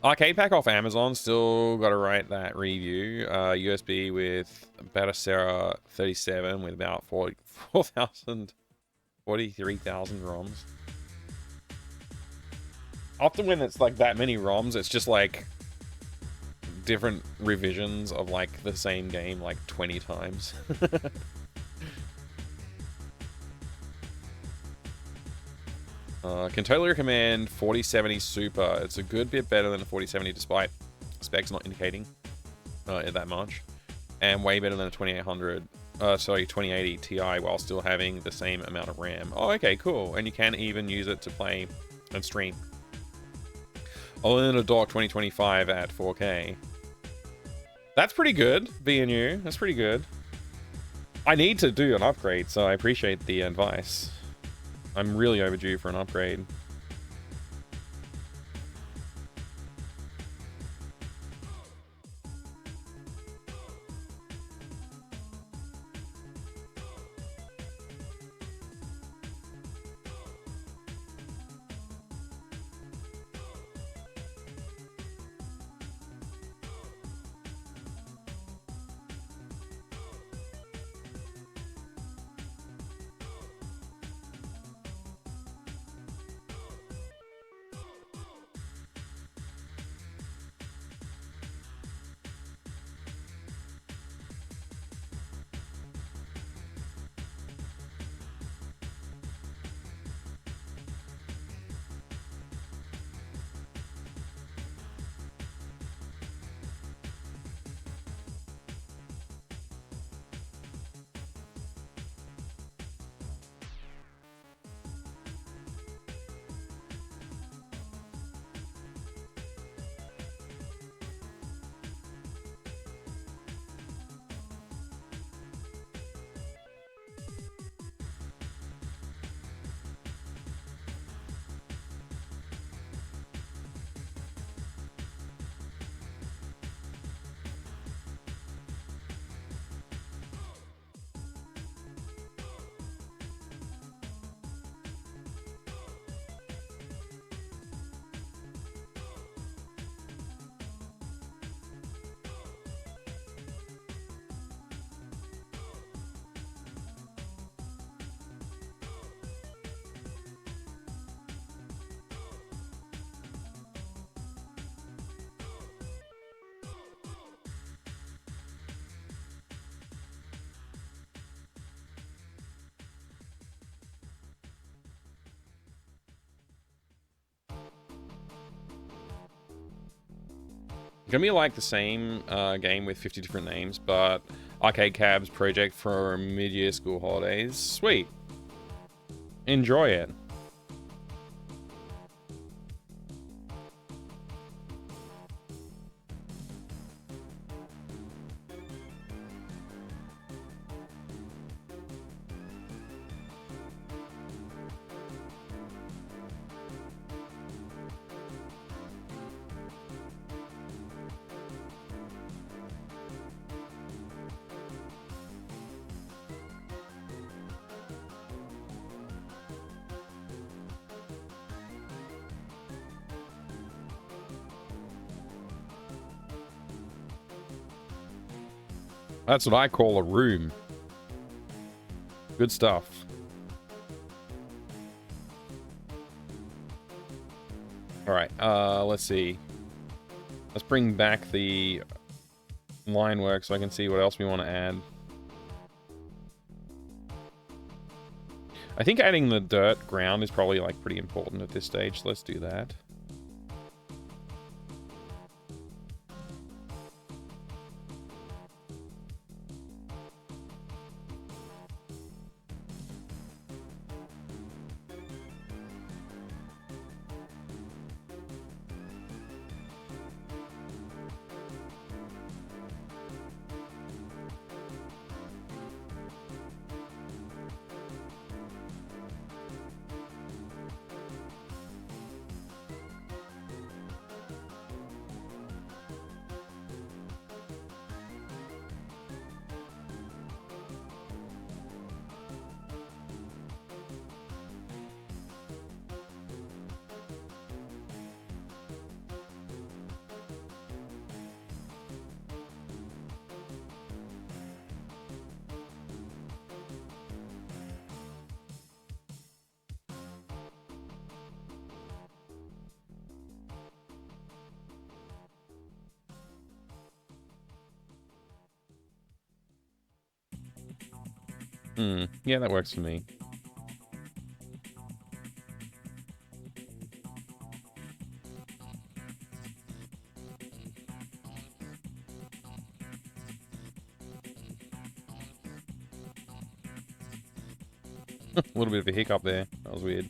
Arcade Pack off Amazon, still gotta write that review. USB with Batacera 37 with about 43,000 ROMs. Often when it's like that many ROMs, it's just like different revisions of like the same game like 20 times. Can totally recommend 4070 Super. It's a good bit better than the 4070 despite specs not indicating that much. And way better than the 2080 Ti while still having the same amount of RAM. Oh, okay, cool. And you can even use it to play and stream. All in a dock 2025 at 4K. That's pretty good, VNU. That's pretty good. I need to do an upgrade, so I appreciate the advice. I'm really overdue for an upgrade. Gonna be like the same game with 50 different names, but Arcade Cabs project for mid-year school holidays. Sweet. Enjoy it. That's what I call a room. Good stuff. All right, let's see. Let's bring back the line work so I can see what else we want to add. I think adding the dirt ground is probably like pretty important at this stage, so let's do that. Yeah, that works for me. A little bit of a hiccup there. That was weird.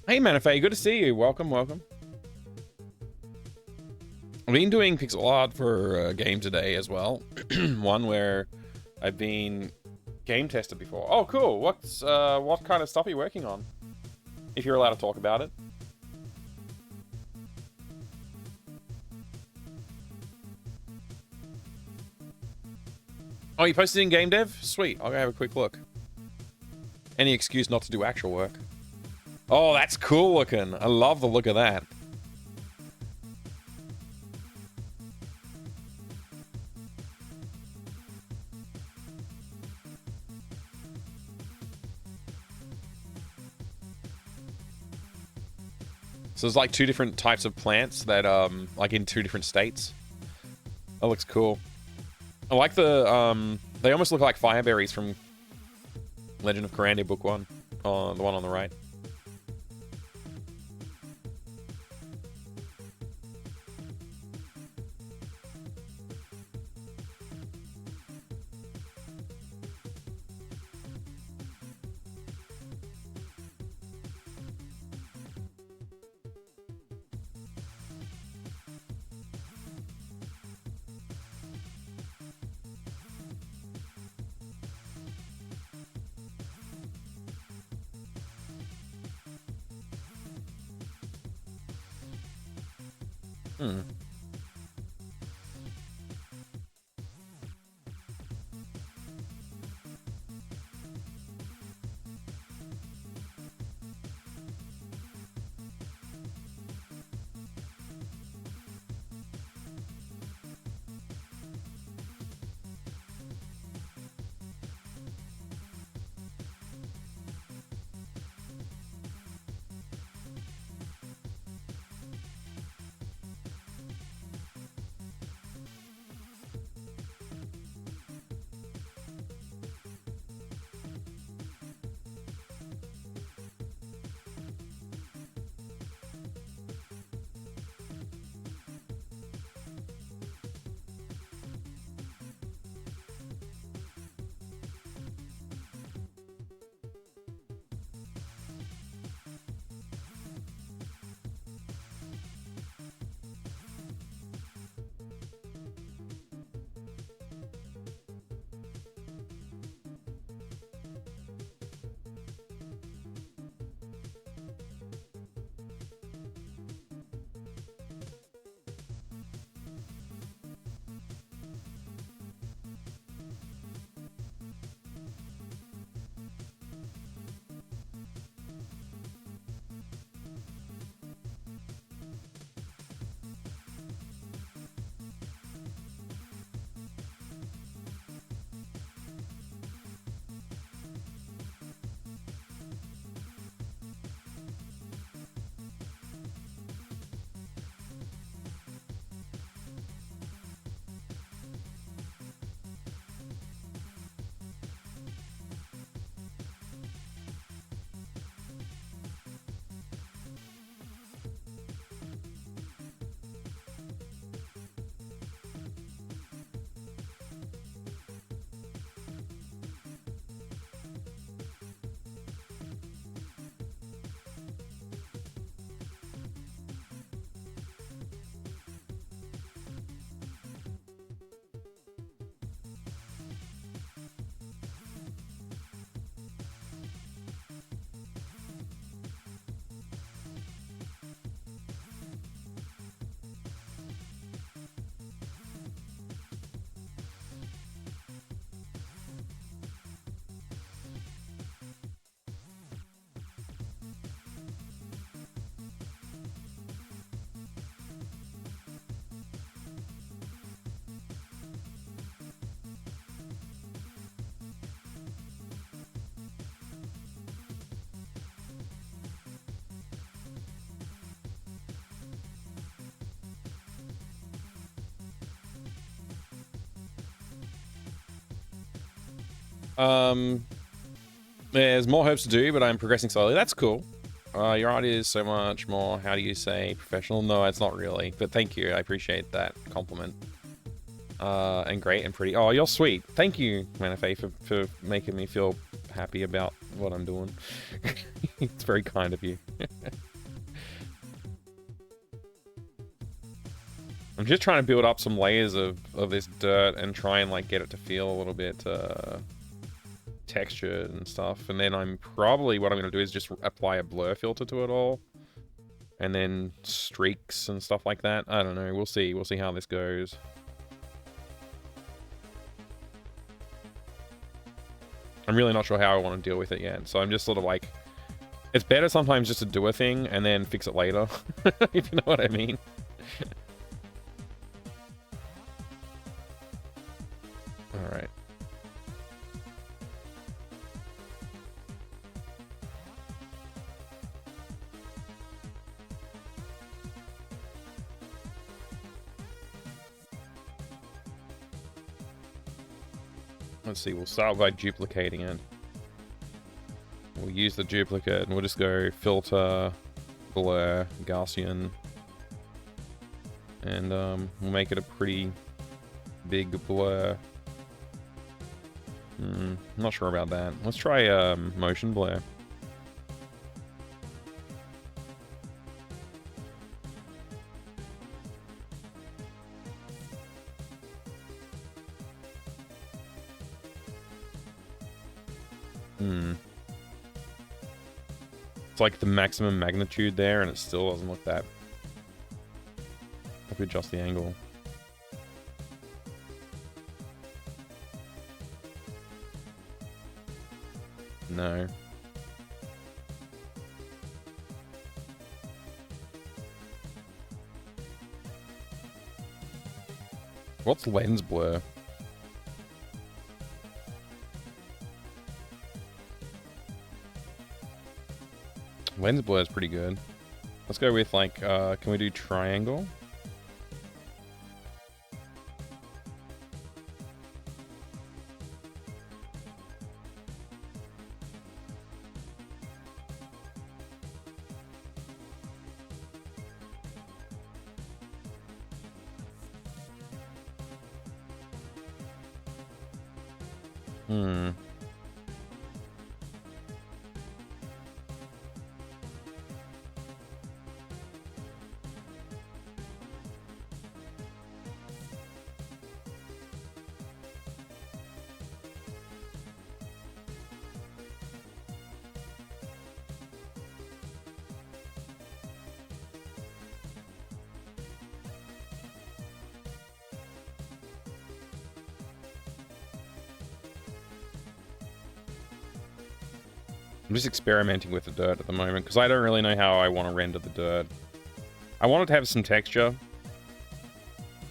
Hey, Manifei, good to see you. Welcome, welcome. I've been doing pixel art for a game today as well. One where I've been game tested before. Oh, cool. What kind of stuff are you working on? If you're allowed to talk about it. Oh, you posted in game dev? Sweet. I'll go have a quick look. Any excuse not to do actual work. Oh, that's cool looking. I love the look of that. So there's like two different types of plants that like in two different states. That looks cool. I like the they almost look like fireberries from Legend of Corrandia Book 1. The one on the right. Hmm. There's more hopes to do, but I'm progressing slowly. That's cool. Your art is so much more, how do you say, professional? No, it's not really, but thank you. I appreciate that compliment. And great and pretty. Oh, you're sweet. Thank you, Manifei, for making me feel happy about what I'm doing. It's very kind of you. I'm just trying to build up some layers of this dirt and try and like get it to feel a little bit textured and stuff. And then I'm probably, what I'm going to do is just apply a blur filter to it all. And then streaks and stuff like that. I don't know. We'll see. We'll see how this goes. I'm really not sure how I want to deal with it yet. So I'm just sort of like... It's better sometimes just to do a thing and then fix it later. If you know what I mean. Alright. Let's see, we'll start by duplicating it. We'll use the duplicate and we'll just go filter, blur, Gaussian. And we'll make it a pretty big blur. I'm not sure about that. Let's try motion blur. It's like the maximum magnitude there and it still doesn't look that. If we adjust the angle. No. What's lens blur? Lens blur is pretty good. Let's go with like, can we do triangle? I'm just experimenting with the dirt at the moment because I don't really know how I want to render the dirt. I want it to have some texture,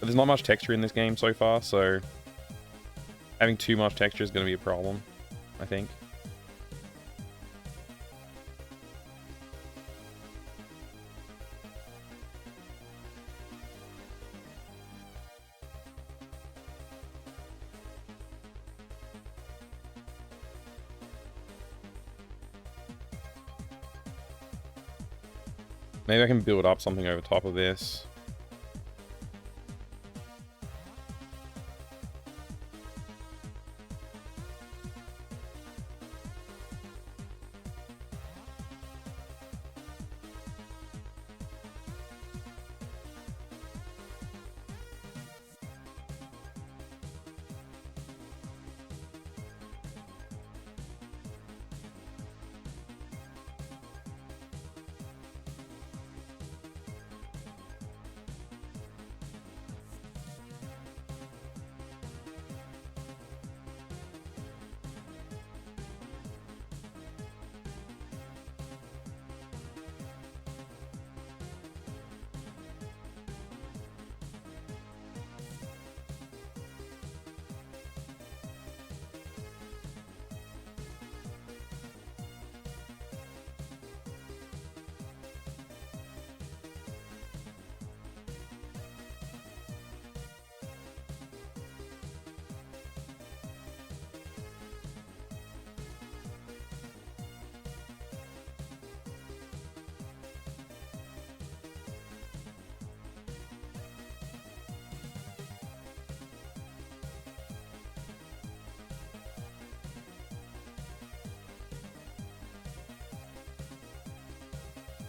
but there's not much texture in this game so far, so having too much texture is going to be a problem, I think. Maybe I can build up something over top of this.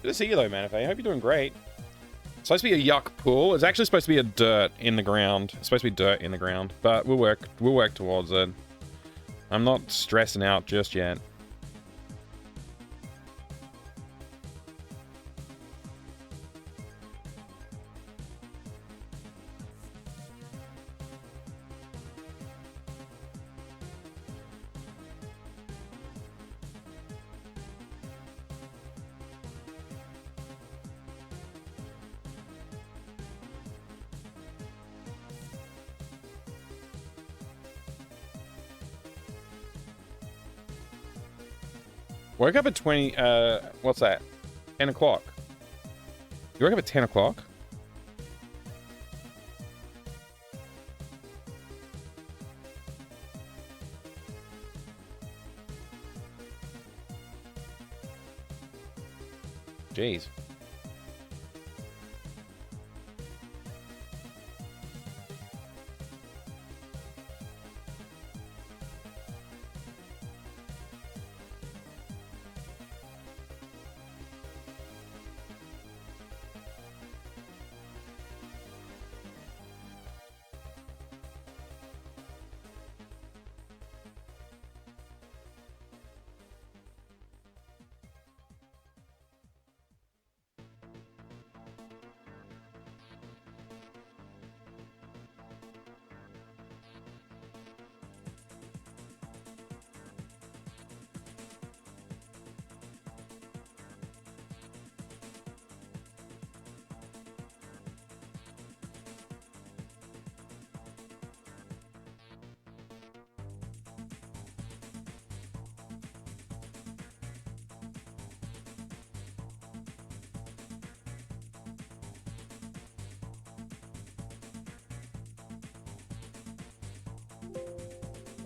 Good to see you though, Manife. I hope you're doing great. It's supposed to be a yuck pool. It's actually supposed to be a dirt in the ground. It's supposed to be dirt in the ground, but we'll work towards it. I'm not stressing out just yet. Woke up at 20, what's that? 10 o'clock. You woke up at 10 o'clock? Jeez.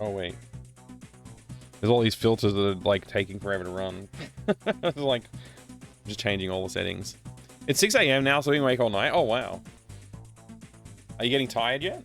Oh, wait. There's all these filters that are, like, taking forever to run. It's like, just changing all the settings. It's 6 a.m. now, so we can wake all night. Oh, wow. Are you getting tired yet?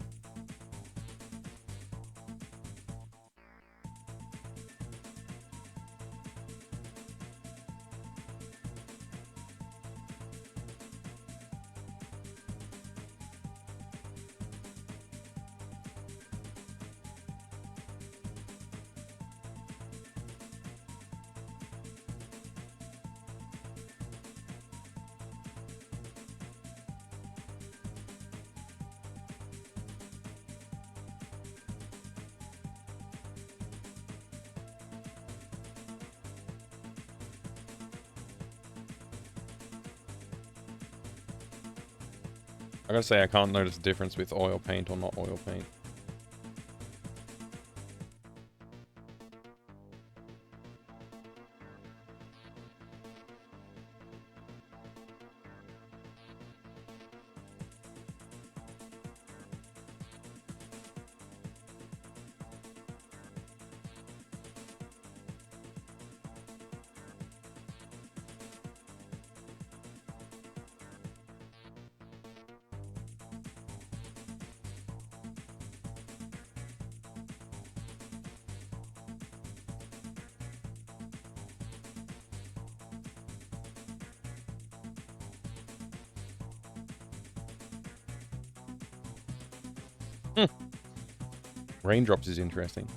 I gotta say, I can't notice the difference with oil paint or not oil paint. Raindrops is interesting.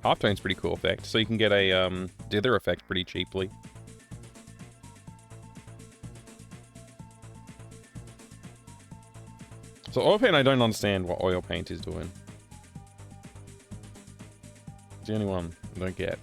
Halftone's pretty cool effect, so you can get a dither effect pretty cheaply. So oil paint, I don't understand what oil paint is doing. It's the only one I don't get.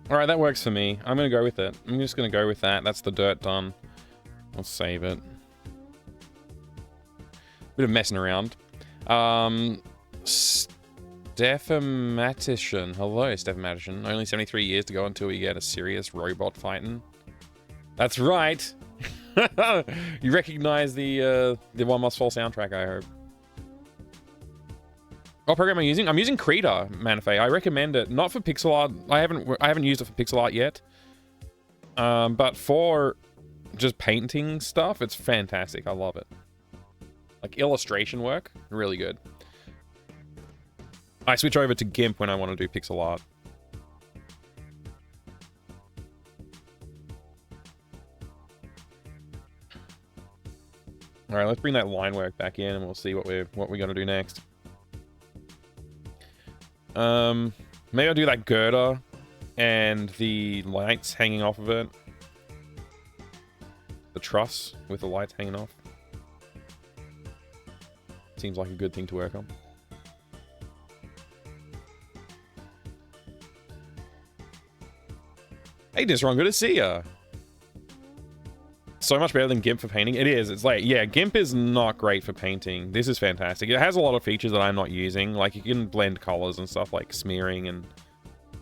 All right, that works for me. I'm going to go with it. I'm just going to go with that. That's the dirt done. I'll save it. Bit of messing around. Stephamatician. Hello, Stephamatician. Only 73 years to go until we get a serious robot fighting. That's right. You recognize the One Must Fall soundtrack, I hope. What program am I using? I'm using Krita, Manafei. I recommend it. Not for pixel art. I haven't used it for pixel art yet. But for just painting stuff, it's fantastic. I love it. Like illustration work, really good. I switch over to GIMP when I want to do pixel art. All right, let's bring that line work back in, and we'll see what we're gonna do next. Maybe I'll do that girder and the lights hanging off of it. The truss with the lights hanging off. Seems like a good thing to work on. Hey, Disron, good to see ya. So much better than GIMP for painting. It is. It's like, yeah, GIMP is not great for painting. This is fantastic. It has a lot of features that I'm not using. Like you can blend colors and stuff, like smearing, and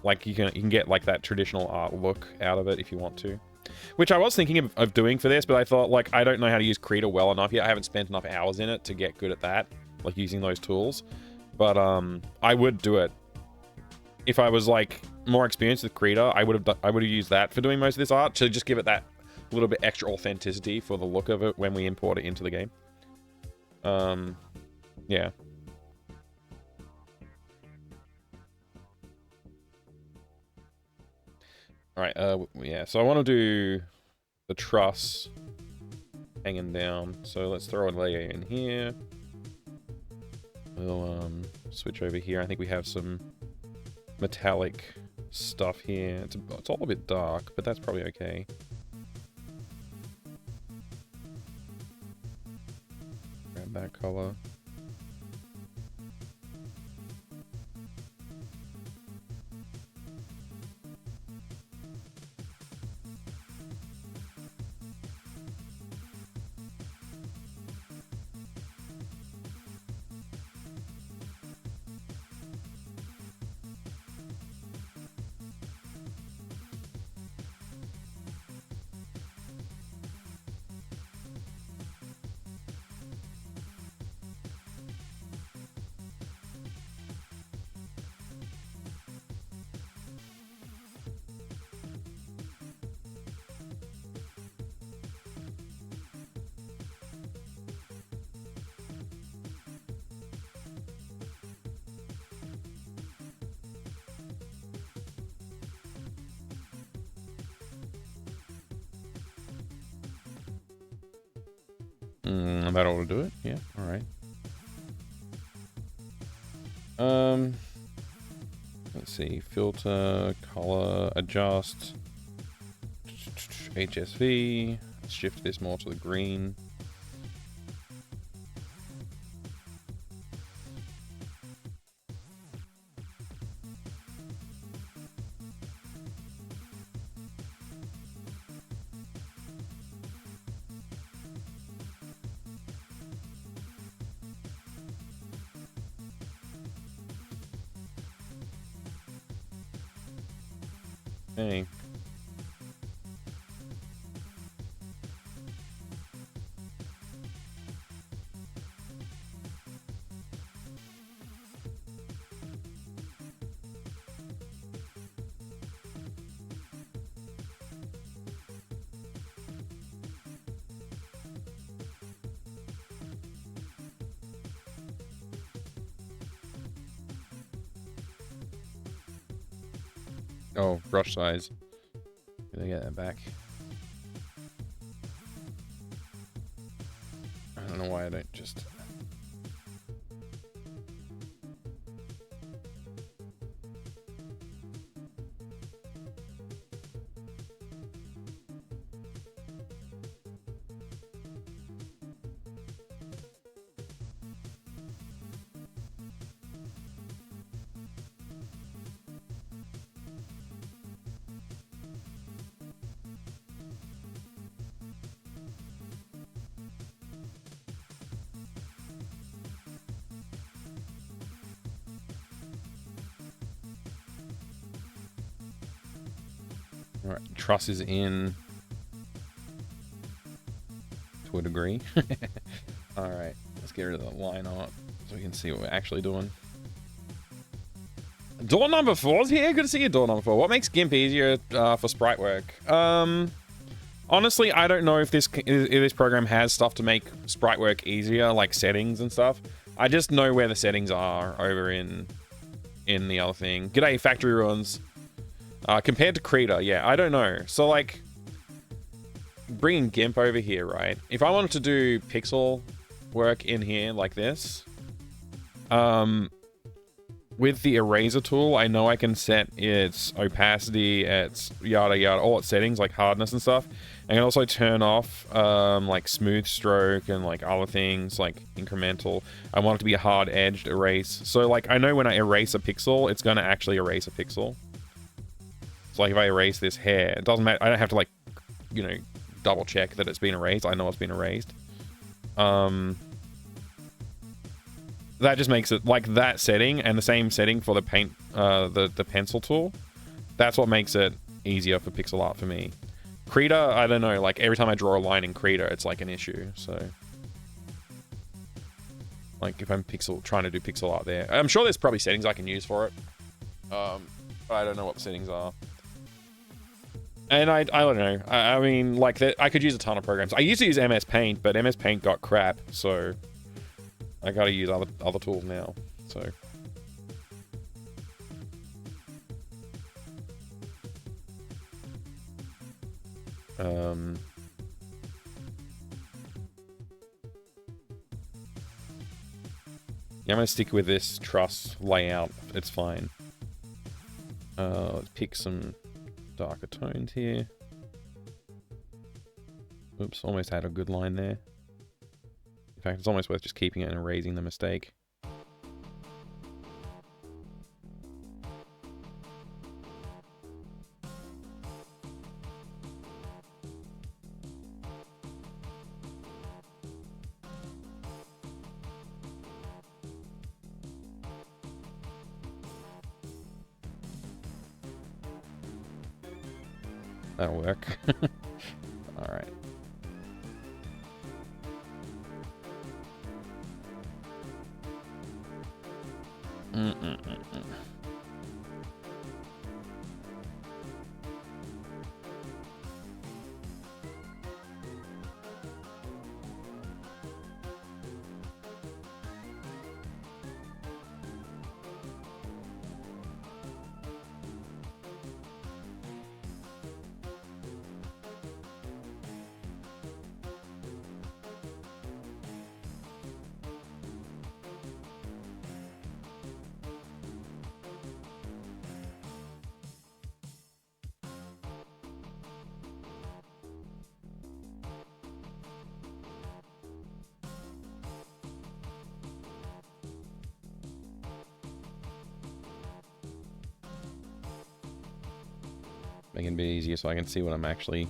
like you can get like that traditional art look out of it if you want to. Which I was thinking of doing for this, but I thought like I don't know how to use Krita well enough yet. I haven't spent enough hours in it to get good at that, like using those tools. But I would do it if I was like more experienced with Krita. I would have used that for doing most of this art to just give it that little bit extra authenticity for the look of it when we import it into the game. Yeah. All right, yeah, so I want to do the truss hanging down. So let's throw a layer in here. We'll switch over here. I think we have some metallic stuff here. It's all a bit dark, but that's probably okay. Grab that color. That ought to do it. Yeah, all right. Let's see. Filter, color, adjust, HSV. Let's shift this more to the green. Okay. Oh, brush size. Gonna get that back. I don't know why I don't just... All right, truss is in to a degree. All right, let's get rid of the line art so we can see what we're actually doing. Door number 4's here. Good to see you, door number 4. What makes GIMP easier for sprite work? Honestly, I don't know if this program has stuff to make sprite work easier, like settings and stuff. I just know where the settings are over in the other thing. G'day, Factory Ruins. Compared to Krita, yeah, I don't know. So, like, bringing GIMP over here, right? If I wanted to do pixel work in here like this, with the eraser tool, I know I can set its opacity, its yada yada, all its settings like hardness and stuff. I can also turn off like smooth stroke and like other things like incremental. I want it to be a hard edged erase. So like I know when I erase a pixel, it's going to actually erase a pixel. So like if I erase this hair, it doesn't matter. I don't have to like, you know, double check that it's been erased. I know it's been erased. That just makes it like that setting and the same setting for the paint, the pencil tool. That's what makes it easier for pixel art for me. Krita, I don't know, like every time I draw a line in Krita, it's like an issue. So like if I'm trying to do pixel art there, I'm sure there's probably settings I can use for it. But I don't know what the settings are. And I don't know. I mean, like I could use a ton of programs. I used to use MS Paint, but MS Paint got crap, so I gotta use other tools now. So yeah, I'm gonna stick with this truss layout. It's fine. Let's pick some darker tones here. Oops, almost had a good line there. In fact, it's almost worth just keeping it and erasing the mistake. That'll work. All right. Make it a bit easier so I can see what I'm actually,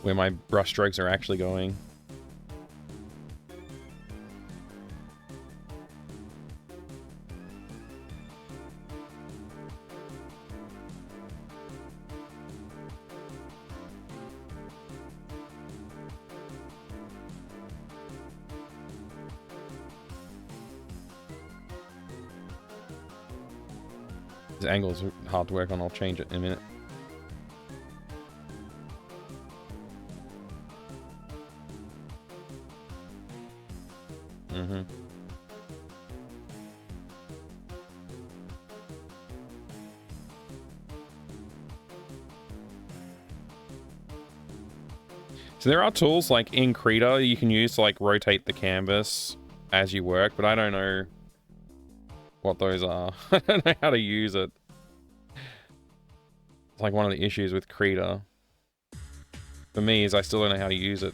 where my brush strokes are actually going. This angle is hard to work on. I'll change it in a minute. So there are tools like in Krita you can use to like rotate the canvas as you work, but I don't know what those are. I don't know how to use it. It's like one of the issues with Krita for me is I still don't know how to use it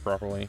properly.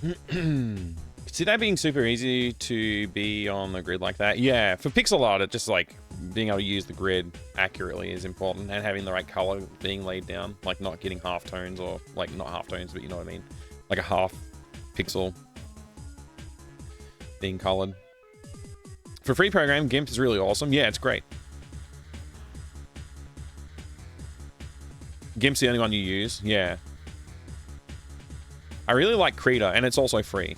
See that being super easy to be on the grid like that? Yeah, for pixel art, it just like being able to use the grid accurately is important, and having the right color being laid down, like not getting half tones, or like not half tones, but you know what I mean, like a half pixel being colored. For free program, GIMP is really awesome. Yeah, it's great. GIMP's the only one you use. Yeah. I really like Krita, and it's also free.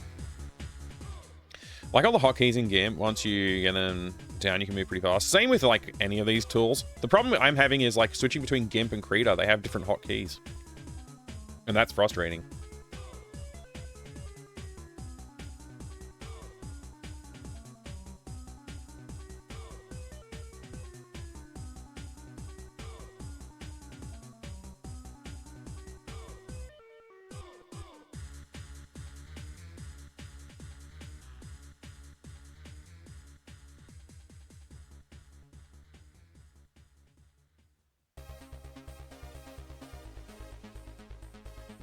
Like all the hotkeys in GIMP, once you get them down, you can move pretty fast. Same with like any of these tools. The problem I'm having is like switching between GIMP and Krita. They have different hotkeys, and that's frustrating.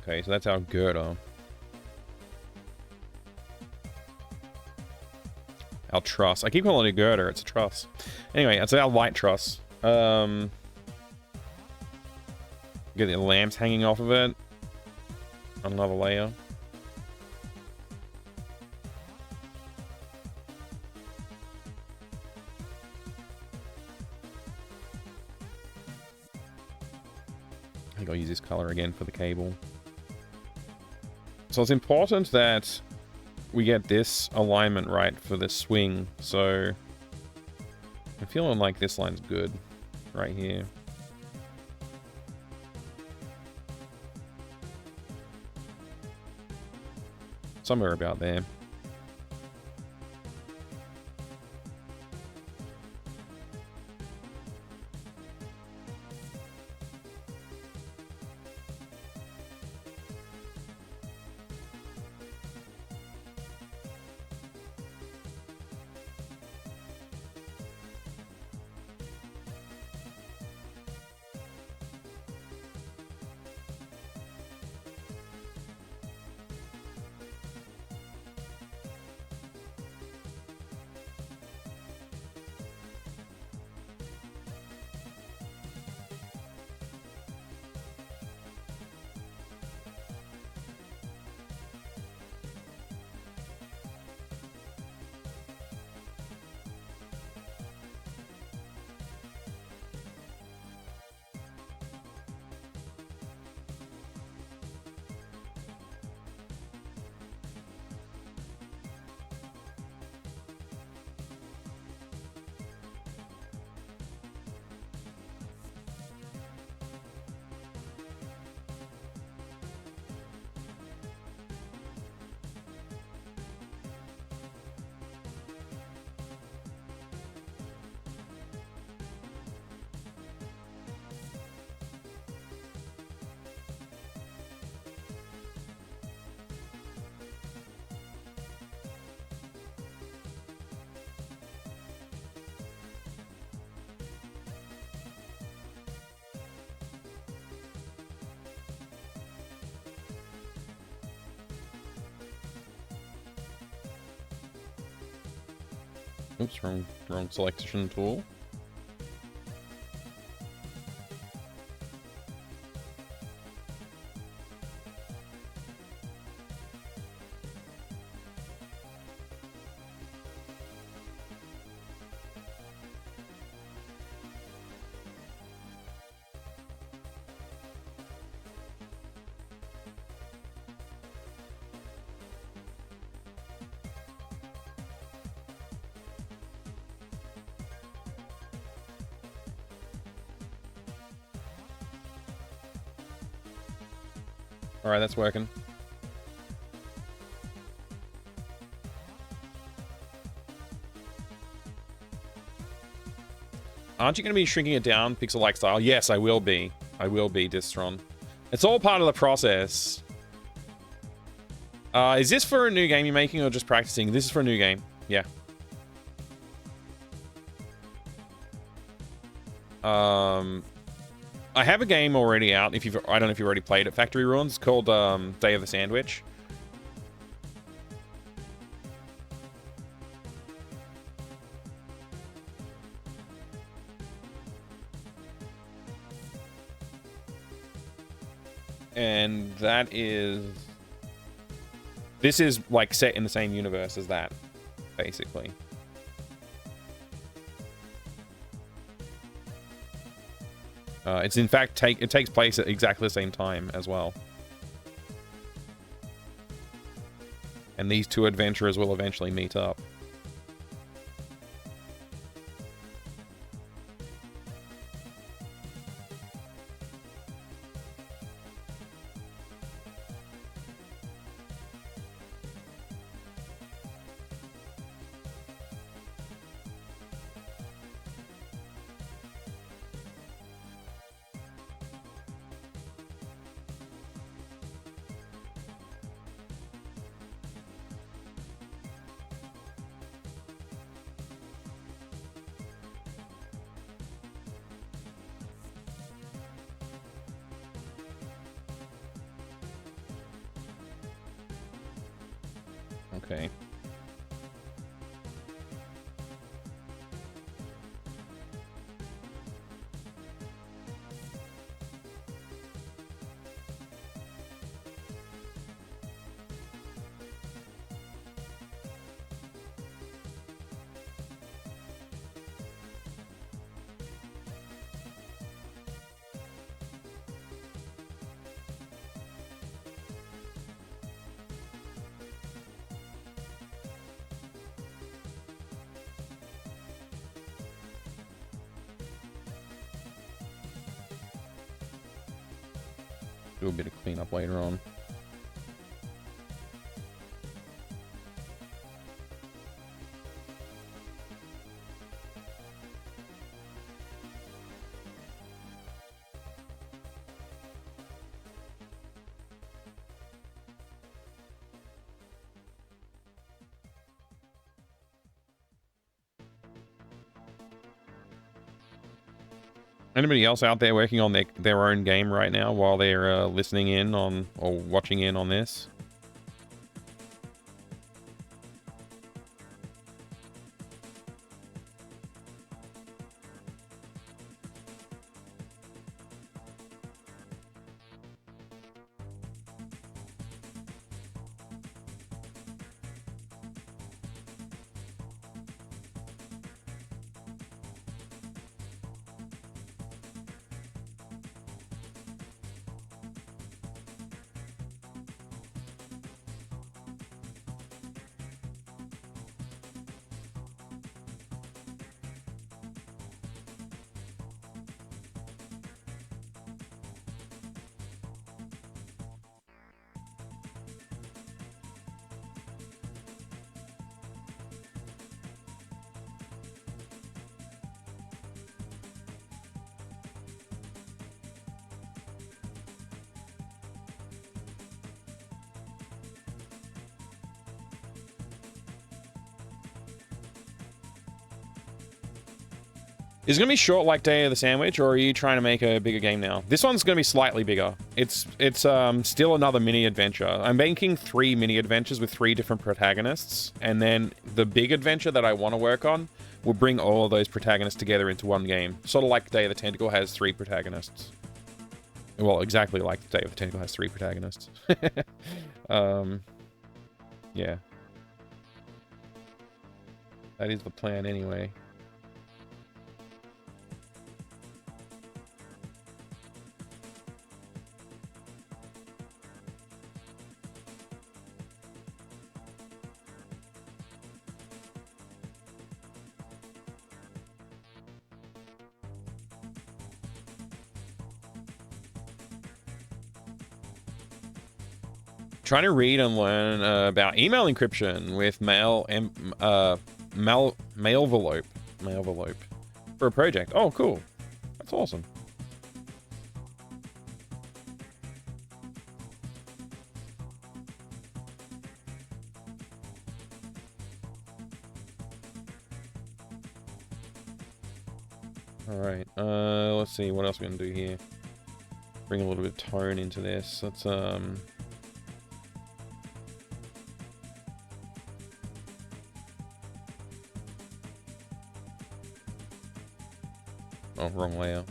Okay, so that's our girder. Our truss. I keep calling it a girder, it's a truss. Anyway, that's our light truss. Get the lamps hanging off of it. Another layer. I think I'll use this color again for the cable. So it's important that we get this alignment right for the swing. So I'm feeling like this line's good right here. Somewhere about there. Oops, wrong selection tool. Alright, that's working. Aren't you going to be shrinking it down, pixel-like style? Yes, I will be. I will be, Distron. It's all part of the process. Is this for a new game you're making or just practicing? This is for a new game. Yeah. I have a game already out. I don't know if you've already played it. Factory Ruins. It's called Day of the Sandwich. and that is... This is, like, set in the same universe as that, basically. It's in fact it takes place at exactly the same time as well. And these two adventurers will eventually meet up. Okay. Do a bit of cleanup later on. Anybody else out there working on their own game right now while they're listening in on or watching in on this? Is it going to be short like Day of the Sandwich, or are you trying to make a bigger game now? This one's going to be slightly bigger. It's still another mini adventure. I'm making 3 mini adventures with 3 different protagonists, and then the big adventure that I want to work on will bring all of those protagonists together into one game. Sort of like Day of the Tentacle has 3 protagonists. Well, exactly like Day of the Tentacle has 3 protagonists. Yeah. That is the plan anyway. Trying to read and learn about email encryption with Mailvelope for a project. Oh, cool. That's awesome. All right. Let's see what else we're gonna do here. Bring a little bit of tone into this. Let's Oh, wrong layer.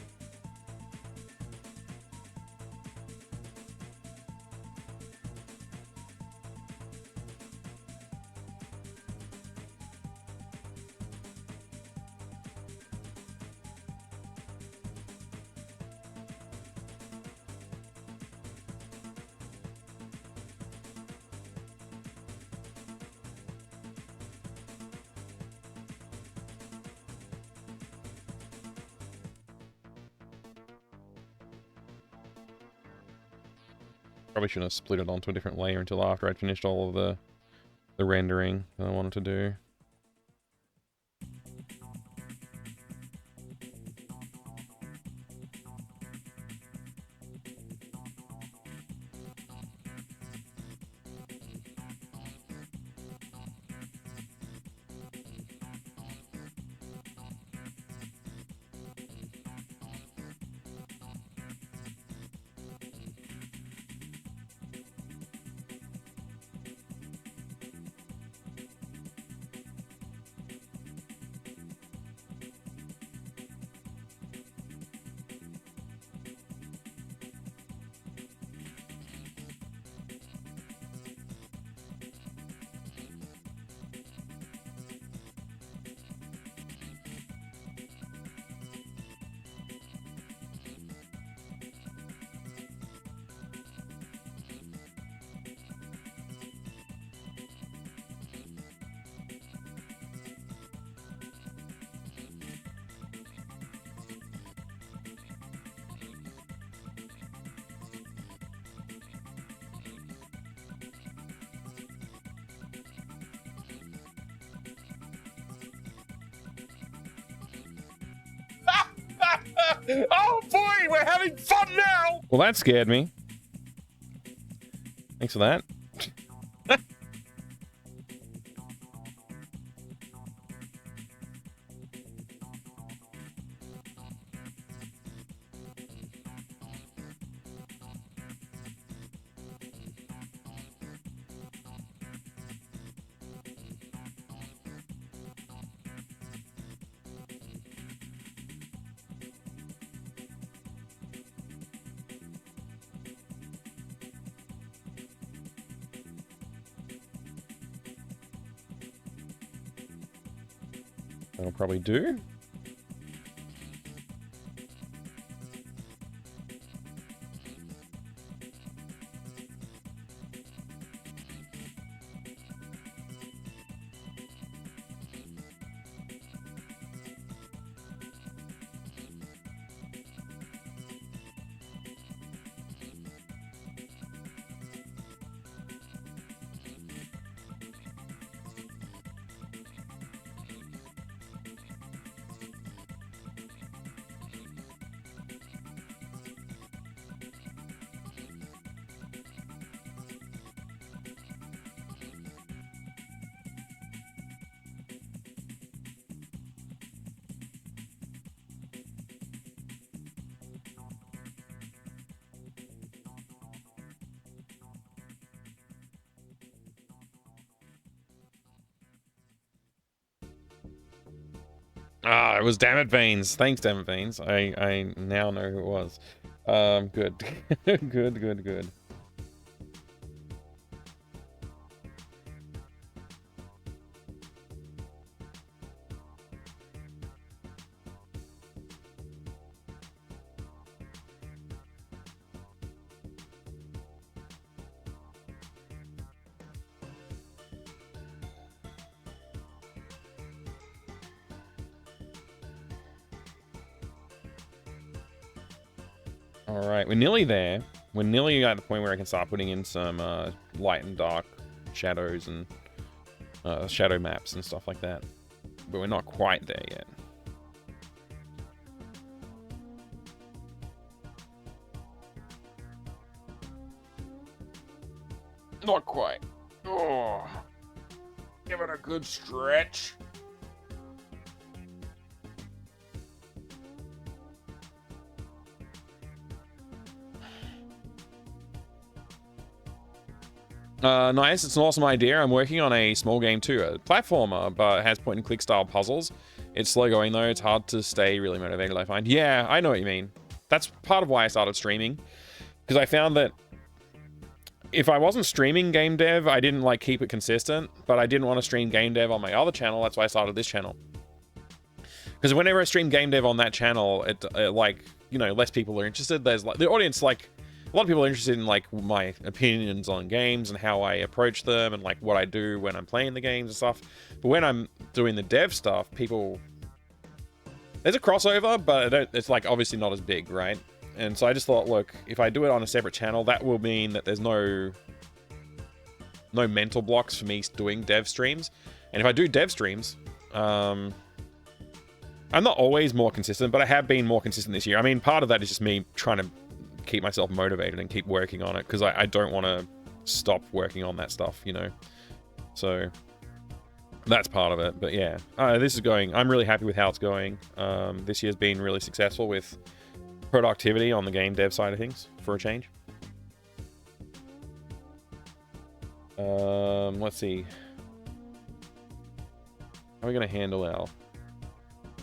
Probably shouldn't have split it onto a different layer until after I'd finished all of the rendering that I wanted to do. Oh boy, we're having fun now! Well, that scared me. Thanks for that. That'll probably do. Ah, it was Dammit Veins. Thanks, Dammit Veins. I now know who it was. Good. good. Alright, we're nearly there. We're nearly at the point where I can start putting in some light and dark shadows and shadow maps and stuff like that. But we're not quite there yet. Not quite. Oh, give it a good stretch. Nice, it's an awesome idea. I'm working on a small game too, a platformer, but it has point-and-click style puzzles. It's slow going though, it's hard to stay really motivated, I find. Yeah, I know what you mean. That's part of why I started streaming. Because I found that if I wasn't streaming game dev, I didn't like keep it consistent, but I didn't want to stream game dev on my other channel, that's why I started this channel. Because whenever I stream game dev on that channel, it like, you know, less people are interested. There's like, the audience, like, a lot of people are interested in like my opinions on games and how I approach them and like what I do when I'm playing the games and stuff. But when I'm doing the dev stuff, people, there's a crossover, but it's like obviously not as big, right? And so I just thought, look, if I do it on a separate channel, that will mean that there's no mental blocks for me doing dev streams. And if I do dev streams, I'm not always more consistent, but I have been more consistent this year. I mean, part of that is just me trying to keep myself motivated and keep working on it, because I don't want to stop working on that stuff, you know? So that's part of it. But yeah, this is going, I'm really happy with how it's going. This year's been really successful with productivity on the game dev side of things, for a change. Let's see. How are we going to handle our...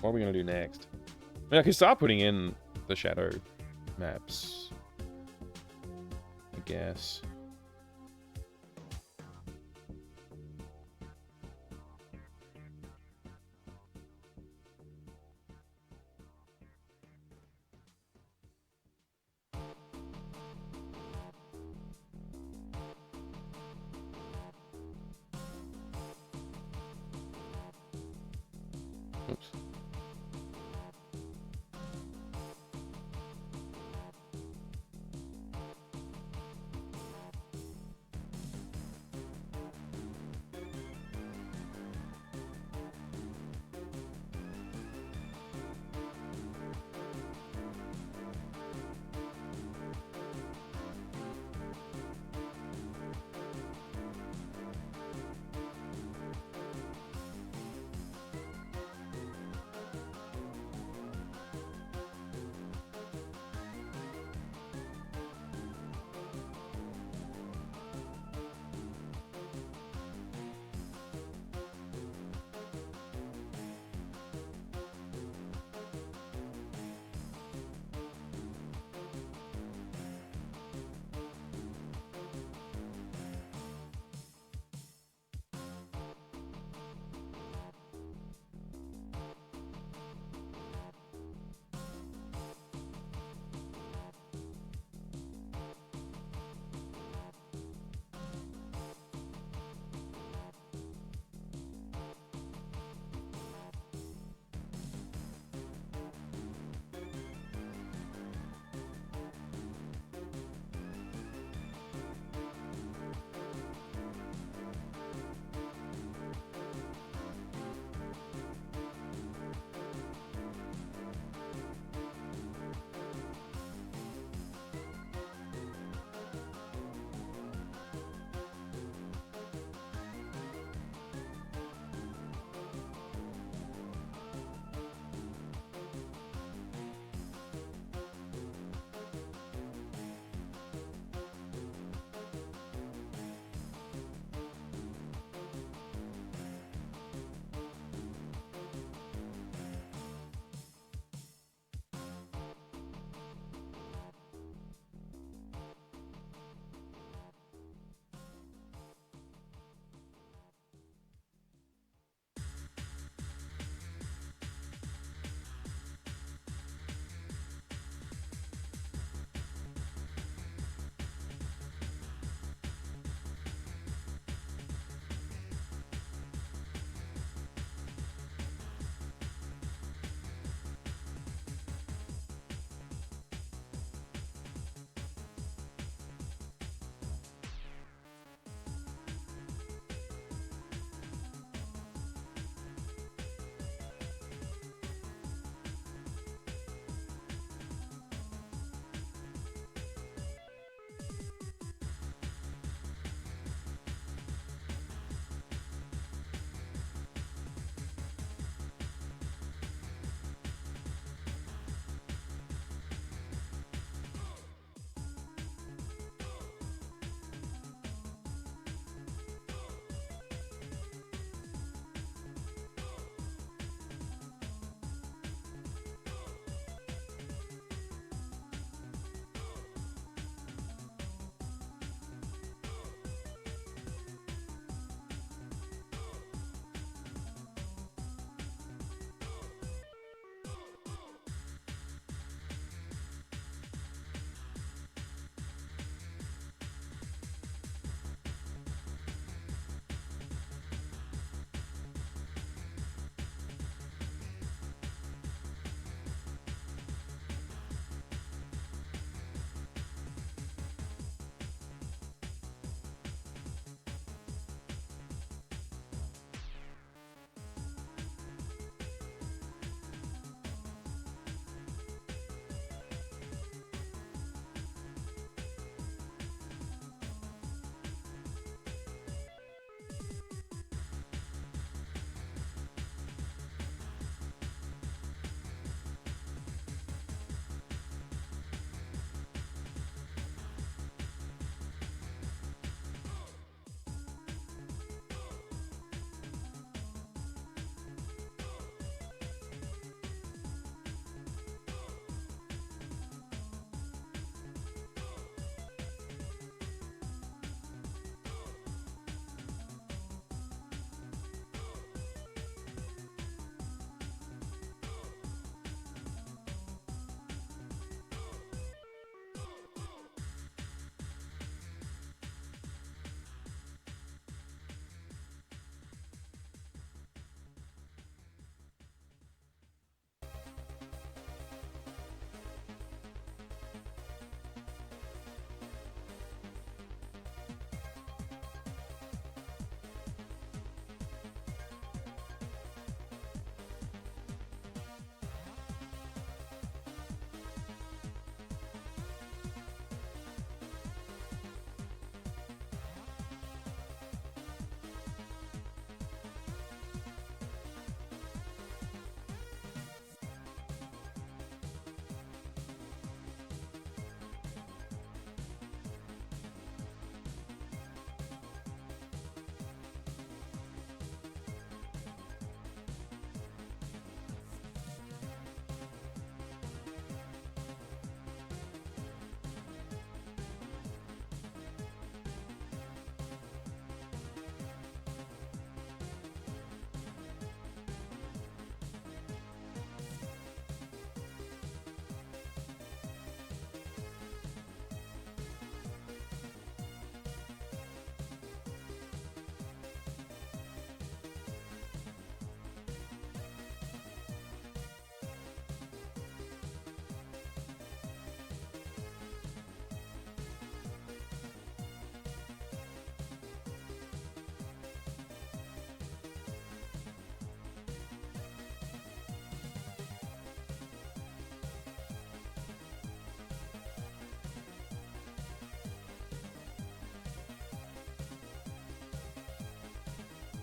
What are we going to do next? I mean, I can start putting in the shadow maps, I guess. Oops.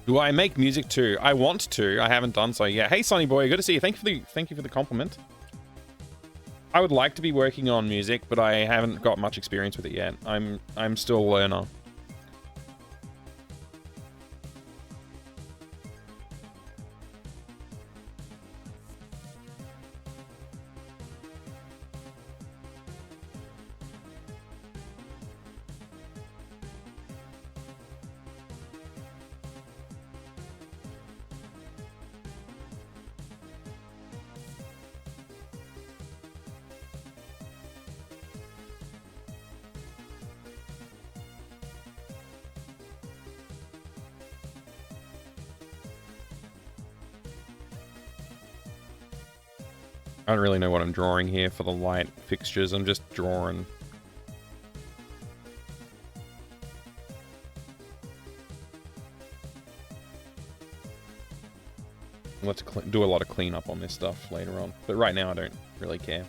Do I make music too? I want to. I haven't done so yet. Hey, Sonny boy, good to see you. Thank you for the compliment. I would like to be working on music, but I haven't got much experience with it yet. I'm still a learner. I don't really know what I'm drawing here for the light fixtures. I'm just drawing. Let's do a lot of cleanup on this stuff later on. But right now I don't really care.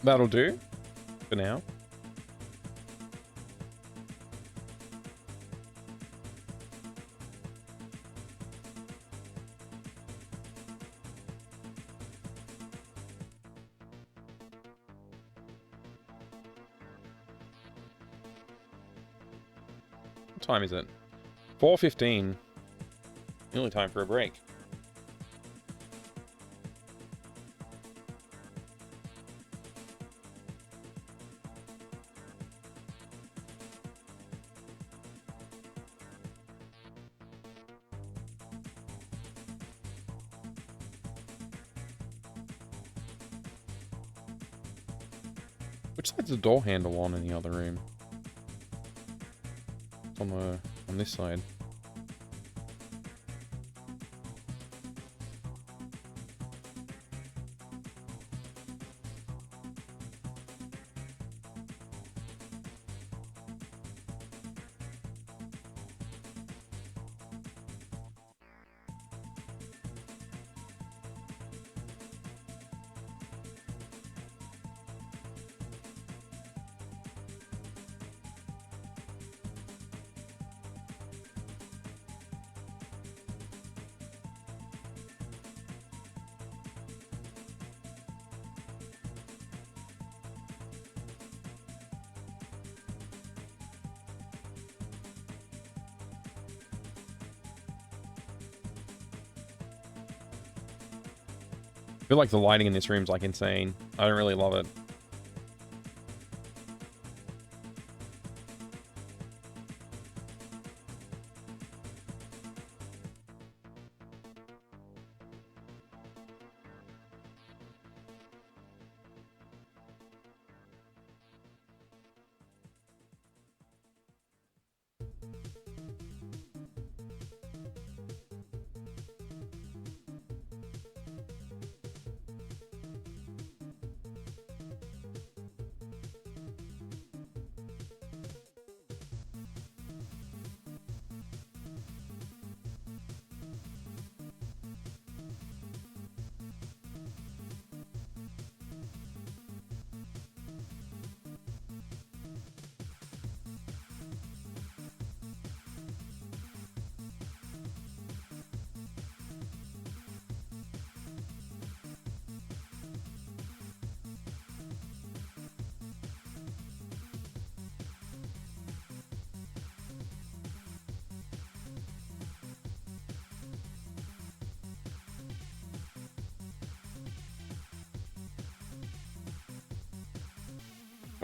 That'll do for now. What time is it? 4:15. Nearly time for a break. Which side's the door handle on in the other room? It's on this side. I feel like the lighting in this room's like insane. I don't really love it.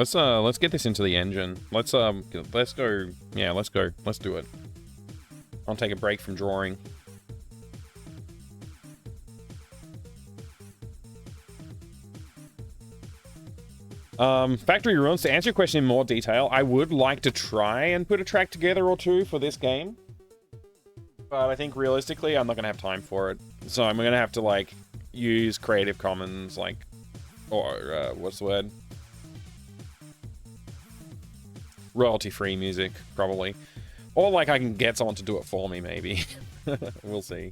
Let's get this into the engine. Let's go. Yeah, let's go. Let's do it. I'll take a break from drawing. Factory ruins. To answer your question in more detail, I would like to try and put a track together or two for this game, but I think realistically, I'm not gonna have time for it. So I'm gonna have to like use Creative Commons, like, or what's the word? Royalty-free music, probably. Or, like, I can get someone to do it for me, maybe. We'll see.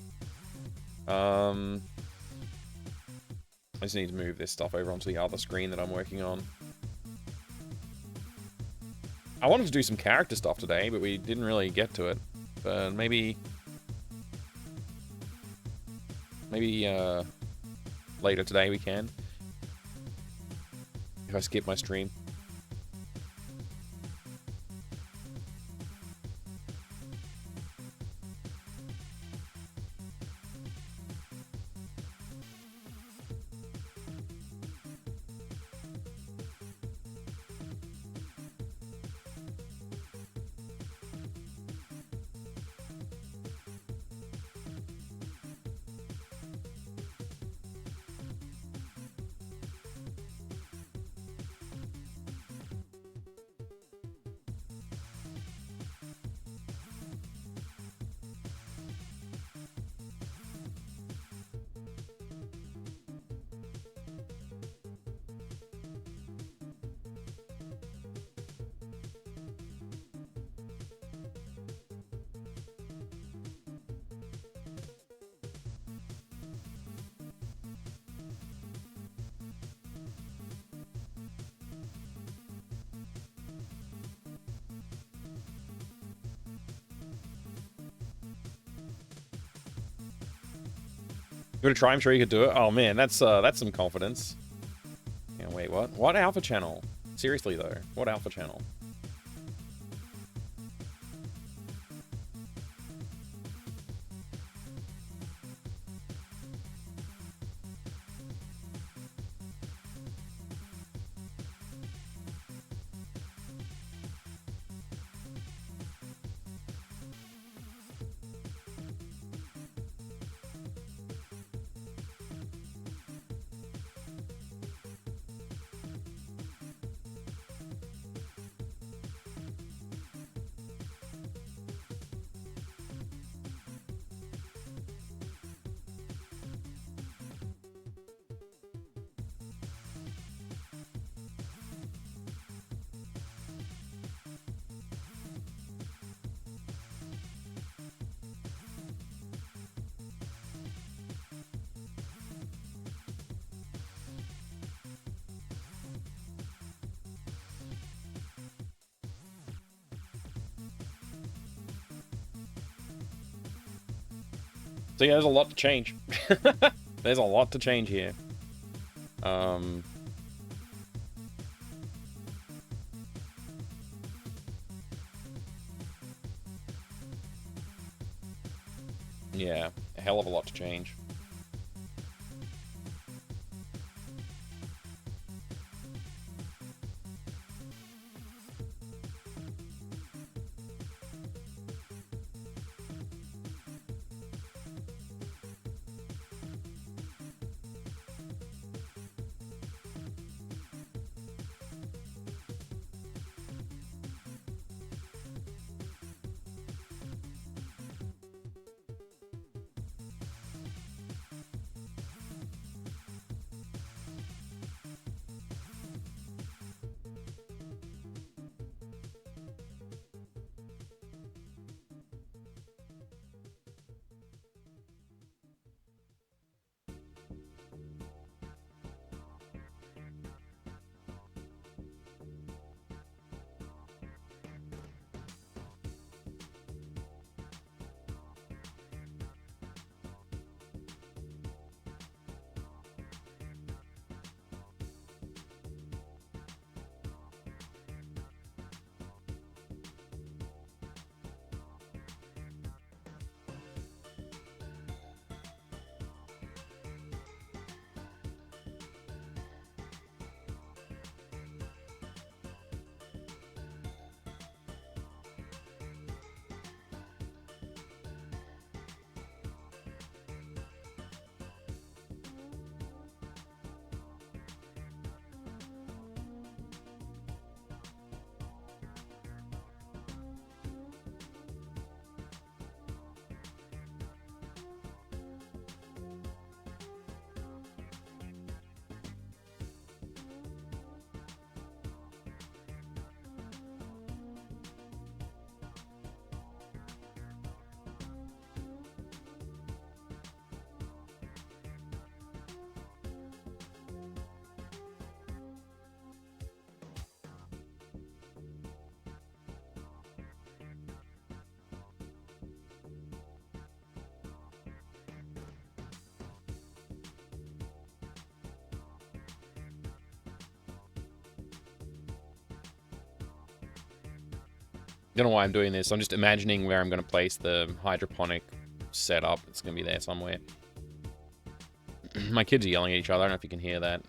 I just need to move this stuff over onto the other screen that I'm working on. I wanted to do some character stuff today, but we didn't really get to it. But maybe later today we can. If I skip my stream. You want to try? I'm sure you could do it. Oh man, that's some confidence. Yeah, wait, what? What alpha channel? Seriously though, what alpha channel? So yeah, there's a lot to change. There's a lot to change here. Yeah, a hell of a lot to change. Don't know why I'm doing this. I'm just imagining where I'm going to place the hydroponic setup. It's going to be there somewhere. My kids are yelling at each other. I don't know if you can hear that.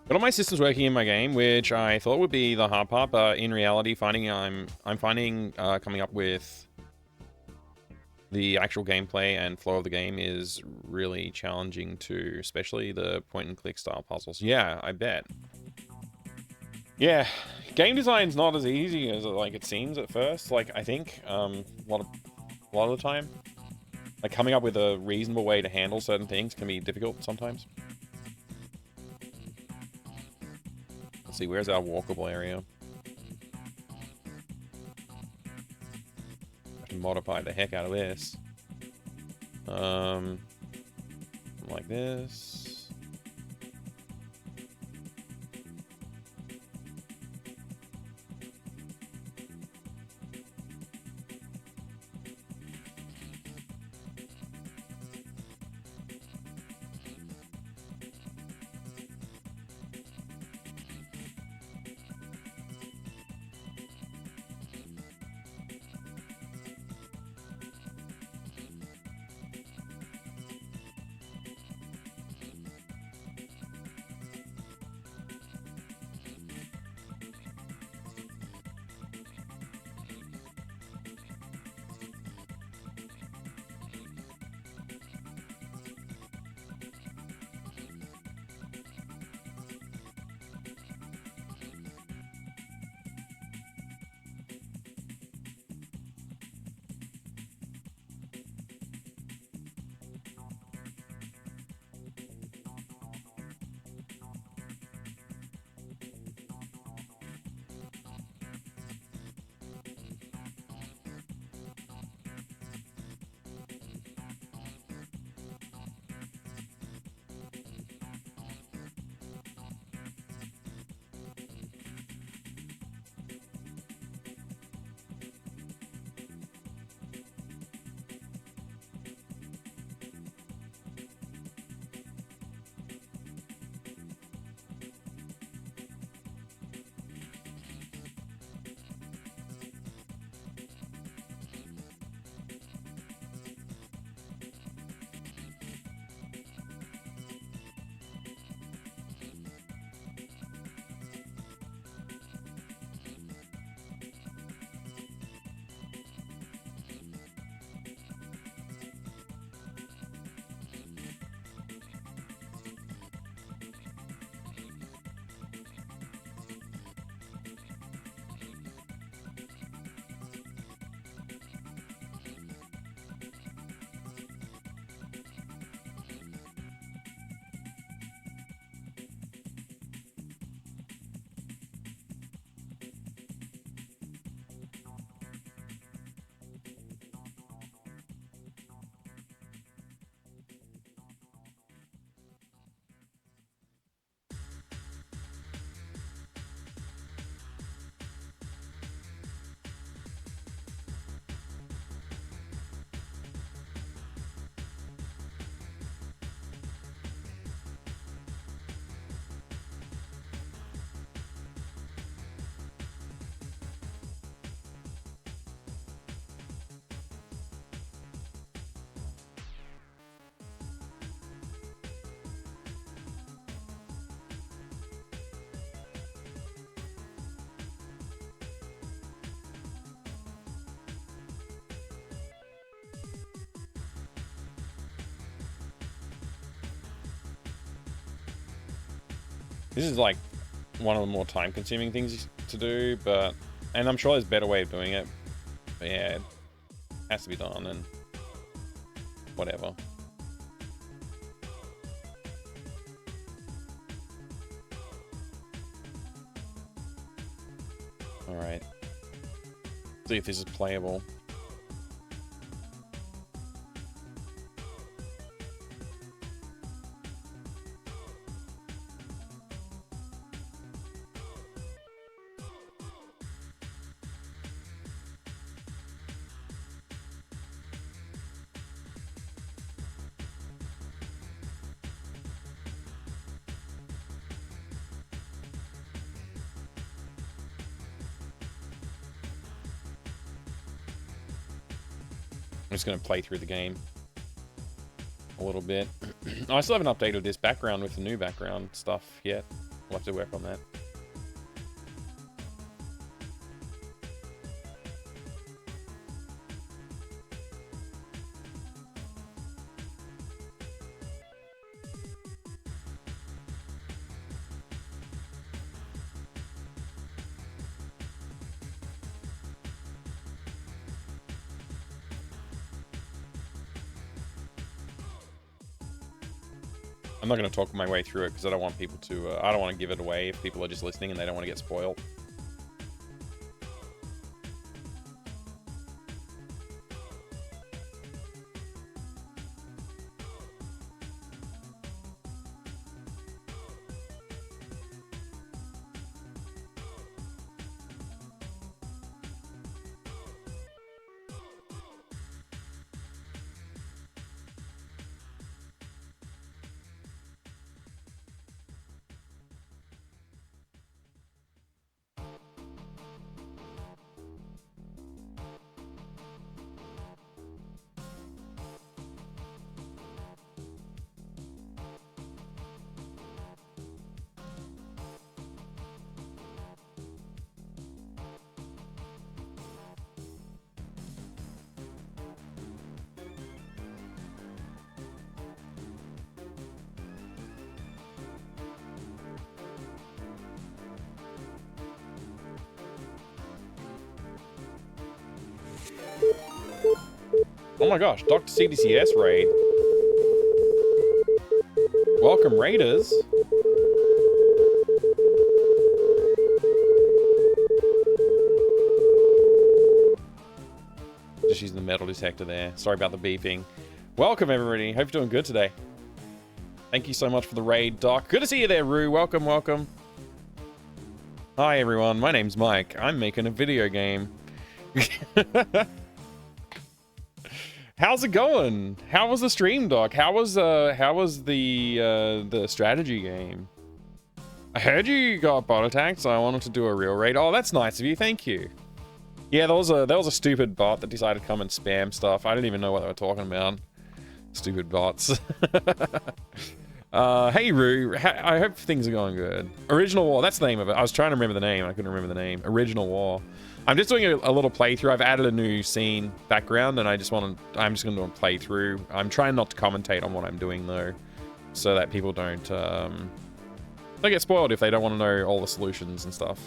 Got all my systems working in my game, which I thought would be the hard part, but in reality, I'm finding coming up with the actual gameplay and flow of the game is really challenging too, especially the point and click style puzzles. Yeah, I bet. Yeah, game design's not as easy as like it seems at first. Like I think a lot of the time, like coming up with a reasonable way to handle certain things can be difficult sometimes. Let's see, where's our walkable area? I can modify the heck out of this. Like this. This is like one of the more time-consuming things to do, and I'm sure there's a better way of doing it. But yeah, it has to be done, and whatever. All right. See if this is playable. I'm just going to play through the game a little bit. I still haven't updated this background with the new background stuff yet. We'll have to work on that. I'm not going to talk my way through it because I don't want people to... I don't want to give it away if people are just listening and they don't want to get spoiled. Oh my gosh, Dr. CDCS raid. Welcome, raiders. Just using the metal detector there. Sorry about the beeping. Welcome, everybody. Hope you're doing good today. Thank you so much for the raid, Doc. Good to see you there, Rue. Welcome, welcome. Hi, everyone. My name's Mike. I'm making a video game. How's it going? How was the stream, Doc? How was the strategy game? I heard you got bot attacked, so I wanted to do a real raid. Oh, that's nice of you. Thank you. Yeah, there was a stupid bot that decided to come and spam stuff. I didn't even know what they were talking about. Stupid bots. Hey, Rue. I hope things are going good. Original War. That's the name of it. I was trying to remember the name. I couldn't remember the name. Original War. I'm just doing a little playthrough. I've added a new scene background, and I'm just going to do a playthrough. I'm trying not to commentate on what I'm doing, though, so that people don't get spoiled if they don't want to know all the solutions and stuff.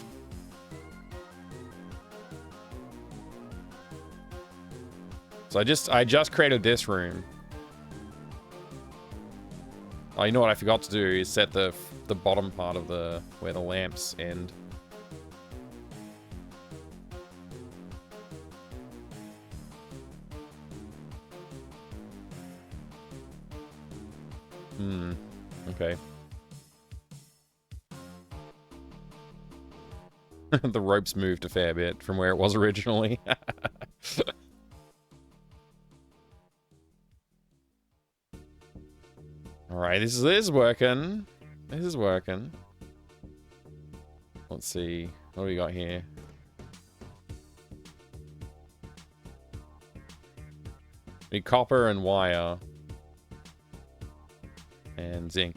So I just created this room. Oh, you know what I forgot to do is set the bottom part of where the lamps end. Okay. The ropes moved a fair bit from where it was originally. Alright, this is working. This is working. Let's see. What do we got here? We need copper and wire. And zinc.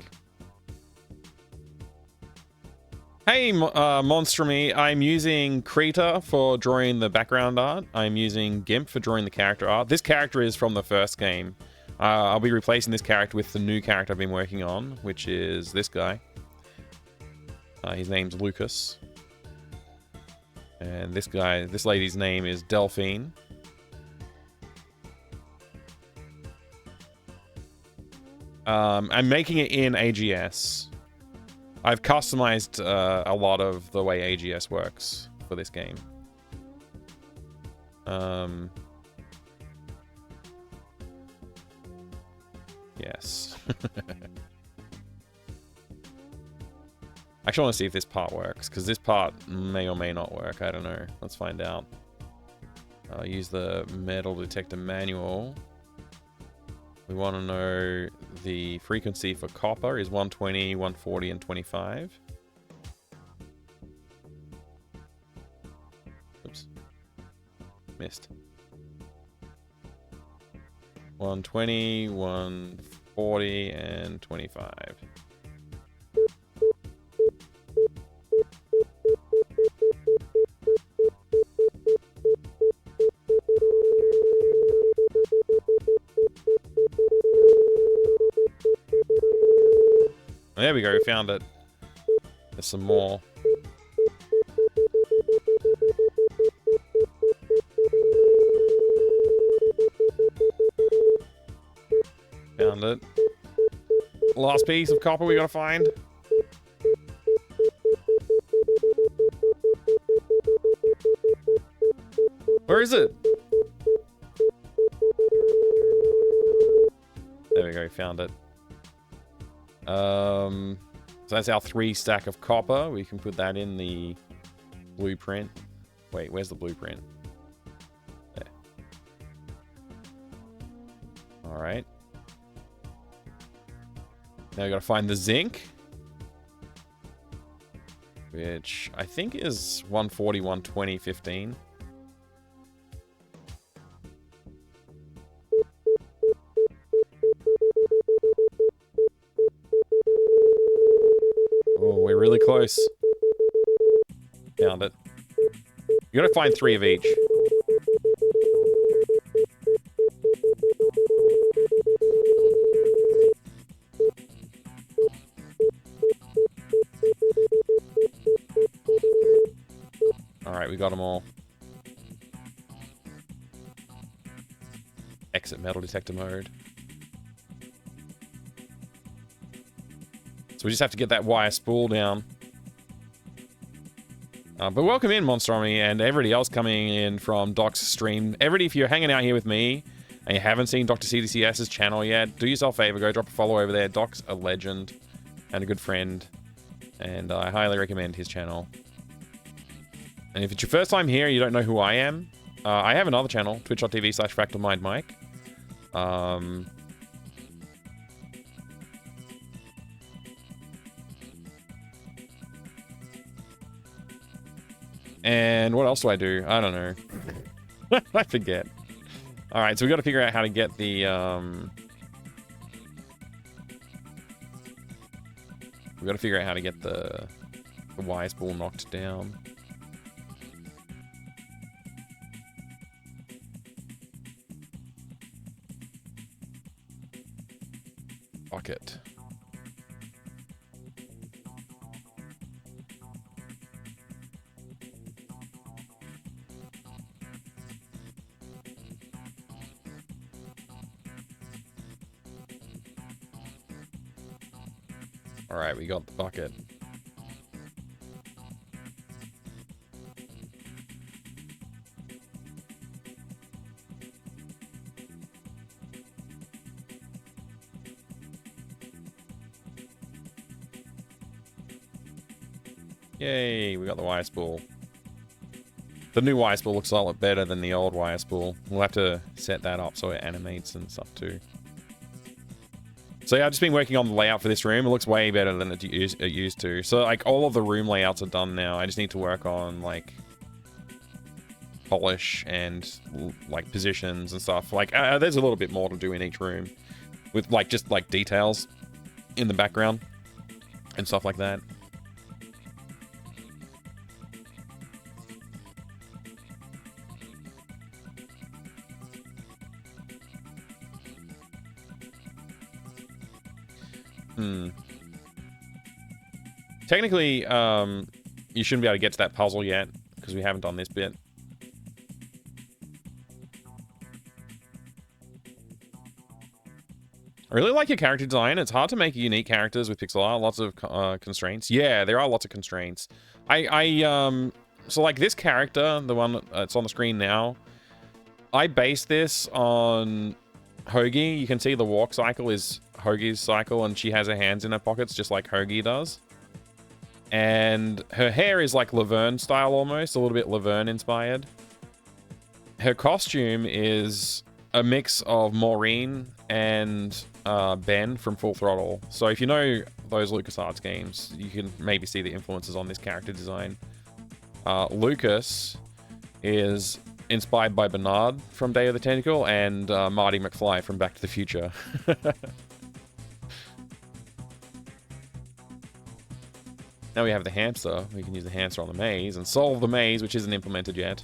Hey, Monstromy, I'm using Krita for drawing the background art. I'm using GIMP for drawing the character art. This character is from the first game. I'll be replacing this character with the new character I've been working on, which is this guy. His name's Lucas. And this lady's name is Delphine. I'm making it in AGS. I've customized a lot of the way AGS works for this game. Yes. Actually, I want to see if this part works, because this part may or may not work. I don't know. Let's find out. I'll use the metal detector manual. We want to know the frequency for copper is 120, 140, and 25. Oops. Missed. 120, 140, and 25. There we go, we found it. There's some more. Found it. Last piece of copper we gotta find. Where is it? There we go, found it. So that's our 3 stack of copper. We can put that in the blueprint. Wait, where's the blueprint? There. Alright. Now we gotta find the zinc. Which I think is 140, 120, 15. Oh, we're really close. Found it. You gotta find 3 of each. Alright, we got them all. Exit metal detector mode. So we just have to get that wire spool down. But welcome in, Monstromy, and everybody else coming in from Doc's stream. Everybody, if you're hanging out here with me and you haven't seen Dr. CDCS's channel yet, do yourself a favor, go drop a follow over there. Doc's a legend and a good friend, and I highly recommend his channel. And if it's your first time here and you don't know who I am, I have another channel, twitch.tv/FractalMindMike. And what else do? I don't know. I forget. Alright, so we got to figure out how to get the... we got to figure out how to get the wire spool knocked down. Bucket. Alright, we got the bucket. Yay, we got the wire spool. The new wire spool looks a lot better than the old wire spool. We'll have to set that up so it animates and stuff too. So yeah, I've just been working on the layout for this room. It looks way better than it used to. So like all of the room layouts are done now. I just need to work on like polish and like positions and stuff. Like there's a little bit more to do in each room with like just like details in the background and stuff like that. Technically, you shouldn't be able to get to that puzzle yet, because we haven't done this bit. I really like your character design. It's hard to make unique characters with pixel art. Lots of constraints. Yeah, there are lots of constraints. So like this character, the one that's on the screen now, I based this on Hoagie. You can see the walk cycle is Hoagie's cycle, and she has her hands in her pockets just like Hoagie does. And her hair is like Laverne style almost, a little bit Laverne inspired. Her costume is a mix of Maureen and Ben from Full Throttle. So if you know those LucasArts games, you can maybe see the influences on this character design. Lucas is inspired by Bernard from Day of the Tentacle and Marty McFly from Back to the Future. Now we have the hamster. We can use the hamster on the maze and solve the maze, which isn't implemented yet.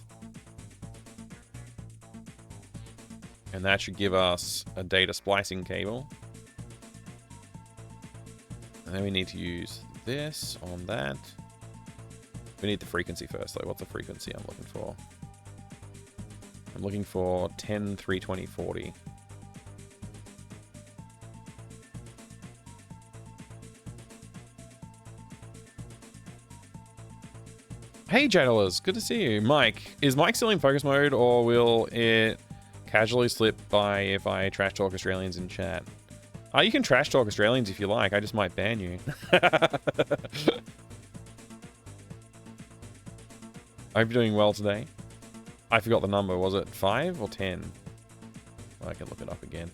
And that should give us a data splicing cable. And then we need to use this on that. We need the frequency first, though. What's the frequency I'm looking for? I'm looking for 10, 320, 40. Hey, Jadalers. Good to see you. Mike, is Mike still in focus mode, or will it casually slip by if I trash talk Australians in chat? You can trash talk Australians if you like. I just might ban you. I hope you're doing well today. I forgot the number. Was it 5 or 10? I can look it up again.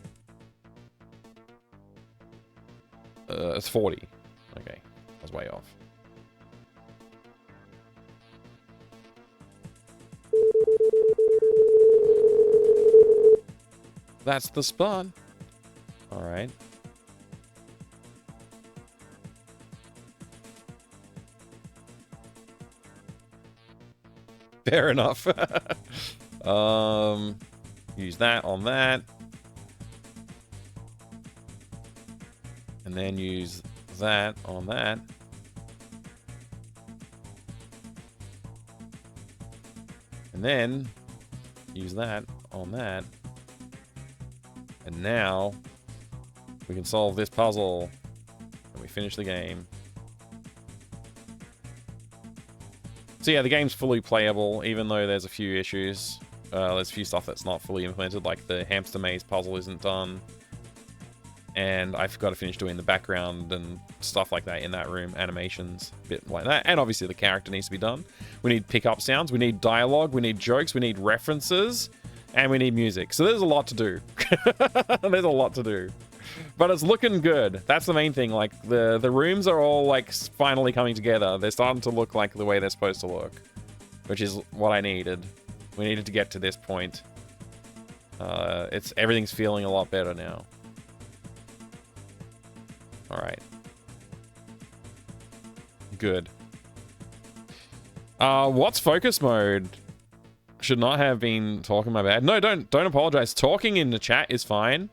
It's 40. Okay. I was way off. That's the spot. All right. Fair enough. Use that on that. And then use that on that. And then use that on that. And now we can solve this puzzle and we finish the game. So yeah, the game's fully playable, even though there's a few issues. There's a few stuff that's not fully implemented, like the hamster maze puzzle isn't done. And I've got to finish doing the background and stuff like that in that room, animations, a bit like that. And obviously the character needs to be done. We need pickup sounds, we need dialogue, we need jokes, we need references, and we need music. So there's a lot to do. There's a lot to do. But it's looking good. That's the main thing. Like, the rooms are all, like, finally coming together. They're starting to look like the way they're supposed to look. Which is what I needed. We needed to get to this point. Everything's feeling a lot better now. Alright. Good. What's focus mode? Should not have been talking my bad. No, don't apologize. Talking in the chat is fine.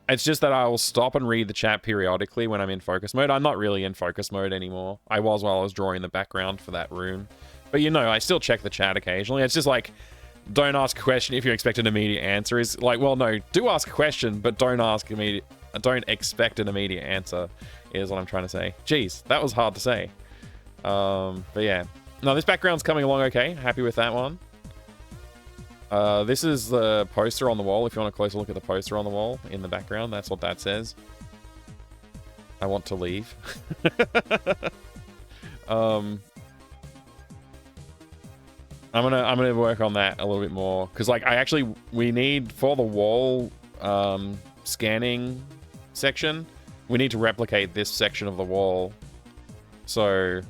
It's just that I will stop and read the chat periodically when I'm in focus mode. I'm not really in focus mode anymore. I was while I was drawing the background for that room. But you know, I still check the chat occasionally. It's just like, don't ask a question if you expect an immediate answer. Is like, well, no, do ask a question, but don't expect an immediate answer, is what I'm trying to say. Jeez, that was hard to say. But yeah. No, this background's coming along okay. Happy with that one. This is the poster on the wall. If you want a closer look at the poster on the wall in the background, that's what that says. I want to leave. I'm gonna work on that a little bit more, because like we need, for the wall scanning section, we need to replicate this section of the wall, so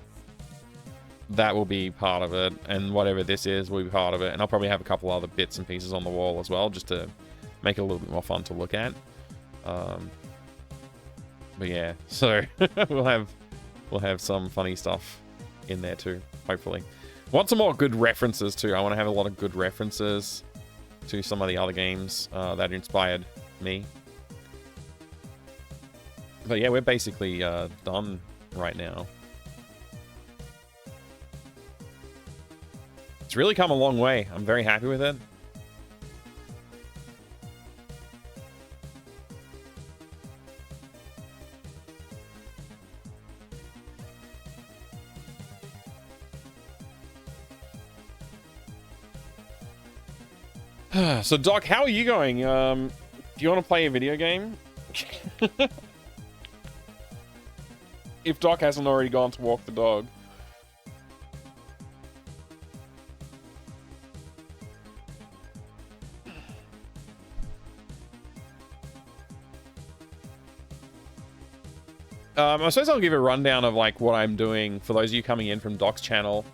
that will be part of it, and whatever this is will be part of it, and I'll probably have a couple other bits and pieces on the wall as well, just to make it a little bit more fun to look at. But yeah, so we'll have some funny stuff in there too, hopefully. Want some more good references too. I want to have a lot of good references to some of the other games that inspired me. But yeah, we're basically done right now. It's really come a long way. I'm very happy with it. So, Doc, how are you going? Do you want to play a video game? If Doc hasn't already gone to walk the dog. I suppose I'll give a rundown of like what I'm doing for those of you coming in from Doc's channel.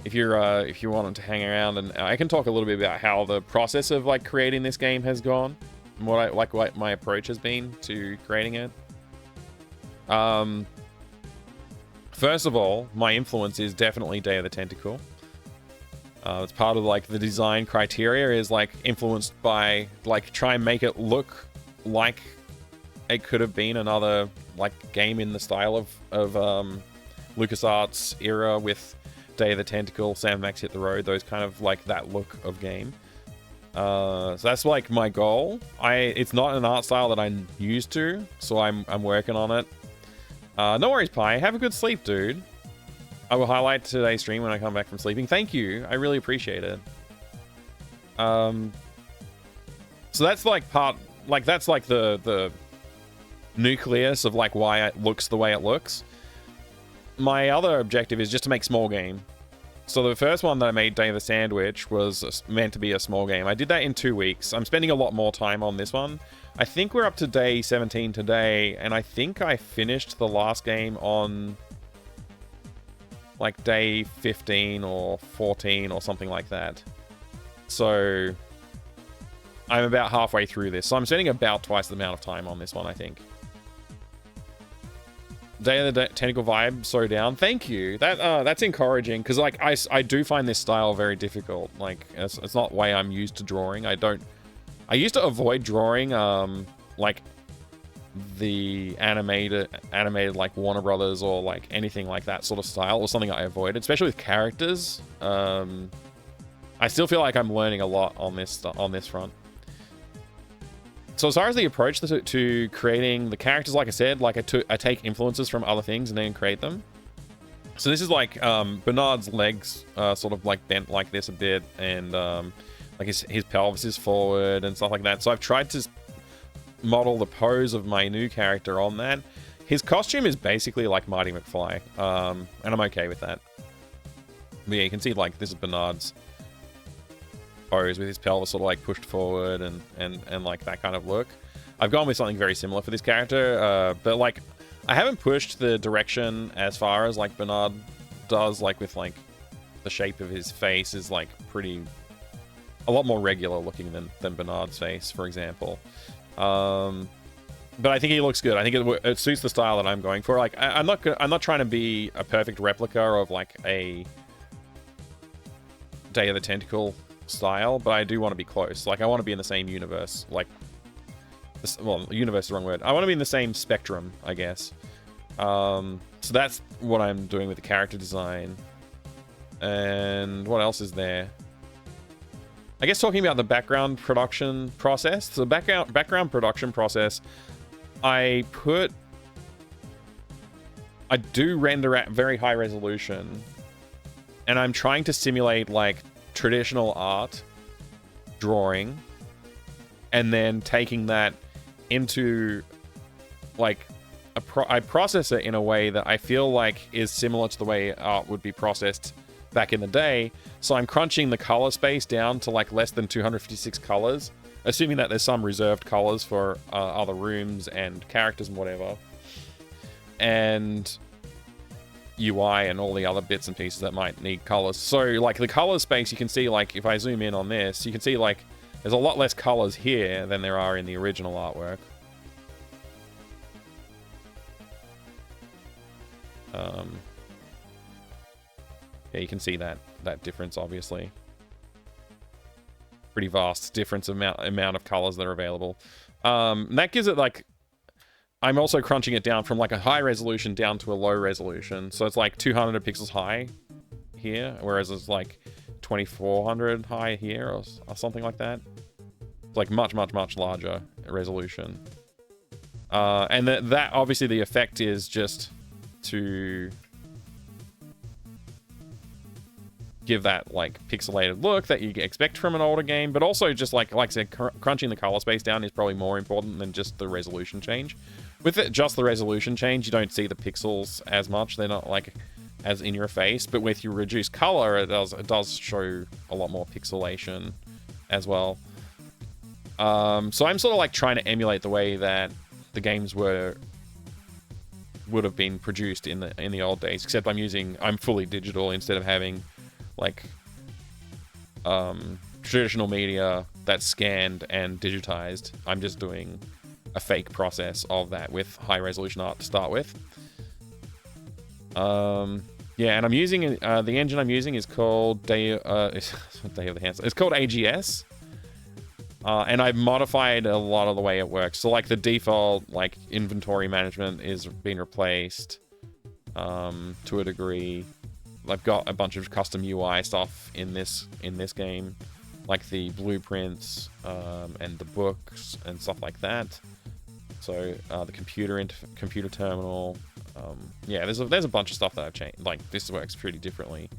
If you wanted to hang around, and I can talk a little bit about how the process of like creating this game has gone, and what my approach has been to creating it. First of all, my influence is definitely Day of the Tentacle. It's part of like the design criteria is like influenced by like try and make it look like it could have been another like game in the style of LucasArts era with Day of the Tentacle, Sam Max Hit the Road, those kind of like that look of game. So that's like my goal. It's not an art style that I'm used to, so I'm working on it. No worries, Pi. Have a good sleep, dude. I will highlight today's stream when I come back from sleeping. Thank you. I really appreciate it. So that's like that's like the nucleus of like why it looks the way it looks. My other objective is just to make small game. So the first one that I made, Day of the Sandwich, was meant to be a small game. I did that in 2 weeks. I'm spending a lot more time on this one. I think we're up to day 17 today, and I think I finished the last game on like day 15 or 14 or something like that. So I'm about halfway through this. So I'm spending about twice the amount of time on this one, I think. Day of the Tentacle vibe, so down. Thank you. That's encouraging, because like I do find this style very difficult. Like it's not the way I'm used to drawing. I used to avoid drawing like the animated like Warner Brothers or like anything like that sort of style, or something I avoided, especially with characters. I still feel like I'm learning a lot on this front. So as far as the approach to creating the characters, like I said, like I take influences from other things and then create them. So this is like Bernard's legs sort of like bent like this a bit, and like his pelvis is forward and stuff like that. So I've tried to model the pose of my new character on that. His costume is basically like Marty McFly, and I'm okay with that. But yeah, you can see like this is Bernard's pose with his pelvis sort of like pushed forward and like that kind of look. I've gone with something very similar for this character, but like I haven't pushed the direction as far as like Bernard does, like with like the shape of his face is like a lot more regular looking than Bernard's face, for example. But I think he looks good. I think it suits the style that I'm going for. Like I'm not trying to be a perfect replica of like a Day of the Tentacle style, but I do want to be close. Like I want to be in the same universe. Like, well, universe is the wrong word. I want to be in the same spectrum, I guess. So that's what I'm doing with the character design. And what else is there? I guess talking about the background production process. The background production process, I do render at very high resolution, and I'm trying to simulate like traditional art drawing, and then taking that into like I process it in a way that I feel like is similar to the way art would be processed back in the day. So I'm crunching the color space down to like less than 256 colors, assuming that there's some reserved colors for other rooms and characters and whatever, and UI and all the other bits and pieces that might need colors. So like the color space, you can see like if I zoom in on this, you can see like there's a lot less colors here than there are in the original artwork. Yeah, you can see that difference, obviously. Pretty vast difference amount of colors that are available. And that gives it like, I'm also crunching it down from like a high resolution down to a low resolution. So it's like 200 pixels high here, whereas it's like 2400 high here or something like that. It's like much larger resolution. And that obviously the effect is just to give that like pixelated look that you expect from an older game, but also just like I said, crunching the color space down is probably more important than just the resolution change. With it, just the resolution change, you don't see the pixels as much. They're not like as in your face, but with your reduced color, it does show a lot more pixelation as well. So I'm sort of like trying to emulate the way that the games would have been produced in the old days, except I'm fully digital instead of having like traditional media that's scanned and digitized. I'm just doing a fake process of that with high resolution art to start with. Yeah, and I'm using the engine I'm using is called Day of the Hands. It's called AGS, and I've modified a lot of the way it works. So like the default like inventory management is being replaced to a degree. I've got a bunch of custom UI stuff in this game, like the blueprints and the books and stuff like that. So the computer terminal, Yeah, there's a bunch of stuff that I've changed. Like, this works pretty differently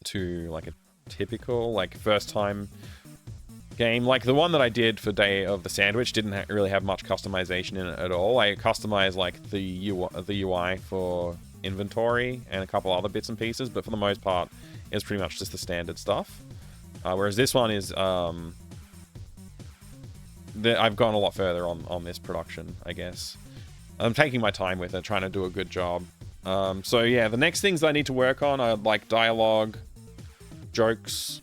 to like a typical like first time game. Like the one that I did for Day of the Sandwich didn't really have much customization in it at all. I customized like the UI for inventory and a couple other bits and pieces, but for the most part, it's pretty much just the standard stuff. Whereas this one is, I've gone a lot further on this production, I guess. I'm taking my time with it, trying to do a good job. So yeah, the next things I need to work on are like dialogue, jokes,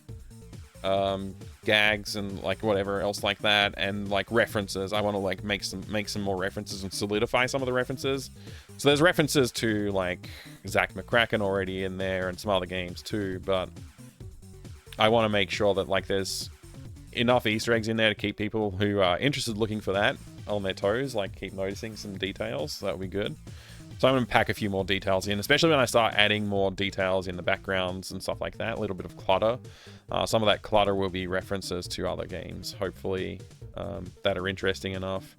gags, and like whatever else like that, and like references. I want to like make some more references and solidify some of the references. So there's references to like Zach McCracken already in there and some other games too, but I want to make sure that like there's enough Easter eggs in there to keep people who are interested looking for that on their toes, like keep noticing some details. That would be good. So I'm going to pack a few more details in, especially when I start adding more details in the backgrounds and stuff like that. A little bit of clutter. Some of that clutter will be references to other games, hopefully, that are interesting enough.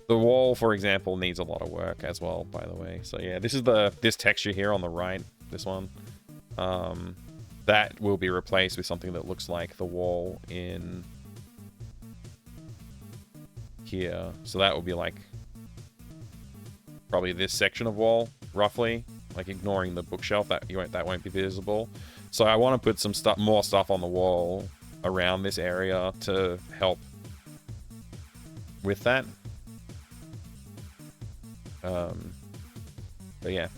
The wall, for example, needs a lot of work as well, by the way. So yeah, this is this texture here on the right, this one. That will be replaced with something that looks like the wall in here. So that will be like probably this section of wall, roughly, like ignoring the bookshelf. That won't be visible. So I want to put some more stuff on the wall around this area to help with that. But yeah,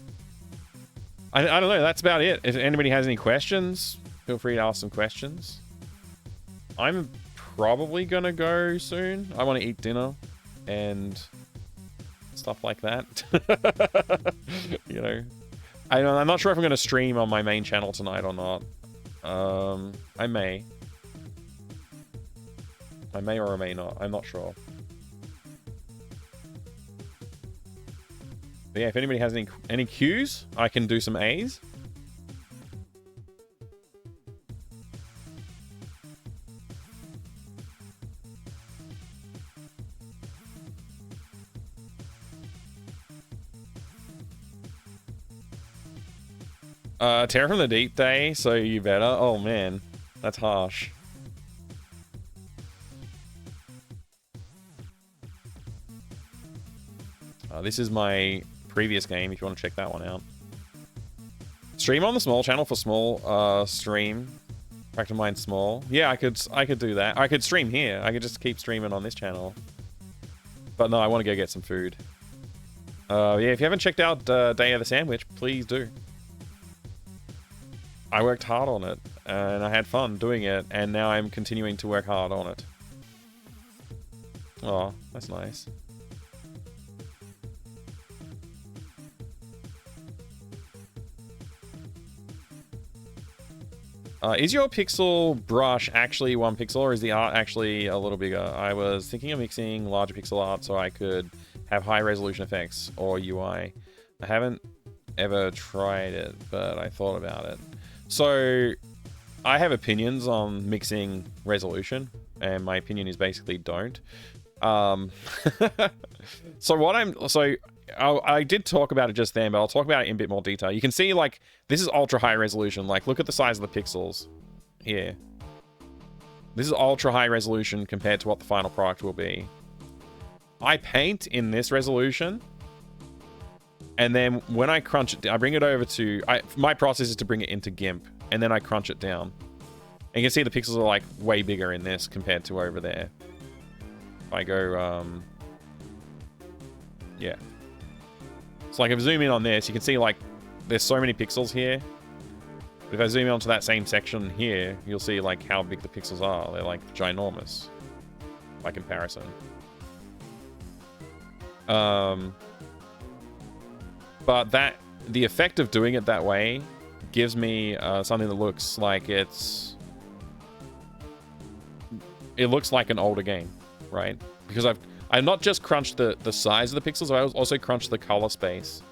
I don't know. That's about it. If anybody has any questions, feel free to ask some questions. I'm probably gonna go soon. I want to eat dinner and stuff like that. You know, I'm not sure if I'm going to stream on my main channel tonight or not. I may or I may not. I'm not sure. But yeah, if anybody has any Qs, I can do some As. Terror from the Deep Day, so you better. Oh man, that's harsh. This is my previous game, if you want to check that one out. Stream on the small channel for small stream. Fractal Mind small. Yeah, I could do that. I could stream here. I could just keep streaming on this channel. But no, I want to go get some food. Yeah, if you haven't checked out Day of the Sandwich, please do. I worked hard on it, and I had fun doing it, and now I'm continuing to work hard on it. Oh, that's nice. Is your pixel brush actually 1 pixel, or is the art actually a little bigger? I was thinking of mixing larger pixel art so I could have high resolution effects or UI. I haven't ever tried it, but I thought about it. So I have opinions on mixing resolution, and my opinion is basically don't. I did talk about it just then, but I'll talk about it in a bit more detail. You can see, like, this is ultra high resolution. Like, look at the size of the pixels here. This is ultra high resolution compared to what the final product will be. I paint in this resolution, and then when I crunch it, I bring it over to... my process is to bring it into GIMP, and then I crunch it down. And you can see the pixels are, like, way bigger in this compared to over there. If I go, yeah. So, like, if I zoom in on this, you can see, like, there's so many pixels here. If I zoom in onto that same section here, you'll see, like, how big the pixels are. They're, like, ginormous by comparison. But the effect of doing it that way gives me something that looks like it looks like an older game, right? Because I've not just crunched the size of the pixels, I also crunched the color space.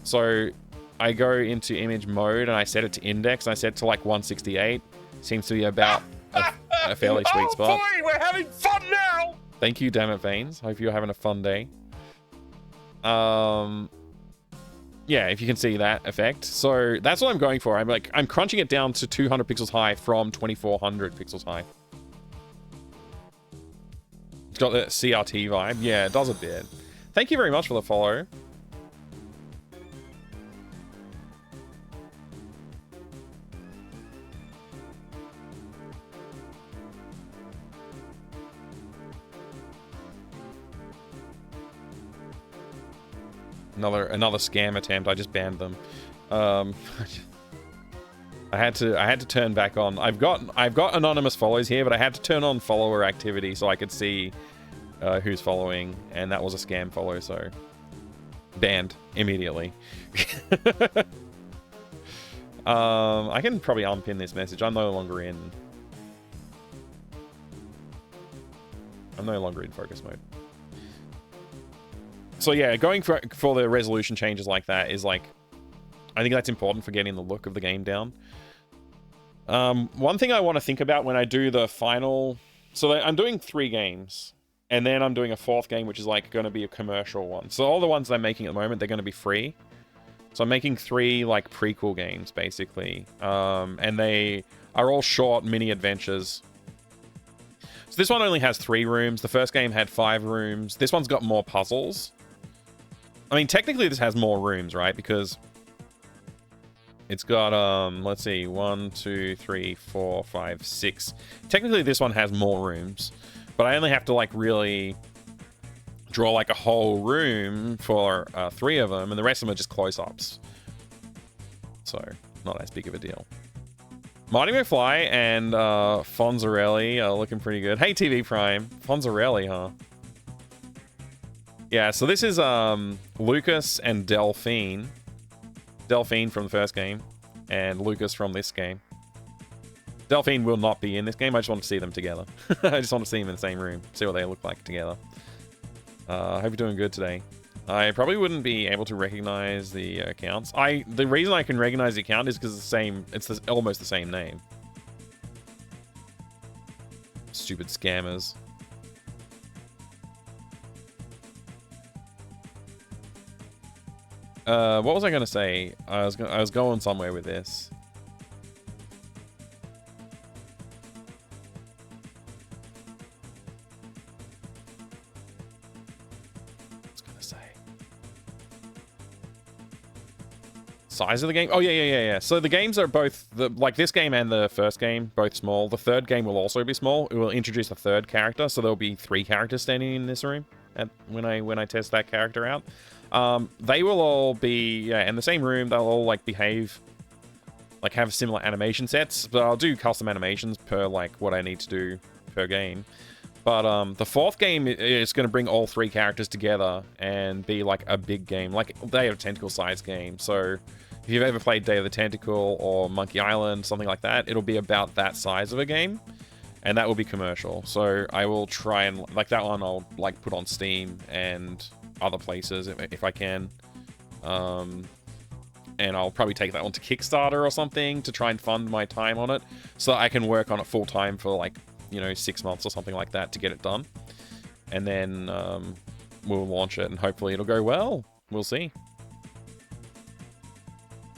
So I go into image mode and I set it to index, and I set it to like 168. Seems to be about a fairly sweet spot. Oh boy, we're having fun now! Thank you, Dammit Veins. Hope you're having a fun day. Yeah, if you can see that effect. So that's what I'm going for. I'm crunching it down to 200 pixels high from 2400 pixels high. It's got that CRT vibe. Yeah, it does a bit. Thank you very much for the follow. Another scam attempt. I just banned them. I had to turn back on. I've got anonymous follows here, but I had to turn on follower activity so I could see who's following, and that was a scam follow, so banned immediately. I can probably unpin this message. I'm no longer in focus mode. So yeah, going for the resolution changes like that is like, I think that's important for getting the look of the game down. One thing I want to think about when I do the final, so I'm doing 3 games, and then I'm doing a 4th game, which is like going to be a commercial one. So all the ones that I'm making at the moment, they're going to be free. So I'm making 3 like prequel games basically, and they are all short mini adventures. So this one only has 3 rooms. The first game had 5 rooms. This one's got more puzzles. I mean, technically this has more rooms, right? Because it's got, let's see, 1, 2, 3, 4, 5, 6. Technically this one has more rooms, but I only have to like really draw like a whole room for 3 of them, and the rest of them are just close-ups. So, not as big of a deal. Marty McFly and Fonzarelli are looking pretty good. Hey, TV Prime. Fonzarelli, huh? Yeah, so this is Lucas and Delphine. Delphine from the first game, and Lucas from this game. Delphine will not be in this game. I just want to see them together. I just want to see them in the same room, see what they look like together. I hope you're doing good today. I probably wouldn't be able to recognize the accounts. The reason I can recognize the account is because it's almost the same name. Stupid scammers. What was I gonna say? I was going somewhere with this. Size of the game? Oh, yeah. So the games are both, like this game and the first game, both small. The third game will also be small. It will introduce a 3rd character, so there'll be 3 characters standing in this room when I test that character out. They will all be in the same room. They'll all like behave, like have similar animation sets, but I'll do custom animations per like what I need to do per game. But the 4th game is going to bring all 3 characters together and be like a big game, like Day of the Tentacle size game. So if you've ever played Day of the Tentacle or Monkey Island, something like that, it'll be about that size of a game, and that will be commercial. So I will try and, like that one, I'll like put on Steam and other places if I can. And I'll probably take that one to Kickstarter or something to try and fund my time on it, so that I can work on it full time for like, 6 months or something like that to get it done. And then we'll launch it and hopefully it'll go well. We'll see.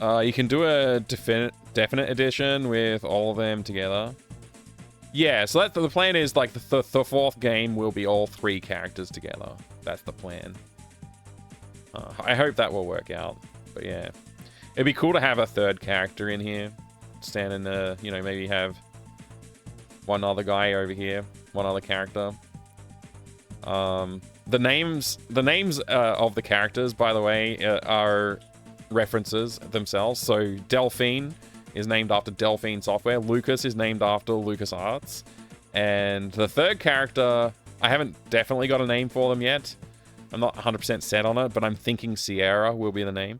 You can do a definite edition with all of them together. Yeah, so the plan is like the 4th game will be all 3 characters together. That's the plan. I hope that will work out. But yeah, it'd be cool to have a 3rd character in here. Stand in the, maybe have one other guy over here, one other character. The names of the characters, by the way, are references themselves. So Delphine is named after Delphine Software. Lucas is named after LucasArts. And the 3rd character, I haven't definitely got a name for them yet. I'm not 100% set on it, but I'm thinking Sierra will be the name.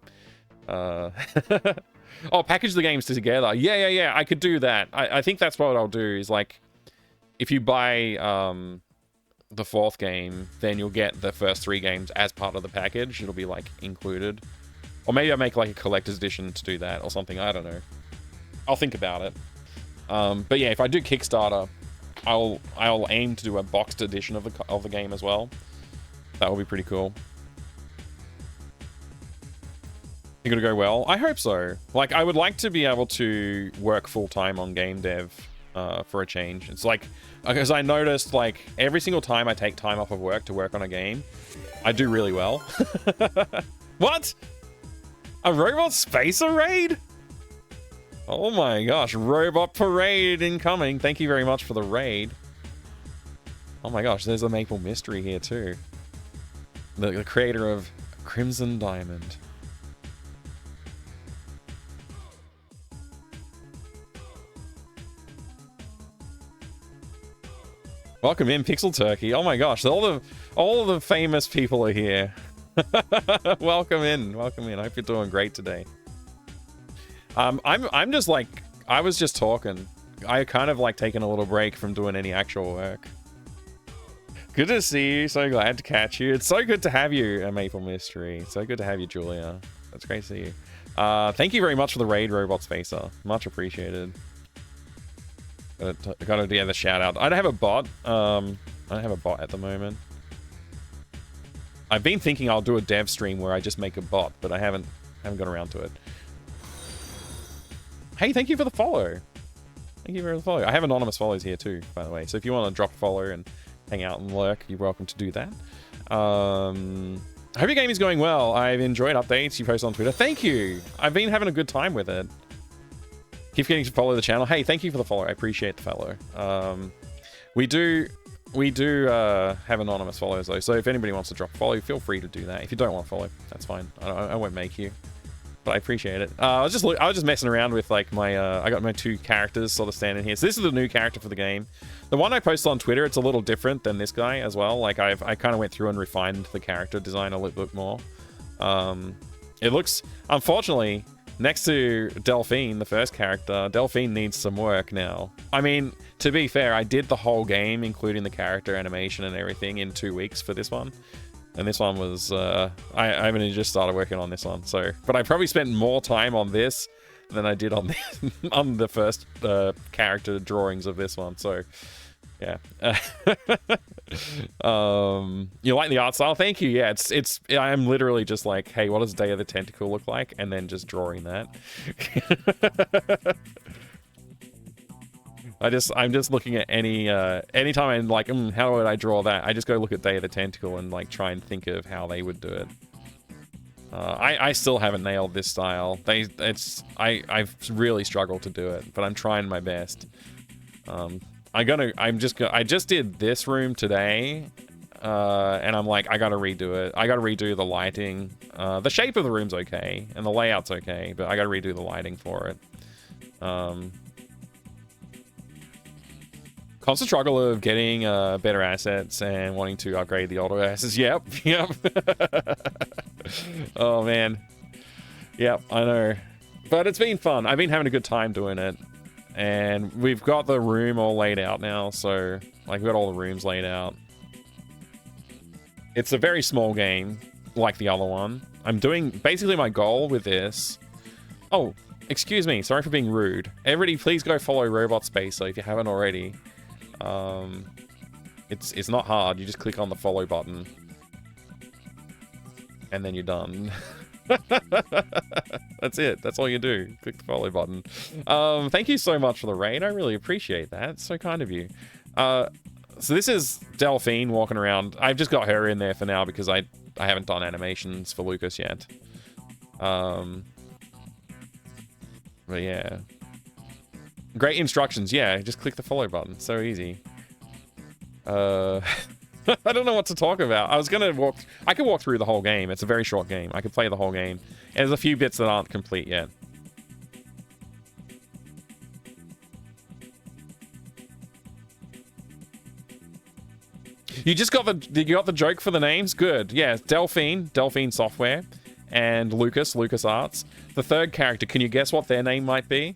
Oh, package the games together. Yeah. I could do that. I think that's what I'll do is like, if you buy the 4th game, then you'll get the first 3 games as part of the package. It'll be like included. Or maybe I'll make like a collector's edition to do that or something. I don't know. I'll think about it. But yeah, if I do Kickstarter, I'll aim to do a boxed edition of the game as well. That will be pretty cool. You gonna go well? I hope so. Like, I would like to be able to work full-time on game dev for a change. It's like, because I noticed, like, every single time I take time off of work to work on a game, I do really well. What? A Robot Spacer raid? Oh my gosh, Robot Parade incoming. Thank you very much for the raid. Oh my gosh, there's a Maple Mystery here too. The creator of Crimson Diamond. Welcome in, Pixel Turkey. Oh my gosh, all of the famous people are here. Welcome in, welcome in. I hope you're doing great today. I'm just like, I was just talking. I kind of like taking a little break from doing any actual work. Good to see you. So glad to catch you. It's so good to have you, Maple Mystery. So good to have you, Julia. That's great to see you. Thank you very much for the raid, Robot Spacer. Much appreciated. Gotta do the shout out. I don't have a bot. I don't have a bot at the moment. I've been thinking I'll do a dev stream where I just make a bot, but I haven't got around to it. Hey, thank you for the follow. Thank you for the follow. I have anonymous follows here too, by the way. So if you want to drop a follow and hang out and lurk, you're welcome to do that. I hope your game is going well. I've enjoyed updates you post on Twitter. Thank you. I've been having a good time with it. Keep getting to follow the channel. Hey, thank you for the follow. I appreciate the follow. We do have anonymous follows though, so if anybody wants to drop a follow, feel free to do that. If you don't want to follow, that's fine. I won't make you, but I appreciate it. I was just messing around with like my I got my two characters sort of standing here. So this is the new character for the game. The one I posted on Twitter, it's a little different than this guy as well. Like I kind of went through and refined the character design a little bit more. It looks, unfortunately, next to Delphine, the first character, Delphine needs some work now. I mean, to be fair, I did the whole game, including the character animation and everything, in 2 weeks for this one. And this one was, I only just started working on this one, so. But I probably spent more time on this than I did on this, on the first character drawings of this one, so. Yeah. You like the art style? Thank you. Yeah, I'm literally just like, hey, what does Day of the Tentacle look like? And then just drawing that. I'm just looking at anytime I'm like, how would I draw that? I just go look at Day of the Tentacle and like try and think of how they would do it. I still haven't nailed this style. I've really struggled to do it, but I'm trying my best. I just did this room today, and I'm like, I gotta redo it. I gotta redo the lighting. The shape of the room's okay, and the layout's okay, but I gotta redo the lighting for it. Constant struggle of getting better assets and wanting to upgrade the older assets. Yep. Oh man. Yep, I know. But it's been fun. I've been having a good time doing it. And we've got the room all laid out now, so like we've got all the rooms laid out. It's a very small game, like the other one. I'm doing basically my goal with this. Oh, excuse me, sorry for being rude. Everybody, please go follow Robot Spacer if you haven't already. It's not hard. You just click on the follow button, and then you're done. That's it. That's all you do. Click the follow button. Thank you so much for the raid. I really appreciate that. It's so kind of you. So this is Delphine walking around. I've just got her in there for now because I haven't done animations for Lucas yet. But yeah. Great instructions. Yeah, just click the follow button. So easy. I don't know what to talk about. I was gonna I could walk through the whole game. It's a very short game. I could play the whole game. And there's a few bits that aren't complete yet. You got the joke for the names? Good. Yeah, Delphine Software, and Lucas Arts. The third character, can you guess what their name might be?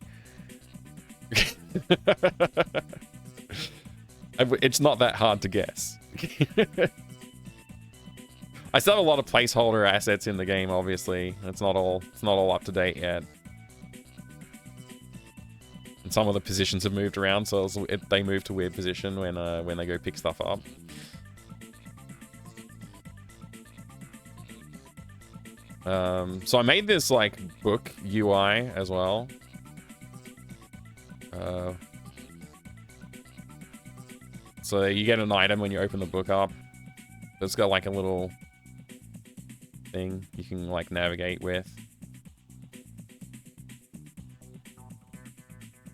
It's not that hard to guess. I still have a lot of placeholder assets in the game, obviously. It's not all up to date yet. And some of the positions have moved around, so they move to weird position when they go pick stuff up. So I made this like book UI as well. So you get an item when you open the book up. It's got like a little thing you can like navigate with.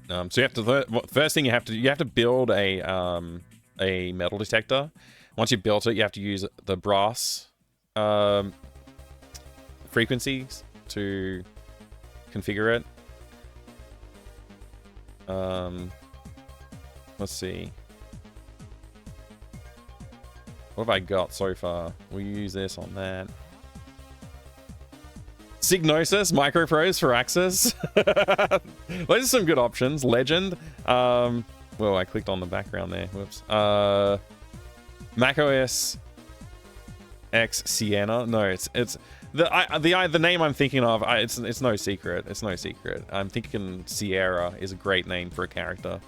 So you have to first thing you have to build a metal detector. Once you built it, you have to use the brass frequencies to configure it. Let's see. What have I got so far? We'll use this on that. Signosis, Microprose for Axis. Those are some good options. Legend. Well, I clicked on the background there. Whoops. macOS X Sienna. No, it's the name I'm thinking of. It's no secret. It's no secret. I'm thinking Sierra is a great name for a character.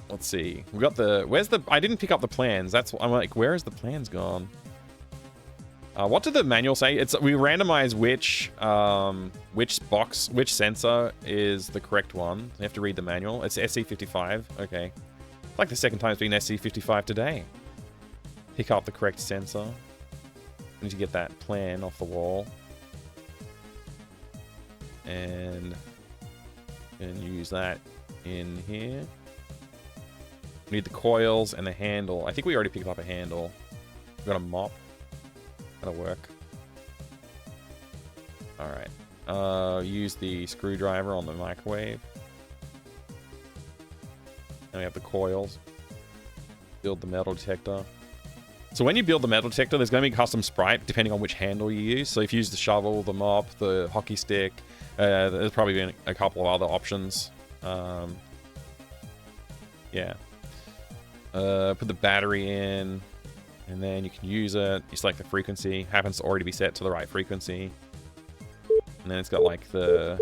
Let's see. We got the. Where's the? I didn't pick up the plans. I'm like, where is the plans gone? What did the manual say? We randomize which sensor is the correct one. You have to read the manual. It's SC55. Okay. It's like the second time it's been SC55 today. Pick up the correct sensor. Need to get that plan off the wall. And use that in here. We need the coils and the handle. I think we already picked up a handle. We've got a mop. That'll work. Alright. Use the screwdriver on the microwave. And we have the coils. Build the metal detector. So when you build the metal detector, there's going to be a custom sprite depending on which handle you use. So if you use the shovel, the mop, the hockey stick, there's probably been a couple of other options. Yeah. Put the battery in, and then you can use it. You select the frequency. Happens to already be set to the right frequency. And then it's got like the...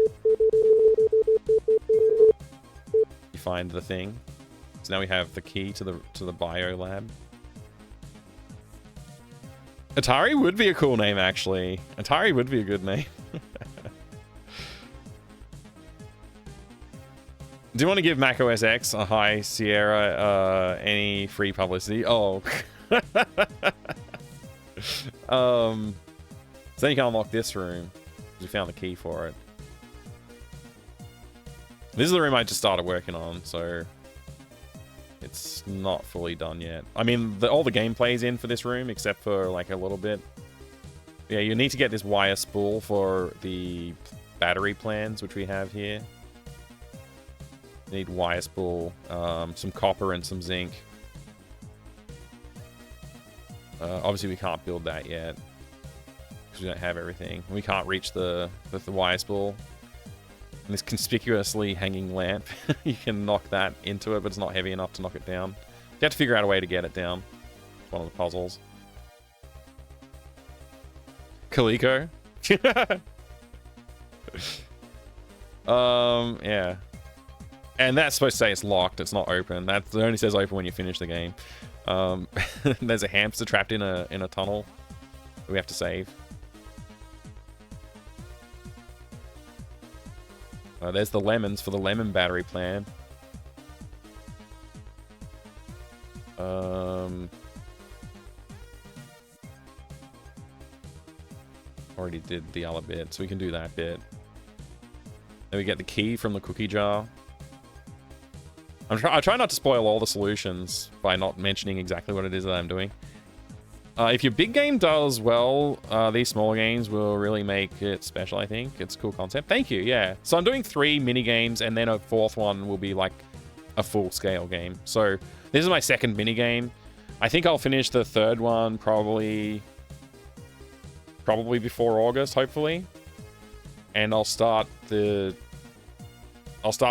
You find the thing. So now we have the key to the bio lab. Atari would be a cool name, actually. Atari would be a good name. Do you want to give macOS X a hi, Sierra, any free publicity? Oh. So then you can unlock this room. We found the key for it. This is the room I just started working on, so it's not fully done yet. I mean, all the gameplay's in for this room, except for like a little bit. Yeah, you need to get this wire spool for the battery plans, which we have here. You need wire spool, some copper and some zinc. Obviously, we can't build that yet because we don't have everything. We can't reach the wire spool. And this conspicuously hanging lamp, you can knock that into it, but it's not heavy enough to knock it down. You have to figure out a way to get it down. It's one of the puzzles. Coleco. Yeah. And that's supposed to say it's locked. It's not open. That only says open when you finish the game. There's a hamster trapped in a tunnel that we have to save. There's the lemons for the lemon battery plan. Already did the other bit, so we can do that bit. Then we get the key from the cookie jar. I try not to spoil all the solutions by not mentioning exactly what it is that I'm doing. If your big game does well, these smaller games will really make it special, I think. It's a cool concept. Thank you, yeah. So I'm doing 3 mini games, and then a 4th one will be like a full-scale game. So this is my 2nd mini game. I think I'll finish the 3rd one probably before August, hopefully. And I'll start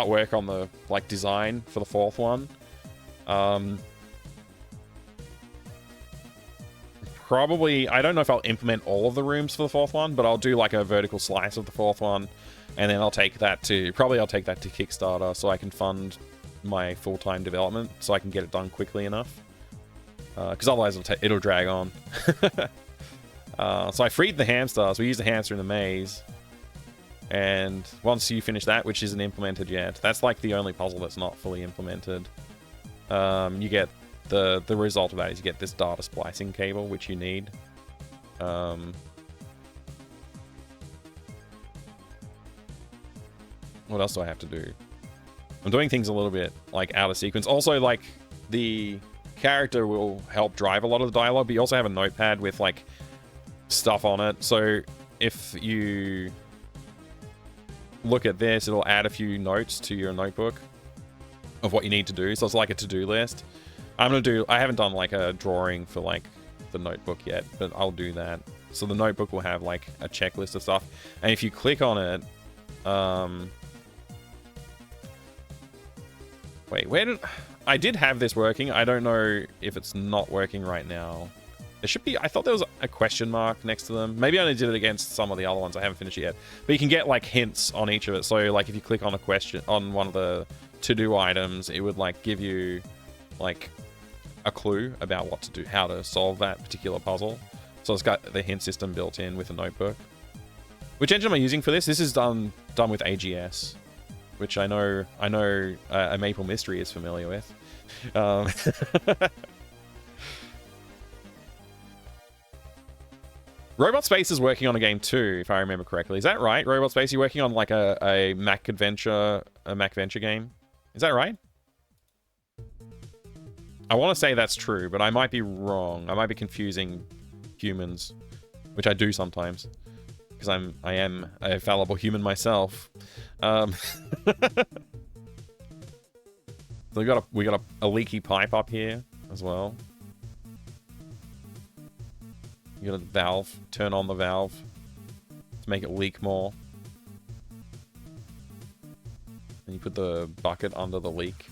work on the like design for the 4th one. Probably, I don't know if I'll implement all of the rooms for the 4th one, but I'll do like a vertical slice of the 4th one, and then I'll take that to Kickstarter so I can fund my full-time development, so I can get it done quickly enough. Because otherwise it'll drag on. So I freed the hamster. So we use the hamster in the maze. And once you finish that, which isn't implemented yet, that's like the only puzzle that's not fully implemented. You get the result of that is you get this data splicing cable, which you need. What else do I have to do? I'm doing things a little bit like out of sequence. Also, like the character will help drive a lot of the dialogue, but you also have a notepad with like stuff on it. So if you look at this, it'll add a few notes to your notebook of what you need to do. So it's like a to-do list. I haven't done like a drawing for like the notebook yet, but I'll do that. So the notebook will have like a checklist of stuff. And if you click on it, wait, I did have this working. I don't know if it's not working right now. There should be, I thought there was a question mark next to them. Maybe I only did it against some of the other ones. I haven't finished it yet. But you can get like hints on each of it. So like if you click on a question, on one of the to-do items, it would like give you like a clue about what to do, how to solve that particular puzzle. So it's got the hint system built in with a notebook. Which engine am I using for this? This is done with AGS, which I know a Maple Mystery is familiar with. Robot Space is working on a game too, if I remember correctly. Is that right? Robot Space, you're working on like a Mac Adventure game. Is that right? I want to say that's true, but I might be wrong. I might be confusing humans, which I do sometimes, because I am a fallible human myself. So we got a leaky pipe up here as well. You got a valve. Turn on the valve to make it leak more. And you put the bucket under the leak.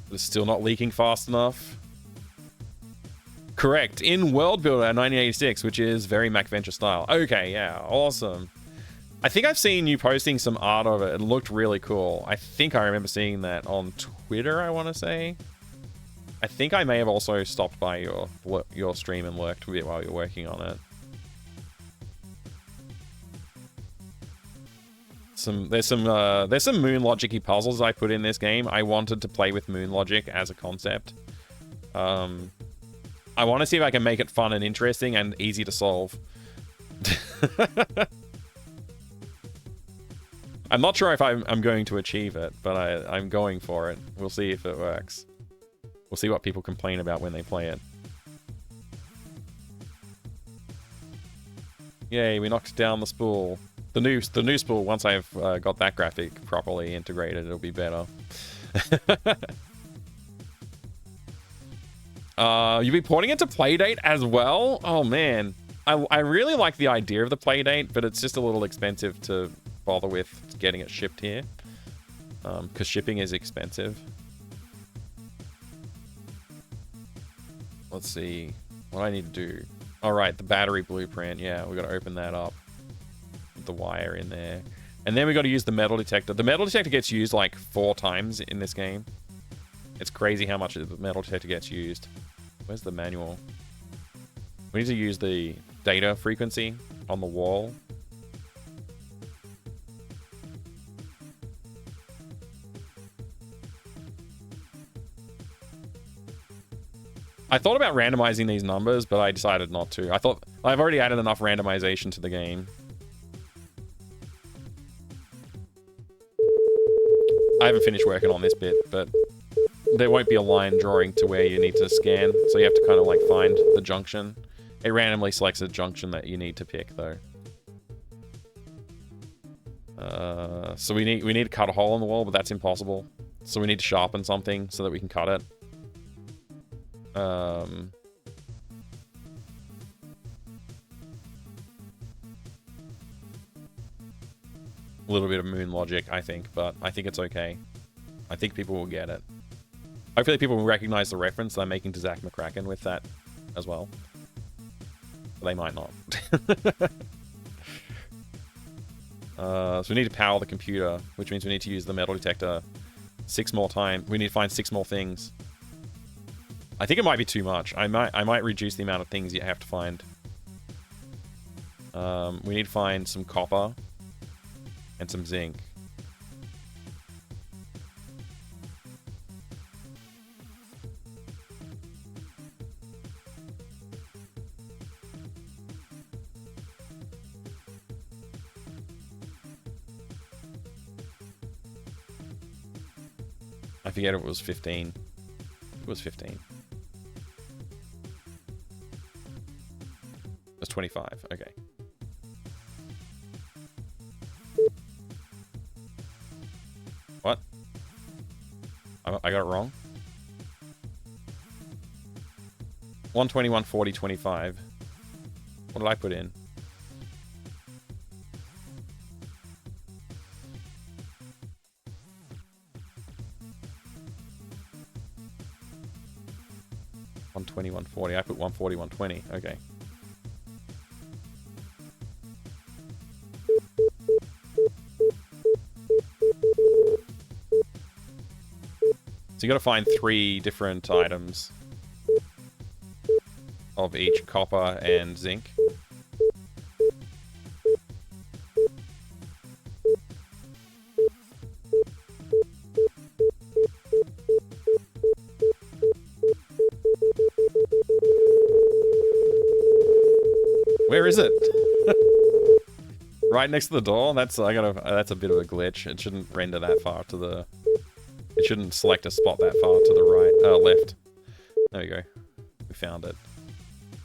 But it's still not leaking fast enough. Correct. In World Builder 1986, which is very MacVenture style. Okay, yeah, awesome. I think I've seen you posting some art of it. It looked really cool. I think I remember seeing that on Twitter, I want to say. I think I may have also stopped by your stream and lurked a bit while you're working on it. There's some Moon Logic-y puzzles I put in this game. I wanted to play with Moon Logic as a concept. I want to see if I can make it fun and interesting and easy to solve. I'm not sure if I'm going to achieve it, but I'm going for it. We'll see if it works. We'll see what people complain about when they play it. Yay, we knocked down the spool. The new spool, once I've got that graphic properly integrated, it'll be better. You'll be porting it to Playdate as well? Oh, man. I really like the idea of the Playdate, but it's just a little expensive to bother with getting it shipped here. Because shipping is expensive. Let's see what I need to do. All right, the battery blueprint. Yeah, we got to open that up. Put the wire in there. And then we got to use the metal detector. The metal detector gets used like 4 times in this game. It's crazy how much the metal detector gets used. Where's the manual? We need to use the data frequency on the wall. I thought about randomizing these numbers, but I decided not to. I thought I've already added enough randomization to the game. I haven't finished working on this bit, but there won't be a line drawing to where you need to scan, so you have to kind of like find the junction. It randomly selects a junction that you need to pick, though. So we need to cut a hole in the wall, but that's impossible. So we need to sharpen something so that we can cut it. A little bit of Moon Logic, I think, but I think it's okay. I think people will get it. Hopefully people will recognize the reference that I'm making to Zach McCracken with that as well. But they might not. So we need to power the computer, which means we need to use the metal detector 6 more times. We need to find 6 more things. I think it might be too much. I might reduce the amount of things you have to find. We need to find some copper and some zinc. I forget if it was 15. It was 15. It was 25. Okay. What? I got it wrong. 120, 140, 25. What did I put in? $120, 140. I put 140, 120. Okay. So you got to find 3 different items of each copper and zinc. Where is it? Right next to the door? That's a bit of a glitch. It shouldn't render that far to the... It shouldn't select a spot that far to the right, left. There we go. We found it.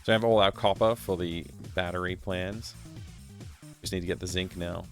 So we have all our copper for the battery plans. Just need to get the zinc now.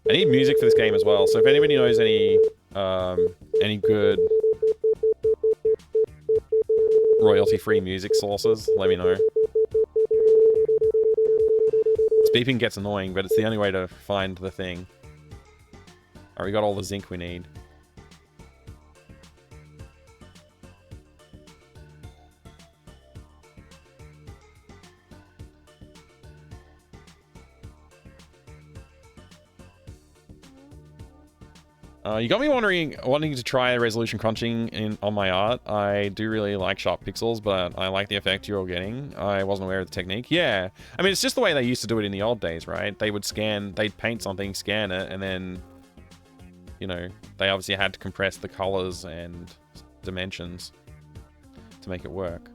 I need music for this game as well, so if anybody knows any good royalty-free music sources, let me know. This beeping gets annoying, but it's the only way to find the thing. Alright, we got all the zinc we need. You got me wanting to try resolution crunching on my art. I do really like sharp pixels, but I like the effect you're getting. I wasn't aware of the technique. Yeah. I mean, it's just the way they used to do it in the old days, right? They'd paint something, scan it, and then, you know, they obviously had to compress the colors and dimensions to make it work.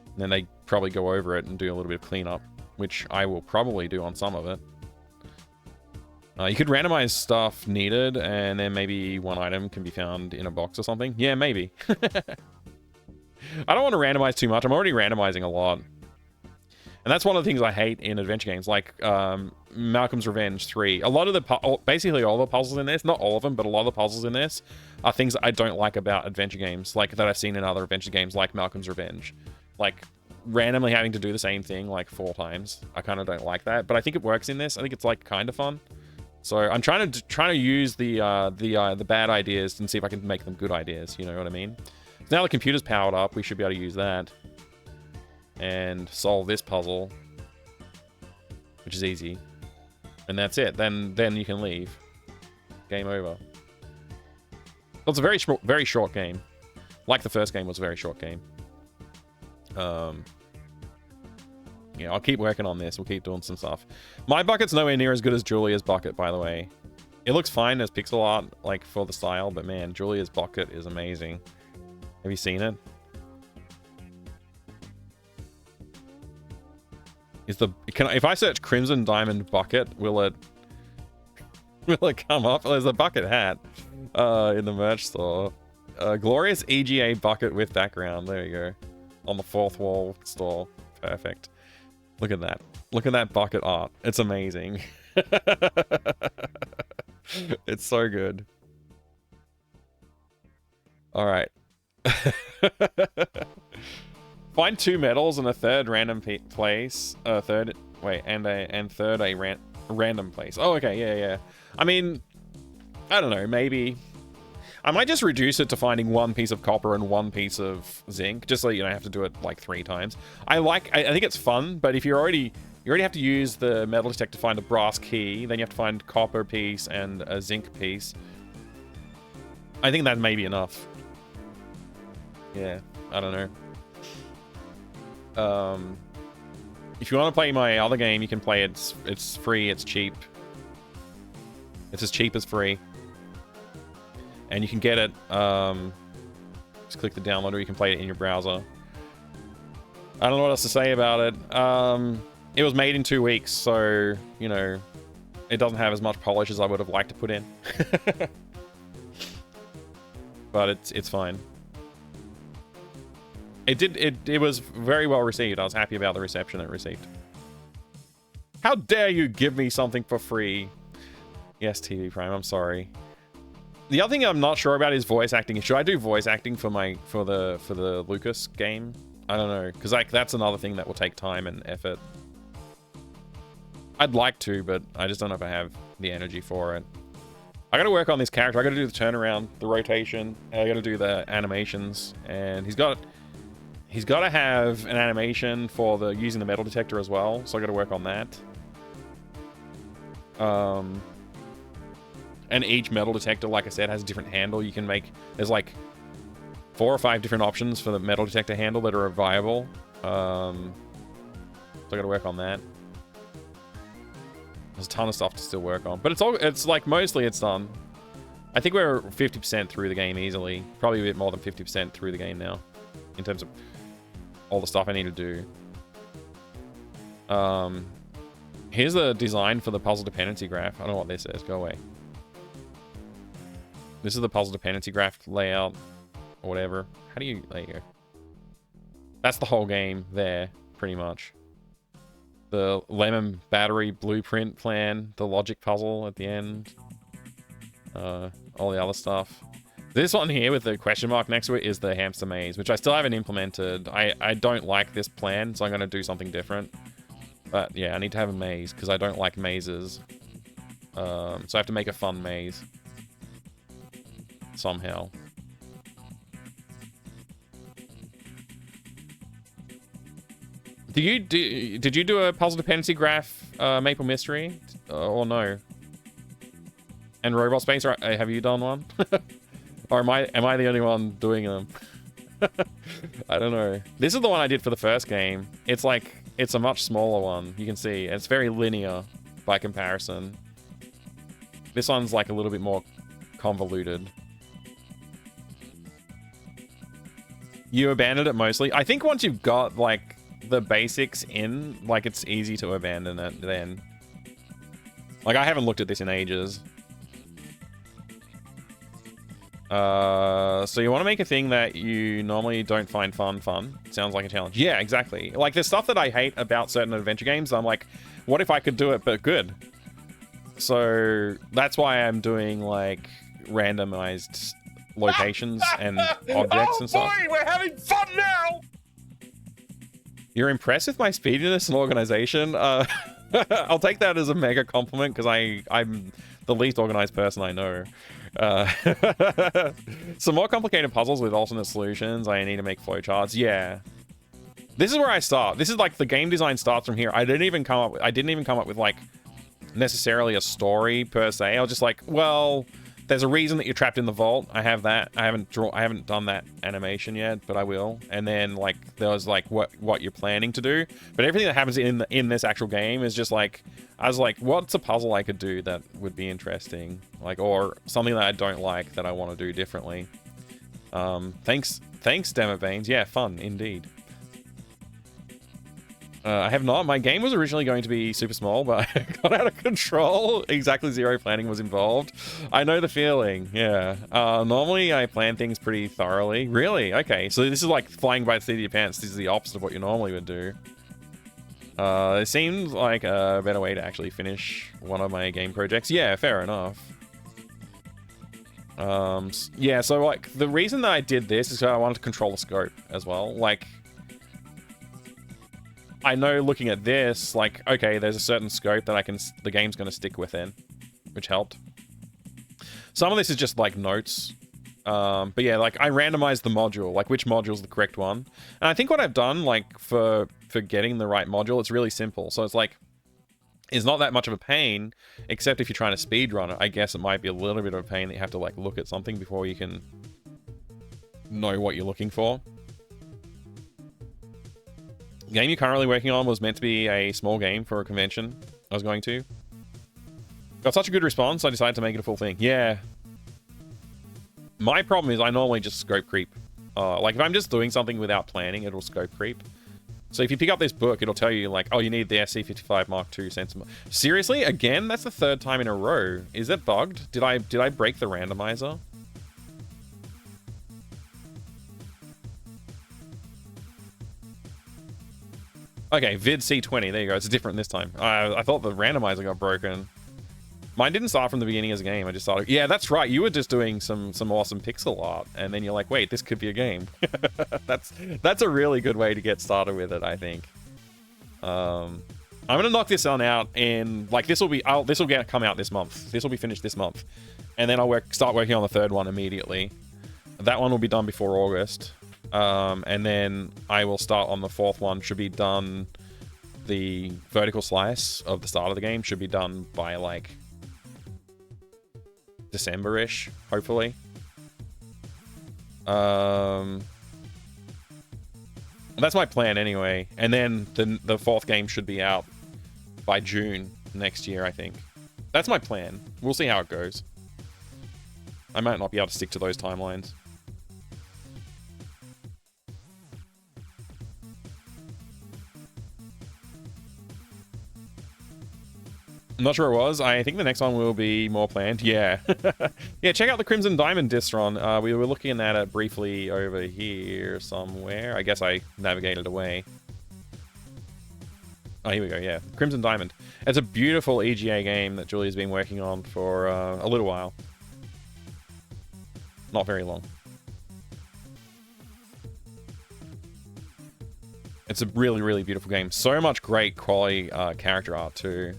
And then they probably go over it and do a little bit of cleanup, which I will probably do on some of it. You could randomize stuff needed, and then maybe one item can be found in a box or something. Yeah, maybe. I don't want to randomize too much. I'm already randomizing a lot. And that's one of the things I hate in adventure games, like Malcolm's Revenge 3. A lot of the... Basically all the puzzles in this, not all of them, but a lot of the puzzles in this are things that I don't like about adventure games, like that I've seen in other adventure games, like Malcolm's Revenge. Like, randomly having to do the same thing, like 4 times. I kind of don't like that, but I think it works in this. I think it's, like, kind of fun. So I'm trying to use the bad ideas and see if I can make them good ideas. You know what I mean? So now the computer's powered up. We should be able to use that and solve this puzzle, which is easy. And that's it. Then you can leave. Game over. Well, it's a very short game. Like the first game was a very short game. Yeah, I'll keep working on this. We'll keep doing some stuff. My bucket's nowhere near as good as Julia's bucket, by the way. It looks fine as pixel art, like, for the style, but man, Julia's bucket is amazing. Have you seen it? If I search Crimson Diamond bucket, will it come up? There's a bucket hat in the merch store. Glorious EGA bucket with background. There you go. On the 4th wall store. Perfect. Look at that. Look at that bucket art. It's amazing. It's so good. All right. Find 2 medals and a third random place. Third a random place. Oh, okay, yeah. I mean, I don't know, maybe I might just reduce it to finding 1 piece of copper and 1 piece of zinc, just so you don't have to do it like 3 times. I think it's fun, but if you already have to use the metal detector to find a brass key, then you have to find copper piece and a zinc piece. I think that may be enough. Yeah, I don't know. If you want to play my other game, you can play it. It's free. It's cheap. It's as cheap as free. And you can get it. Just click the download, or you can play it in your browser. I don't know what else to say about it. It was made in 2 weeks, so you know, it doesn't have as much polish as I would have liked to put in. But it's fine. It was very well received. I was happy about the reception it received. How dare you give me something for free? Yes, TV Prime, I'm sorry. The other thing I'm not sure about is voice acting. Should I do voice acting for the Lucas game? I don't know, because like that's another thing that will take time and effort. I'd like to, but I just don't know if I have the energy for it. I gotta work on this character. I gotta do the turnaround, the rotation. I gotta do the animations, and he's got to have an animation for the using the metal detector as well. So I gotta work on that. And each metal detector, like I said, has a different handle. You can make, there's like 4 or 5 different options for the metal detector handle that are viable. So I gotta work on that. There's a ton of stuff to still work on, but it's like mostly it's done. I think we're 50% through the game easily. Probably a bit more than 50% through the game now, in terms of all the stuff I need to do. Here's the design for the puzzle dependency graph. I don't know what this is. Go away. This is the puzzle dependency graph layout, or whatever. How do you... There you go. That's the whole game there, pretty much. The lemon battery blueprint plan, the logic puzzle at the end. All the other stuff. This one here with the question mark next to it is the hamster maze, which I still haven't implemented. I don't like this plan, so I'm going to do something different. But yeah, I need to have a maze, because I don't like mazes. So I have to make a fun maze. Somehow. Did you do a puzzle dependency graph, Maple Mystery? Or no? And Robot Space, have you done one? Or am I the only one doing them? I don't know. This is the one I did for the first game. It's like, it's a much smaller one. You can see, it's very linear by comparison. This one's like a little bit more convoluted. You abandoned it mostly. I think once you've got like the basics in, like it's easy to abandon it then. Like I haven't looked at this in ages. So you want to make a thing that you normally don't find fun. Sounds like a challenge. Yeah, exactly. Like there's stuff that I hate about certain adventure games. I'm like, what if I could do it but good? So that's why I'm doing like randomized locations and objects and stuff. Oh boy, we're having fun now! You're impressed with my speediness and organization? I'll take that as a mega compliment, because I'm the least organized person I know. Some more complicated puzzles with alternate solutions. I need to make flowcharts. Yeah. This is where I start. This is like the game design starts from here. I didn't even come up with like necessarily a story per se. I was just like, well, there's a reason that you're trapped in the vault. I have that. I haven't done that animation yet, but I will. And then like there was like what you're planning to do. But everything that happens in this actual game is just like, I was like, what's a puzzle I could do that would be interesting? Like, or something that I don't like that I want to do differently. Thanks Demobanes. Yeah, fun indeed. I have not. My game was originally going to be super small, but I got out of control. Exactly zero planning was involved. I know the feeling, yeah. Normally I plan things pretty thoroughly. Really? Okay, so this is like flying by the seat of your pants. This is the opposite of what you normally would do. It seems like a better way to actually finish one of my game projects. Yeah, fair enough. Yeah, so like the reason that I did this is because I wanted to control the scope as well. Like, I know looking at this, like, okay, there's a certain scope that the game's going to stick within, which helped. Some of this is just like notes. But yeah, like I randomized the module, like which module is the correct one. And I think what I've done, like for getting the right module, it's really simple. So it's like, it's not that much of a pain, except if you're trying to speedrun it. I guess it might be a little bit of a pain that you have to like look at something before you can know what you're looking for. The game you're currently working on was meant to be a small game for a convention I was going to. Got such a good response, I decided to make it a full thing. Yeah. My problem is I normally just scope creep. Like if I'm just doing something without planning, it'll scope creep. So if you pick up this book, it'll tell you like, oh, you need the SC55 Mark II sensor. Seriously? Again? That's the third time in a row. Is it bugged? Did I break the randomizer? Okay, vid C20. There you go. It's different this time. I thought the randomizer got broken. Mine didn't start from the beginning as a game. I just started... Yeah, that's right. You were just doing some awesome pixel art. And then you're like, wait, this could be a game. That's a really good way to get started with it, I think. I'm going to knock this one out. And like, this will come out this month. This will be finished this month. And then I'll start working on the third one immediately. That one will be done before August. And then I will start on the fourth one. Should be done... The vertical slice of the start of the game should be done by, like... December-ish, hopefully. That's my plan anyway. And then the fourth game should be out by June next year, I think. That's my plan. We'll see how it goes. I might not be able to stick to those timelines. I'm not sure it was. I think the next one will be more planned. Yeah. Yeah, check out the Crimson Diamond distron. We were looking at it briefly over here somewhere. I guess I navigated away. Oh, here we go, yeah. Crimson Diamond. It's a beautiful EGA game that Julia's been working on for a little while. Not very long. It's a really, really beautiful game. So much great quality character art, too.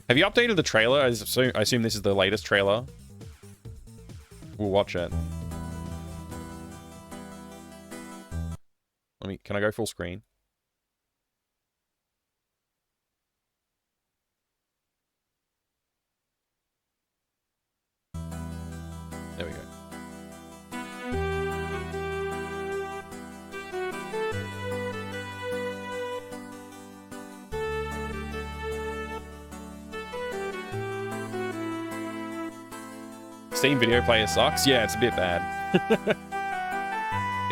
Have you updated the trailer? I assume this is the latest trailer. We'll watch it. Can I go full screen? There we go. Steam Video Player sucks? Yeah, it's a bit bad.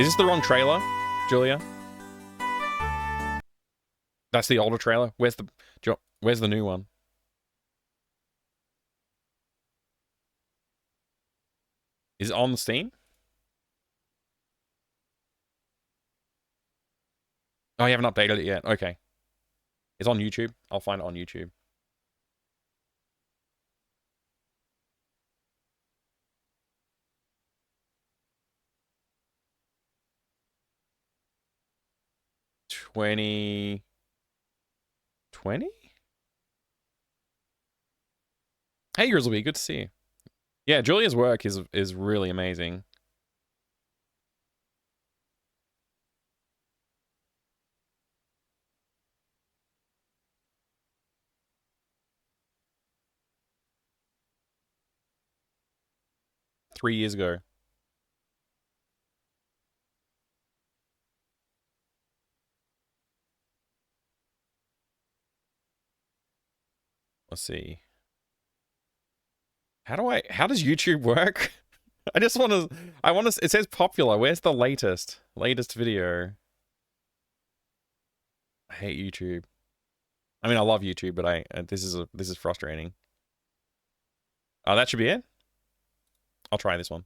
Is this the wrong trailer, Julia? That's the older trailer? Where's the new one? Is it on Steam? Oh, you haven't updated it yet. Okay. It's on YouTube. I'll find it on YouTube. $20? Hey, Grizzly, good to see you. Yeah, Julia's work is really amazing. Three years ago. Let's see. How does YouTube work? it says popular. Where's the latest video? I hate YouTube. I mean, I love YouTube, but this is frustrating. Oh, that should be it. I'll try this one.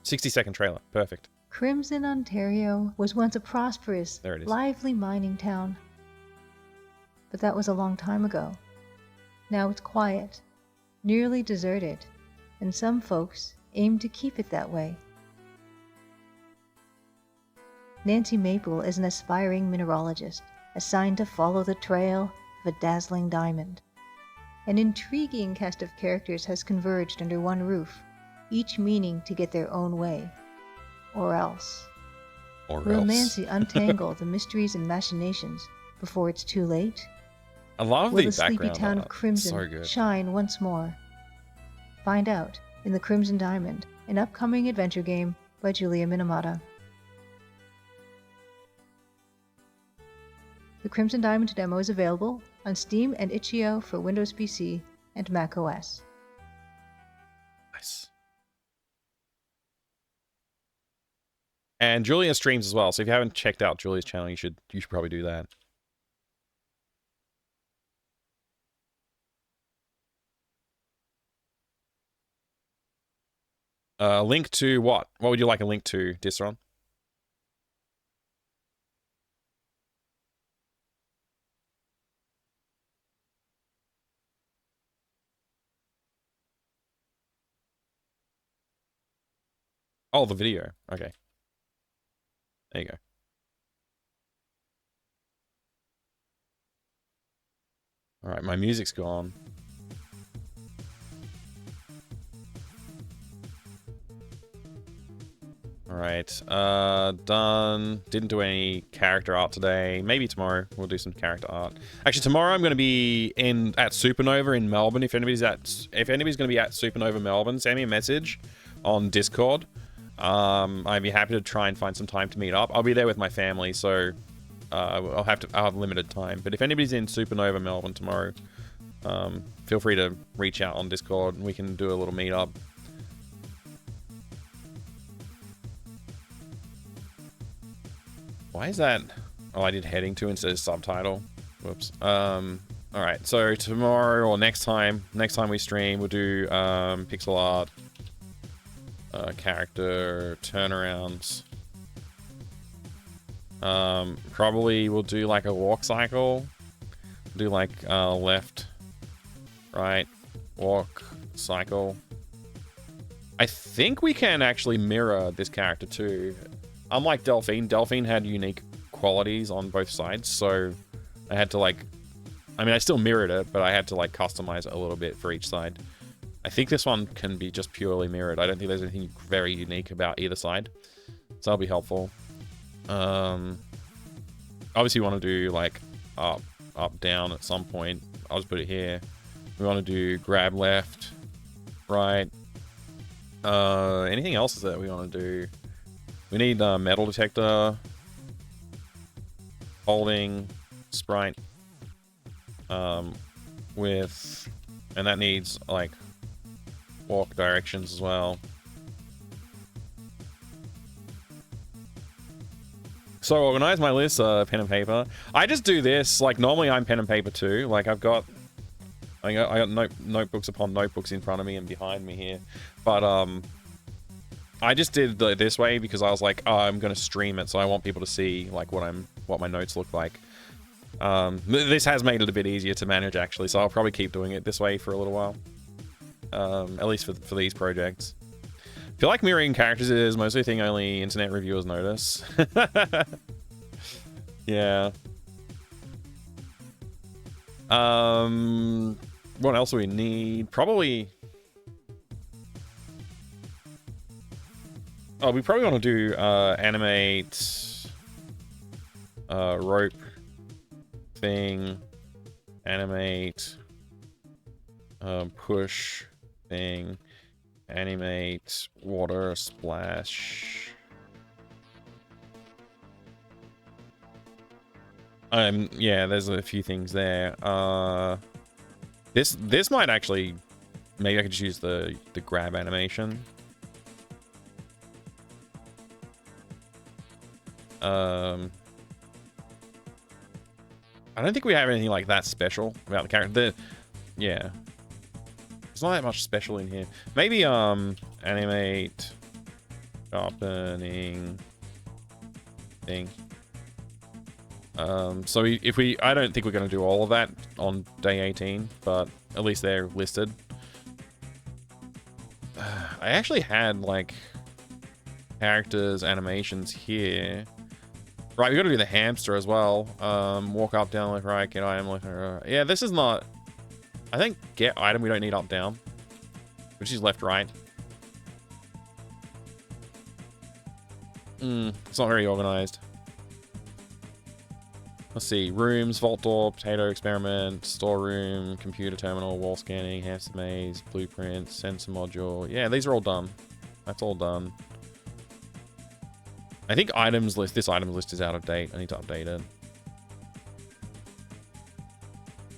60-second trailer. Perfect. Crimson, Ontario was once a prosperous, There it is. lively mining town. But that was a long time ago. Now it's quiet, nearly deserted, and some folks aim to keep it that way. Nancy Maple is an aspiring mineralogist assigned to follow the trail of a dazzling diamond. An intriguing cast of characters has converged under one roof, each meaning to get their own way. Or else. Will Nancy untangle the mysteries and machinations before it's too late? I love Will the the sleepy background town art. of Crimson So good. shine once more? Find out in The Crimson Diamond, an upcoming adventure game by Julia Minamata. The Crimson Diamond demo is available on Steam and itch.io for Windows PC and Mac OS. Nice. And Julia streams as well, so if you haven't checked out Julia's channel, you should probably do that. Link to what? What would you like a link to, Disron? Oh, the video. Okay. There you go. All right, my music's gone. All right, done. Didn't do any character art today. Maybe tomorrow we'll do some character art. Actually, tomorrow I'm going to be at Supernova in Melbourne. If anybody's going to be at Supernova Melbourne, send me a message on Discord. I'd be happy to try and find some time to meet up. I'll be there with my family, so I'll have limited time. But if anybody's in Supernova Melbourne tomorrow, feel free to reach out on Discord and we can do a little meetup. Why is that? Oh, I did heading to instead of subtitle. Whoops. Alright, so tomorrow or next time we stream, we'll do pixel art, character turnarounds. Probably we'll do like a walk cycle. Do like left, right, walk, cycle. I think we can actually mirror this character too. Unlike Delphine, Delphine had unique qualities on both sides, so I had to like, I mean, I still mirrored it, but I had to like customize it a little bit for each side. I think this one can be just purely mirrored. I don't think there's anything very unique about either side, so that'll be helpful. Obviously you want to do like up, down at some point. I'll just put it here. We want to do grab left, right. Anything else that we want to do? We need a metal detector, holding, sprite, and that needs like walk directions as well. So organize my list, pen and paper. I just do this, like normally I'm pen and paper too. Like I got notebooks upon notebooks in front of me and behind me here. But I just did this way because I was like, oh, I'm gonna stream it, so I want people to see like what my notes look like. This has made it a bit easier to manage actually, so I'll probably keep doing it this way for a little while. At least for these projects. I feel like mirroring characters is mostly a thing only internet reviewers notice. Yeah. What else do we need? Probably. Oh, we probably want to do animate rope thing, animate push thing, animate water splash. Yeah, there's a few things there. This might actually, maybe I could just use the grab animation. I don't think we have anything like that special about the character. Yeah, there's not that much special in here. Maybe animate sharpening thing. So I don't think we're going to do all of that on day 18, but at least they're listed. I actually had like characters animations here. Right, we got to do the hamster as well. Walk up, down, left, right, get item, left, right. Yeah, this is not... I think get item, we don't need up, down. Which is left, right. It's not very organized. Let's see. Rooms, vault door, potato experiment, storeroom, computer terminal, wall scanning, hamster maze, blueprint, sensor module. Yeah, these are all done. That's all done. I think items list, this items list is out of date. I need to update it.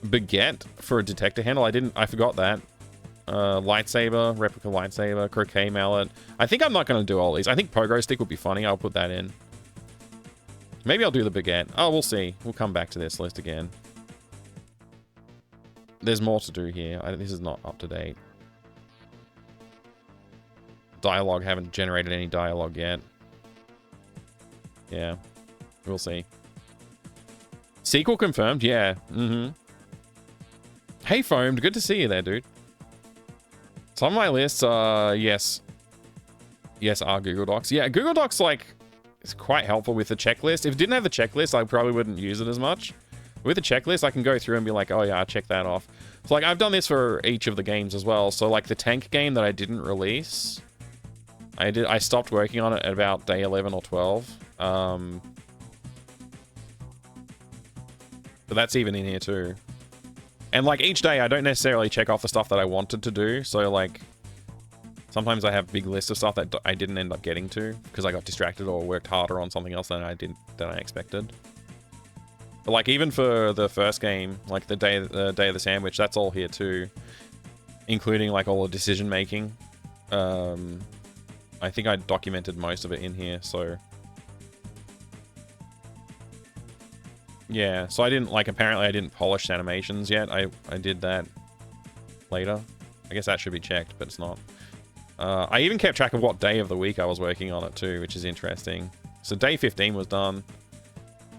Baguette for a detector handle. I forgot that. Lightsaber, replica lightsaber, croquet mallet. I think I'm not going to do all these. I think pogo stick would be funny. I'll put that in. Maybe I'll do the baguette. Oh, we'll see. We'll come back to this list again. There's more to do here. This is not up to date. Dialogue, haven't generated any dialogue yet. Yeah, we'll see. Sequel confirmed? Yeah. Hey, Foamed. Good to see you there, dude. Some of my lists are, yes, are Google Docs. Yeah, Google Docs, like, is quite helpful with the checklist. If it didn't have the checklist, I probably wouldn't use it as much. With the checklist, I can go through and be like, oh yeah, I'll check that off. So, like, I've done this for each of the games as well. So, like, the tank game that I didn't release, I stopped working on it at about day 11 or 12. But that's even in here too. And like each day I don't necessarily check off the stuff that I wanted to do. So like sometimes I have big lists of stuff that I didn't end up getting to because I got distracted or worked harder on something else than I expected. But like even for the first game, like the day of the sandwich, that's all here too, including like all the decision making. I think I documented most of it in here, so yeah, so I didn't, like, apparently I didn't polish animations yet. I did that later. I guess that should be checked, but it's not. I even kept track of what day of the week I was working on it too, which is interesting. So day 15 was done.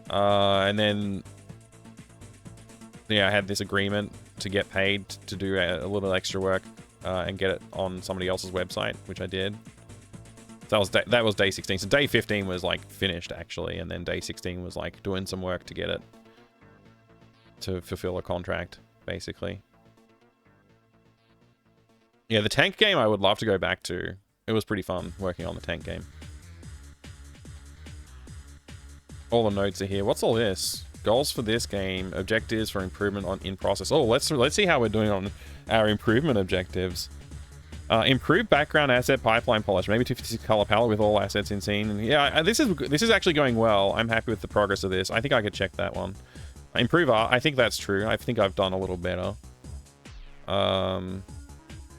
And then, yeah, I had this agreement to get paid to do a little extra work and get it on somebody else's website, which I did. So that was day 16. So day 15 was like finished actually, and then day 16 was like doing some work to get it to fulfill a contract, basically. Yeah, the tank game I would love to go back to. It was pretty fun working on the tank game. All the notes are here. What's all this? Goals for this game, objectives for improvement on in process. Oh, let's see how we're doing on our improvement objectives. Improve background asset pipeline polish. Maybe 256 color palette with all assets in scene. Yeah, this is actually going well. I'm happy with the progress of this. I think I could check that one. Improve art. I think that's true. I think I've done a little better.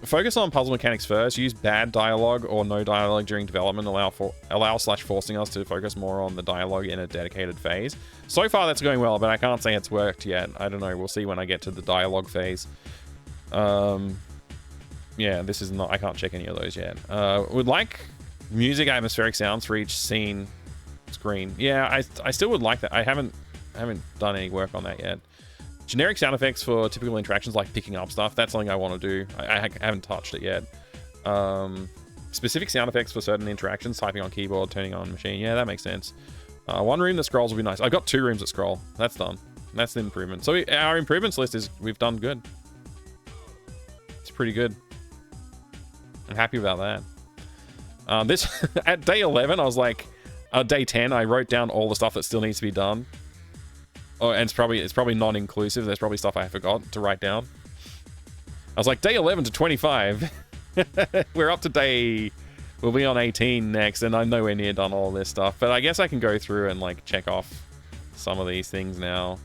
Focus on puzzle mechanics first. Use bad dialogue or no dialogue during development. Allow/forcing us to focus more on the dialogue in a dedicated phase. So far that's going well, but I can't say it's worked yet. I don't know. We'll see when I get to the dialogue phase. Yeah, this is not... I can't check any of those yet. Would like music atmospheric sounds for each scene screen. Yeah, I still would like that. I haven't done any work on that yet. Generic sound effects for typical interactions like picking up stuff. That's something I want to do. I haven't touched it yet. Specific sound effects for certain interactions. Typing on keyboard, turning on machine. Yeah, that makes sense. One room that scrolls will be nice. I've got 2 rooms that scroll. That's done. That's the improvement. So our improvements list is... We've done good. It's pretty good. I'm happy about that. This at day 11, I was like, day 10, I wrote down all the stuff that still needs to be done. Oh, and it's probably non-inclusive. There's probably stuff I forgot to write down. I was like, day 11 to 25. We're up to day... We'll be on 18 next, and I'm nowhere near done all this stuff. But I guess I can go through and like check off some of these things now.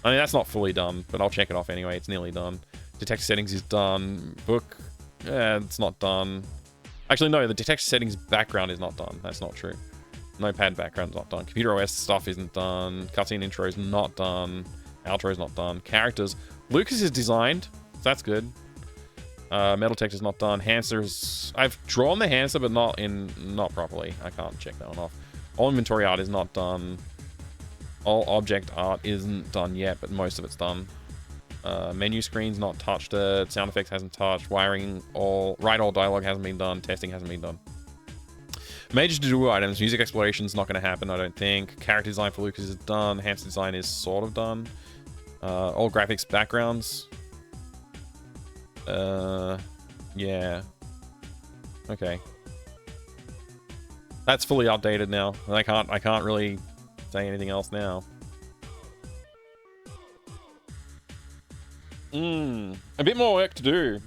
I mean, that's not fully done, but I'll check it off anyway. It's nearly done. Detector settings is done. Book... Yeah, it's not done. Actually, no, the detector settings background is not done. That's not true. Notepad background's not done. Computer OS stuff isn't done. Cutscene intro is not done. Outro is not done. Characters. Lucas is designed. So that's good. Metal detector's not done. Hamsters. I've drawn the hamster, but not properly. I can't check that one off. All inventory art is not done. All object art isn't done yet, but most of it's done. Menu screen's not touched it. Sound effects hasn't touched. Wiring all dialogue hasn't been done. Testing hasn't been done. Major to do items. Music exploration is not going to happen, I don't think. Character design for Lucas is done. Hamster design is sort of done. All graphics backgrounds. Yeah. Okay. That's fully updated now. I can't really say anything else now. A bit more work to do.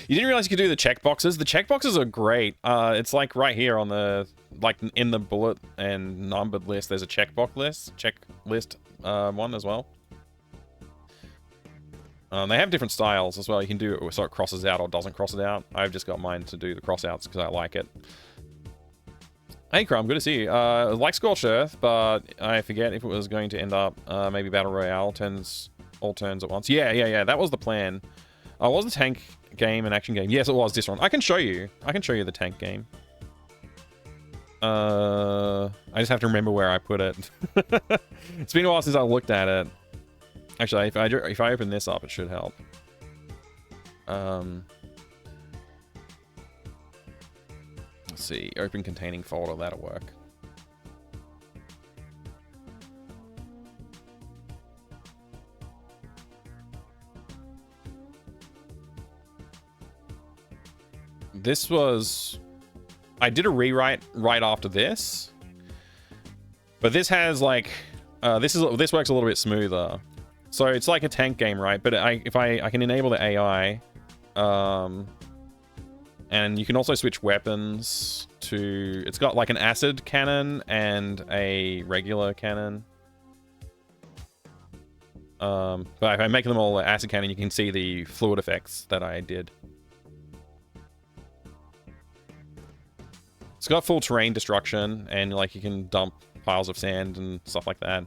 You didn't realize you could do the checkboxes. The checkboxes are great. It's like right here on the, like in the bullet and numbered list, there's a checklist one as well. They have different styles as well. You can do it so it crosses out or doesn't cross it out. I've just got mine to do the cross outs because I like it. Hey Crumb, good to see you. Like Scorched Earth, but I forget if it was going to end up maybe Battle Royale, all turns at once. Yeah, that was the plan. Was the tank game an action game? Yes, it was this one. I can show you the tank game. I just have to remember where I put it. It's been a while since I looked at it. Actually, if I open this up, it should help. Let's see. Open containing folder. That'll work. This was... I did a rewrite right after this. But this has like... this works a little bit smoother. So it's like a tank game, right? But I can enable the AI. And you can also switch weapons to... It's got like an acid cannon and a regular cannon. But if I make them all acid cannon, you can see the fluid effects that I did. It's got full terrain destruction, and like you can dump piles of sand and stuff like that.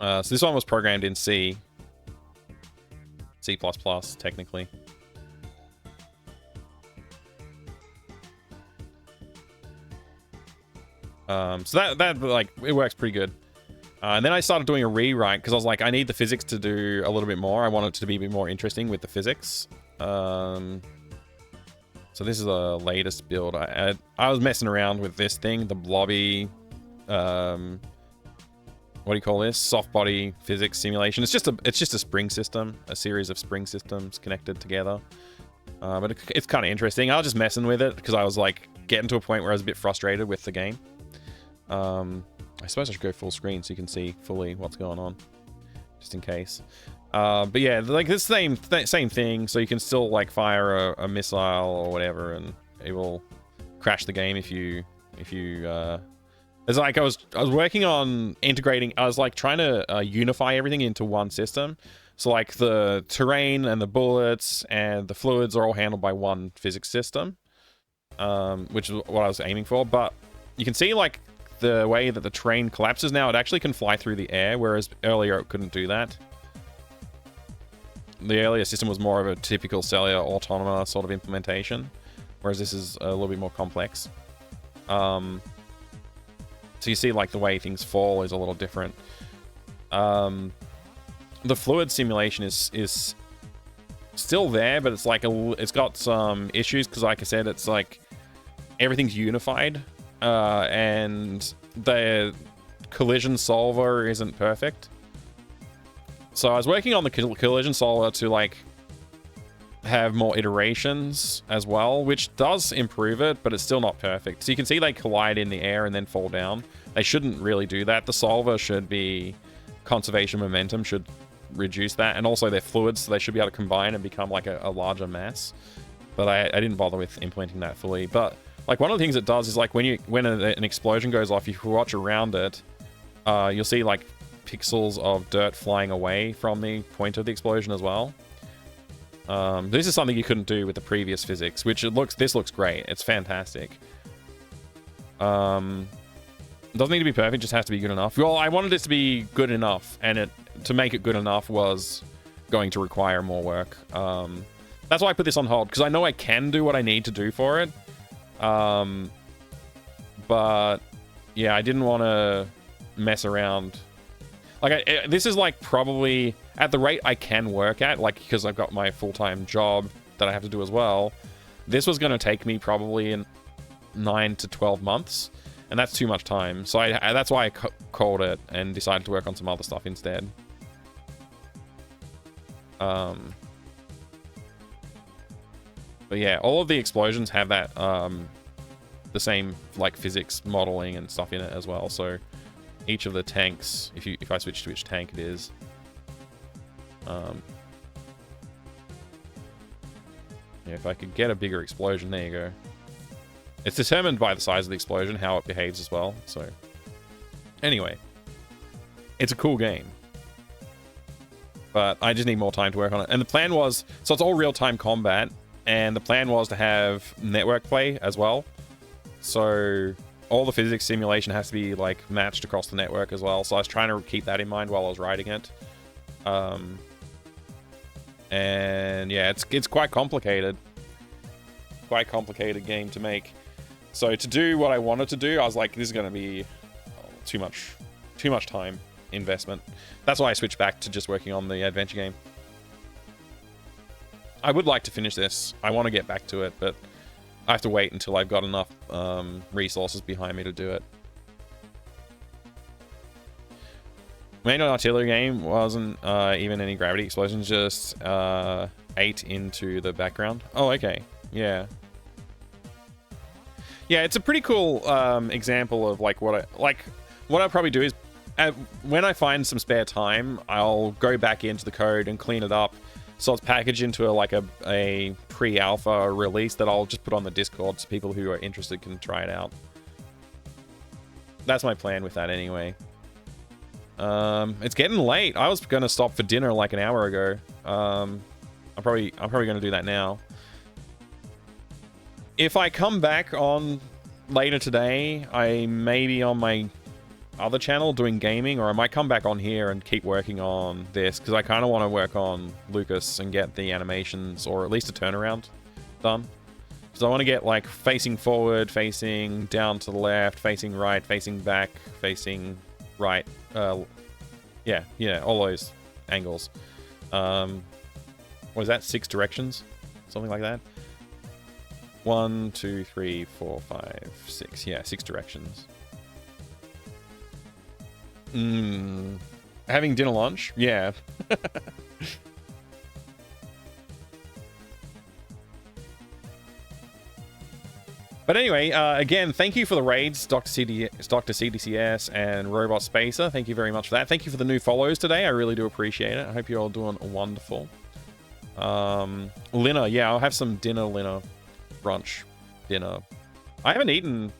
So this one was programmed in C, technically. So that like, it works pretty good. And then I started doing a rewrite because I was like, I need the physics to do a little bit more. I want it to be a bit more interesting with the physics. So this is the latest build. I was messing around with this thing, the blobby, what do you call this? Soft body physics simulation. It's just a spring system, a series of spring systems connected together. But it's kind of interesting. I was just messing with it because I was like getting to a point where I was a bit frustrated with the game. I suppose I should go full screen so you can see fully what's going on, just in case. But yeah, like this same thing. So you can still like fire a missile or whatever, and it will crash the game if you. It's like I was working on integrating. I was like trying to unify everything into one system. So like the terrain and the bullets and the fluids are all handled by one physics system, which is what I was aiming for. But you can see like the way that the terrain collapses now, it actually can fly through the air, whereas earlier it couldn't do that. The earlier system was more of a typical cellular autonomous sort of implementation, whereas this is a little bit more complex. So you see like the way things fall is a little different. The fluid simulation is still there, but it's like it's got some issues because, like I said, it's like everything's unified. And the collision solver isn't perfect. So I was working on the collision solver to like have more iterations as well, which does improve it, but it's still not perfect. So you can see they collide in the air and then fall down. They shouldn't really do that. The solver should be conservation momentum, should reduce that, and also they're fluids, so they should be able to combine and become like a larger mass. But I didn't bother with implementing that fully. But like one of the things it does is like when an explosion goes off, if you watch around it, you'll see like pixels of dirt flying away from the point of the explosion as well. This is something you couldn't do with the previous physics, which this looks great. It's fantastic. It doesn't need to be perfect, just has to be good enough. Well, I wanted it to be good enough, and to make it good enough was going to require more work. That's why I put this on hold, because I know I can do what I need to do for it. But yeah, I didn't want to mess around. Like, this is like probably at the rate I can work at, like, because I've got my full-time job that I have to do as well. This was going to take me probably in 9 to 12 months, and that's too much time. So that's why I called it and decided to work on some other stuff instead. But yeah, all of the explosions have that the same like physics modeling and stuff in it as well. So each of the tanks, if I switch to which tank it is, yeah, if I could get a bigger explosion, there you go. It's determined by the size of the explosion, how it behaves as well. So anyway, it's a cool game. But I just need more time to work on it. And the plan was, so it's all real-time combat, and the plan was to have network play as well. So all the physics simulation has to be like matched across the network as well. So I was trying to keep that in mind while I was writing it. And yeah, it's quite complicated. Quite complicated game to make. So to do what I wanted to do, I was like, this is going to be too much time investment. That's why I switched back to just working on the adventure game. I would like to finish this. I want to get back to it, but I have to wait until I've got enough resources behind me to do it. Manual artillery game wasn't even any gravity explosions, just ate into the background. Oh, okay. Yeah. Yeah, it's a pretty cool example of like what I'll probably do is when I find some spare time, I'll go back into the code and clean it up so it's packaged into a pre-alpha release that I'll just put on the Discord so people who are interested can try it out. That's my plan with that anyway. It's getting late. I was gonna stop for dinner like an hour ago. I'm probably gonna do that now. If I come back on later today, I may be on my other channel doing gaming, or I might come back on here and keep working on this, because I kind of want to work on Lucas and get the animations, or at least a turnaround done. Because I want to get like facing forward, facing down to the left, facing right, facing back, facing right. Yeah, all those angles. What is that? 6 directions? Something like that? 1, 2, 3, 4, 5, 6. Yeah, 6 directions. Having dinner lunch? Yeah. But anyway, again, thank you for the raids, Dr. CDCS and Robot Spacer. Thank you very much for that. Thank you for the new follows today. I really do appreciate it. I hope you're all doing wonderful. Lina, yeah, I'll have some dinner, Lina. Brunch. Dinner. I haven't eaten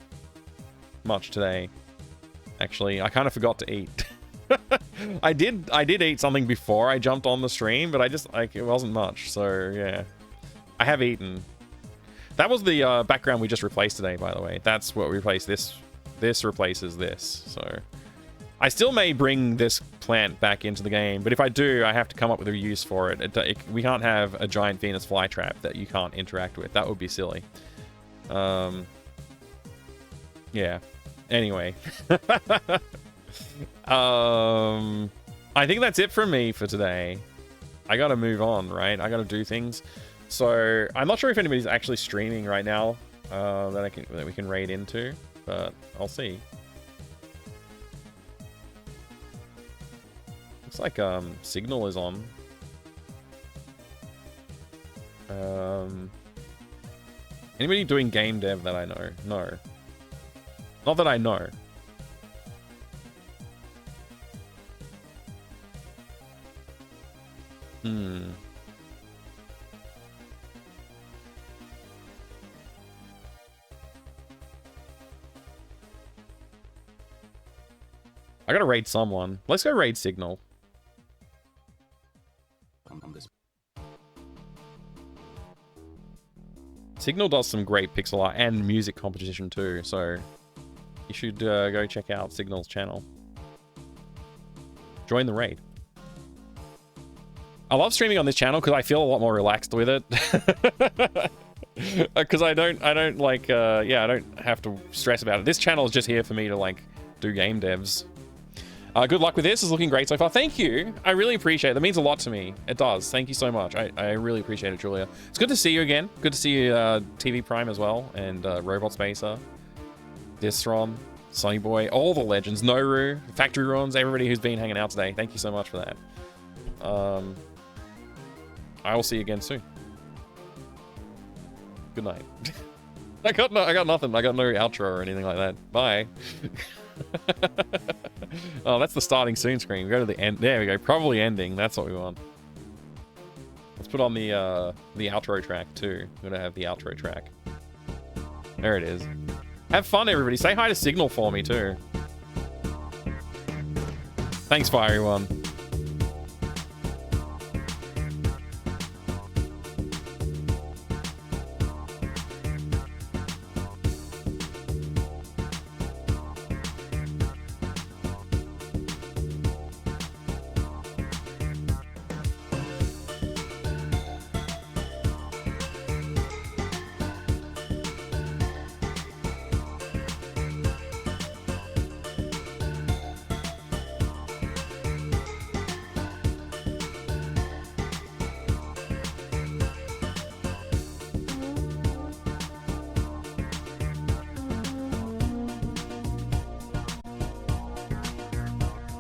much today. Actually, I kind of forgot to eat. I did eat something before I jumped on the stream, but I just, like, it wasn't much. So, yeah. I have eaten. That was the background we just replaced today, by the way. That's what replaced this. This replaces this. So, I still may bring this plant back into the game, but if I do, I have to come up with a use for it. We can't have a giant Venus flytrap that you can't interact with. That would be silly. Yeah. Anyway. I think that's it from me for today. I gotta move on, right? I gotta do things. So I'm not sure if anybody's actually streaming right now that we can raid into, but I'll see. Looks like Signal is on. Anybody doing game dev that I know? No. Not that I know. I gotta raid someone. Let's go raid Signal. Signal does some great pixel art and music composition too, so you should go check out Signal's channel. Join the raid. I love streaming on this channel because I feel a lot more relaxed with it. Because I don't like, yeah, I don't have to stress about it. This channel is just here for me to like do game devs. Good luck with this. It's looking great so far. Thank you. I really appreciate it. That means a lot to me. It does. Thank you so much. I really appreciate it, Julia. It's good to see you again. Good to see you, TV Prime as well, and Robot Spacer, Distron, Sunny Boy, all the legends, Noru, Factory Ruins, everybody who's been hanging out today. Thank you so much for that. I will see you again soon. Good night. I got nothing. I got no outro or anything like that. Bye. Oh, that's the starting soon screen. We go to the end. There we go. Probably ending. That's what we want. Let's put on the outro track too. We're gonna have the outro track. There it is. Have fun, everybody. Say hi to Signal for me too. Thanks, Fiery One.